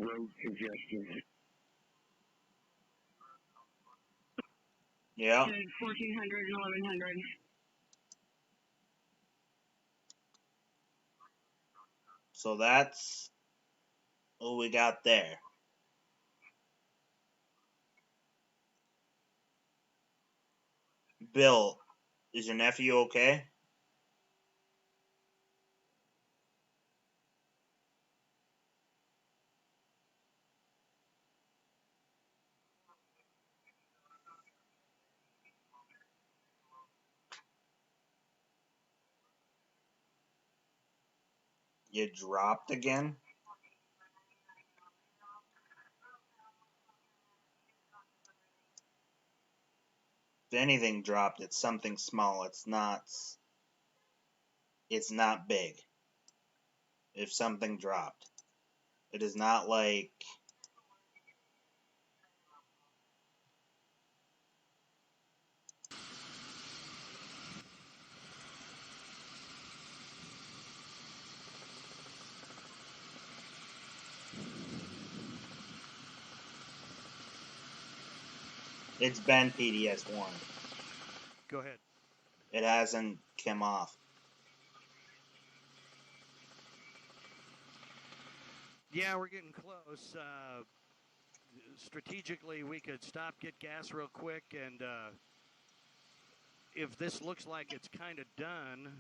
road congestion. Yeah. 1400 and 1100. So that's what we got there. Bill, is your nephew okay? You dropped again? If anything dropped, it's something small. It's not big. If something dropped. It is not like it's been PDS warned. Go ahead. It hasn't come off. Yeah, we're getting close. Strategically, we could stop, get gas real quick, and if this looks like it's kind of done,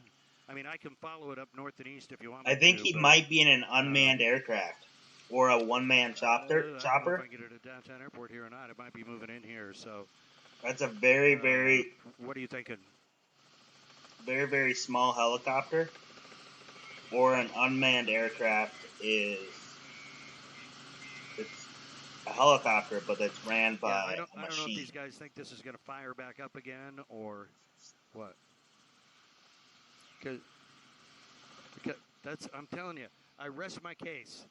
I mean, I can follow it up north and east if you want me I think to, he but, might be in an unmanned aircraft or a one-man I don't know if chopper. I can get it at downtown airport here or not. It might be moving in here, so. That's a very, very, what are you thinking? very, very small helicopter or an unmanned aircraft it's a helicopter, but it's ran by I a don't know if machine. these guys think this is going to fire back up again or what. Because that's, I'm telling you, I rest my case.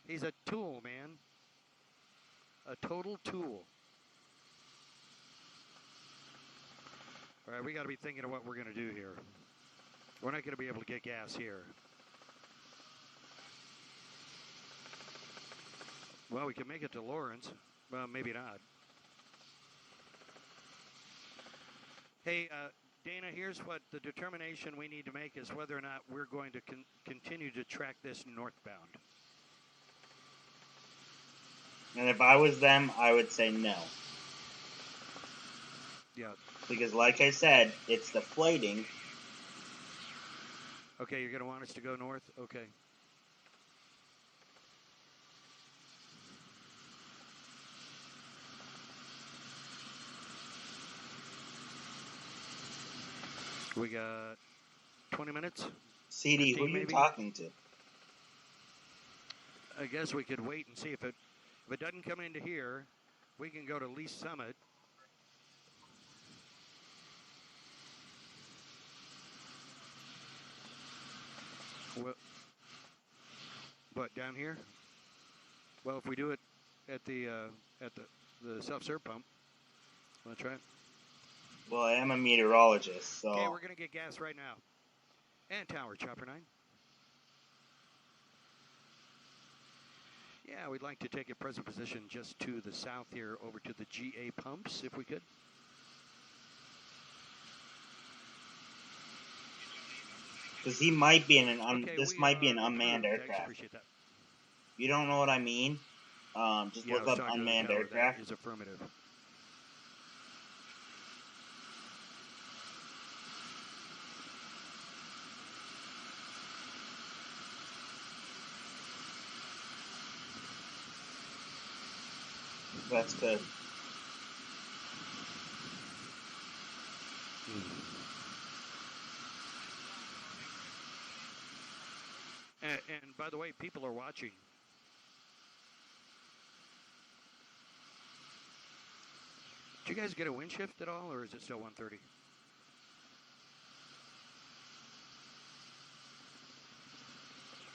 He's a tool, man. A total tool. All right, we got to be thinking of what we're going to do here. We're not going to be able to get gas here. Well, we can make it to Lawrence. Well, maybe not. Hey, Dana, here's what the determination we need to make is whether or not we're going to continue to track this northbound. And if I was them, I would say no. Yeah. Because like I said, it's deflating. Okay, you're going to want us to go north? Okay. We got 20 minutes? CD, who are you talking to? I guess we could wait and see if it doesn't come into here, we can go to Least Summit. But down here? Well, if we do it at the self-serve pump, want to try it? Well, I am a meteorologist, so. Okay, we're gonna get gas right now. And tower, Chopper 9. Yeah, we'd like to take a present position just to the south here, over to the GA pumps, if we could. Because he might be in an this might be an unmanned aircraft. Appreciate that. You don't know what I mean? Just look up unmanned aircraft. That is affirmative. That's good. And by the way, people are watching. Did you guys get a wind shift at all, or is it still 130?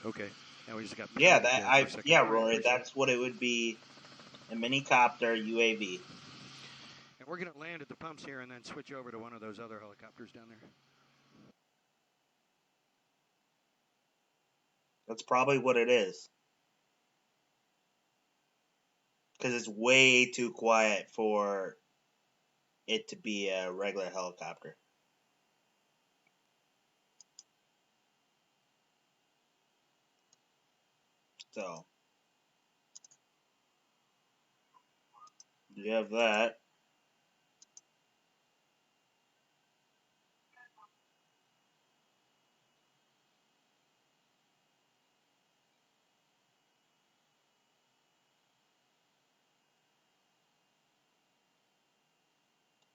Okay. Now we just got. Yeah, Rory. That's what it would be. A minicopter UAV. And we're going to land at the pumps here and then switch over to one of those other helicopters down there. That's probably what it is. Because it's way too quiet for it to be a regular helicopter. So. You have that.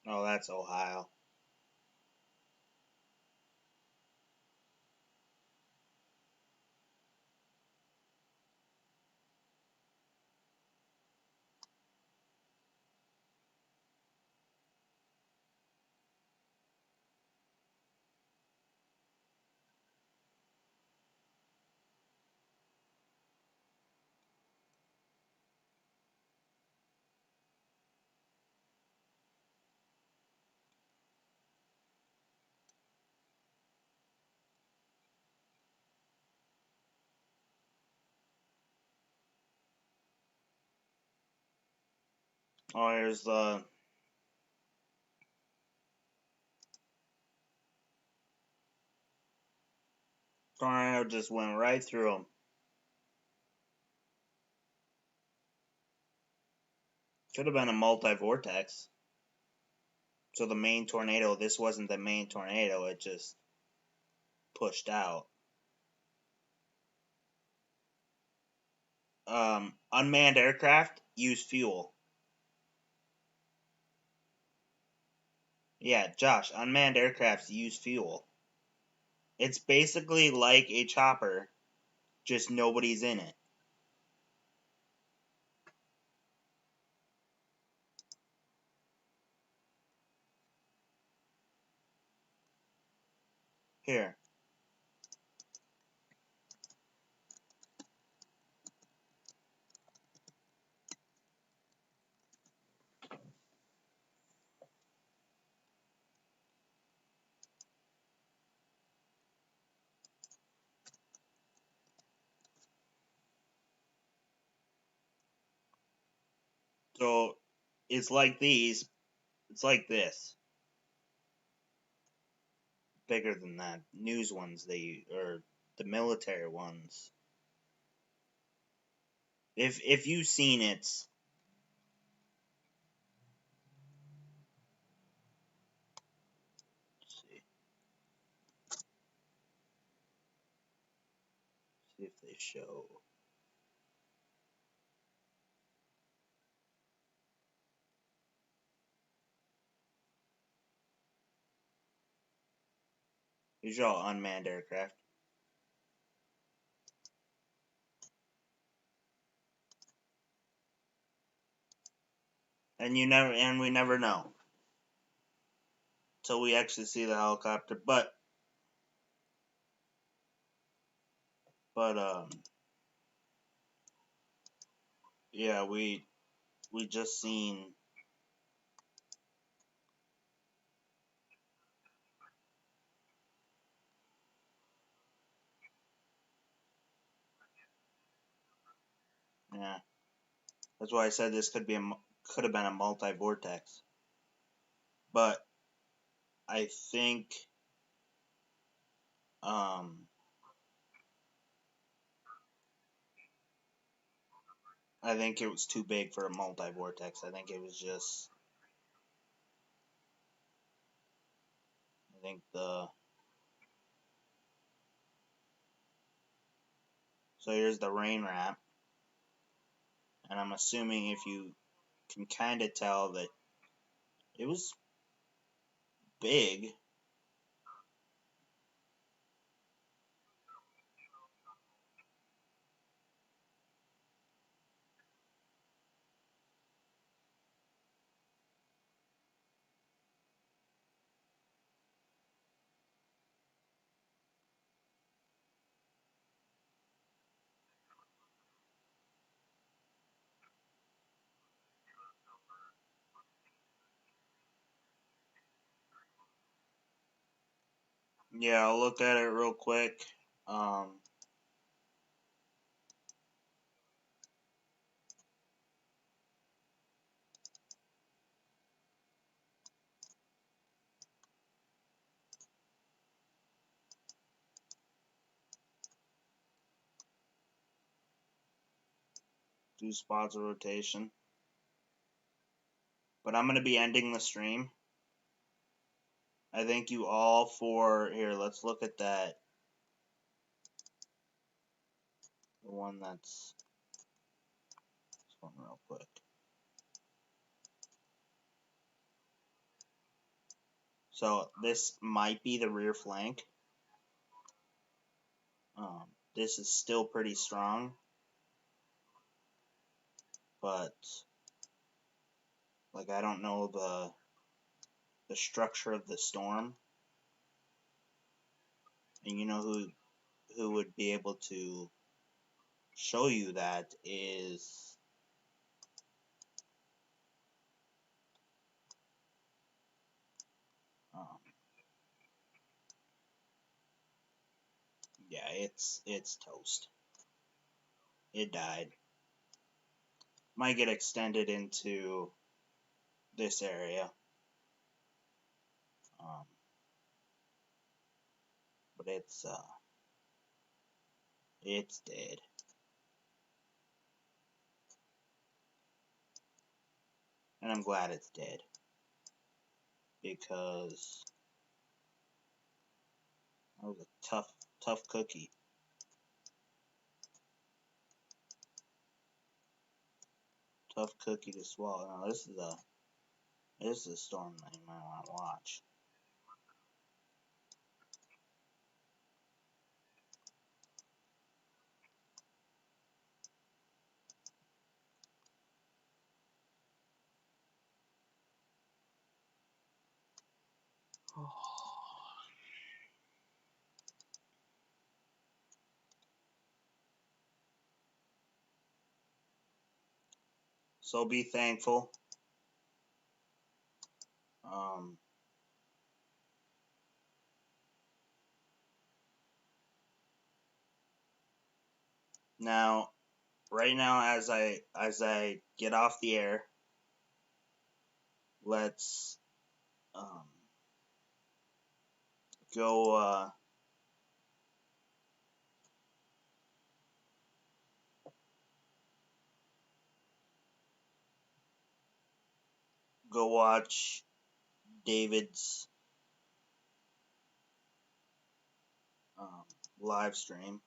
Oh, that's Ohio. Oh, here's the... tornado just went right through him. Could have been a multi-vortex. So the main tornado, this wasn't the main tornado, it just pushed out. Unmanned aircraft use fuel. Yeah, Josh, unmanned aircrafts use fuel. It's basically like a chopper, just nobody's in it. Here. So, it's like these. It's like this. Bigger than that. News ones, or the military ones. If you've seen it, let's see. See if they show. These are all unmanned aircraft. And we never know till we actually see the helicopter. But yeah, we just seen. Yeah, that's why I said this could have been a multi-vortex. But I think it was too big for a multi-vortex. I think it was just. I think So here's the rain wrap. And I'm assuming if you can kind of tell that it was big. Yeah, I'll look at it real quick. Do spots of rotation. But I'm going to be ending the stream. I thank you all for... Here, let's look at that. The one that's... This one real quick. So, this might be the rear flank. This is still pretty strong. But... Like, I don't know the structure of the storm. And you know who would be able to show you that is yeah, it's toast. It died. Might get extended into this area. But it's dead. And I'm glad it's dead. Because that was a tough cookie. Tough cookie to swallow. Now this is a storm that you might want to watch. So be thankful. Now, right now, as I get off the air, let's go watch David's live stream.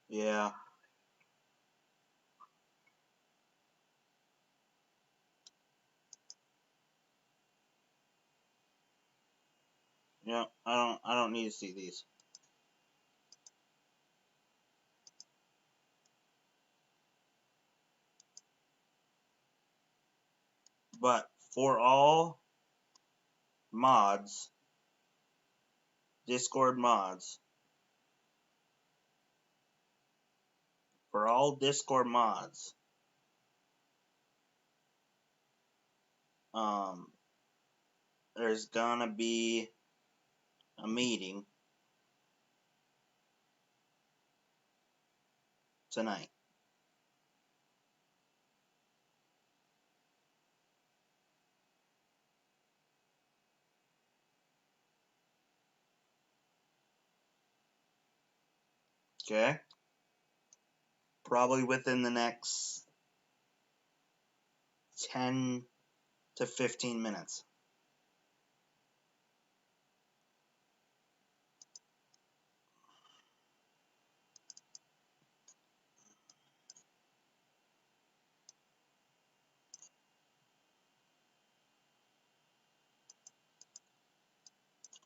Yeah. Yeah, I don't need to see these. But for all mods, Discord mods, for all Discord mods, there's gonna be a meeting tonight. Okay? Probably within the next 10 to 15 minutes.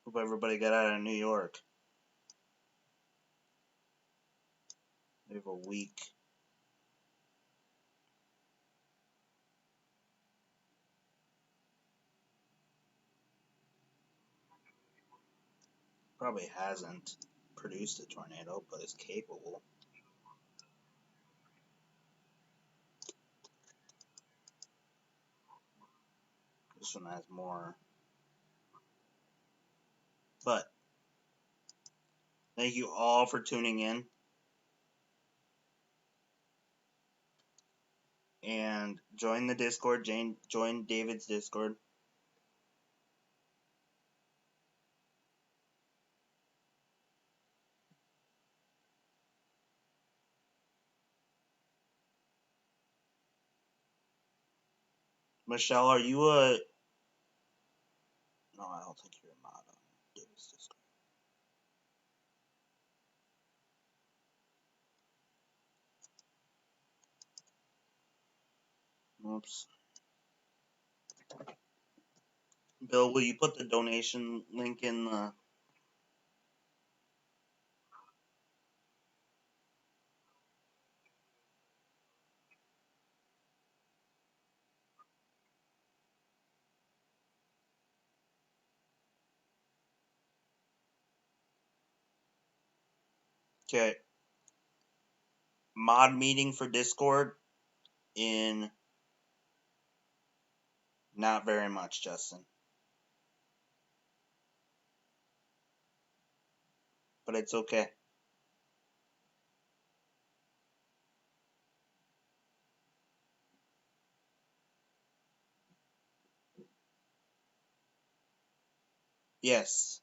Hope everybody got out of New York. We have a week. Probably hasn't produced a tornado, but is capable. This one has more. But thank you all for tuning in. And join the Discord. Join David's Discord. Michelle, are you a... No, I don't think you're a mod on David's Discord. Oops. Bill, will you put the donation link in the... Okay. Mod meeting for Discord in Not very much, Justin. But it's okay. Yes.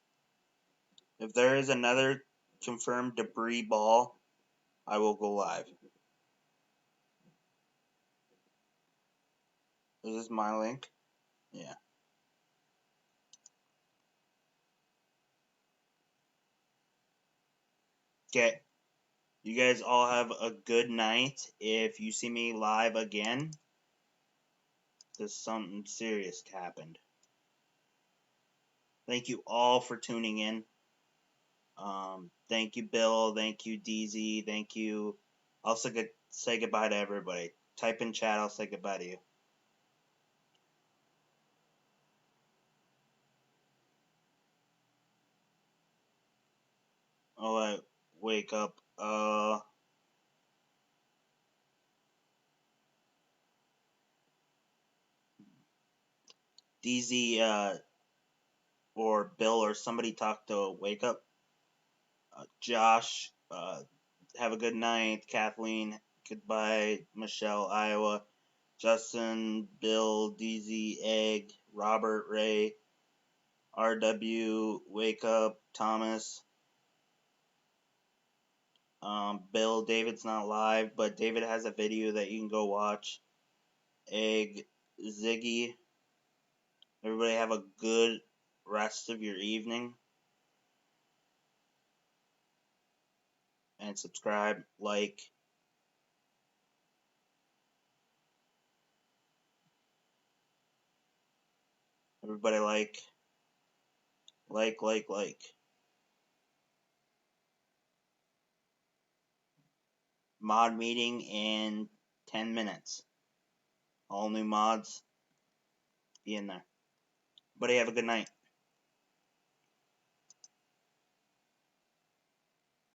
If there is another confirmed debris ball, I will go live. Is this my link? Yeah. Okay. You guys all have a good night. If you see me live again, there's something serious happened. Thank you all for tuning in. Thank you, Bill. Thank you, DZ. Thank you. I'll say goodbye to everybody. Type in chat. I'll say goodbye to you. Oh, I wake up. DZ, or Bill or somebody talk to Wake Up. Josh, have a good night. Kathleen, goodbye. Michelle, Iowa. Justin, Bill, DZ, Egg, Robert, Ray, RW, Wake Up, Thomas. Bill, David's not live, but David has a video that you can go watch. Egg, Ziggy. Everybody have a good rest of your evening. And subscribe, like. Everybody like. Mod meeting in 10 minutes. All new mods. Be in there. Everybody have a good night.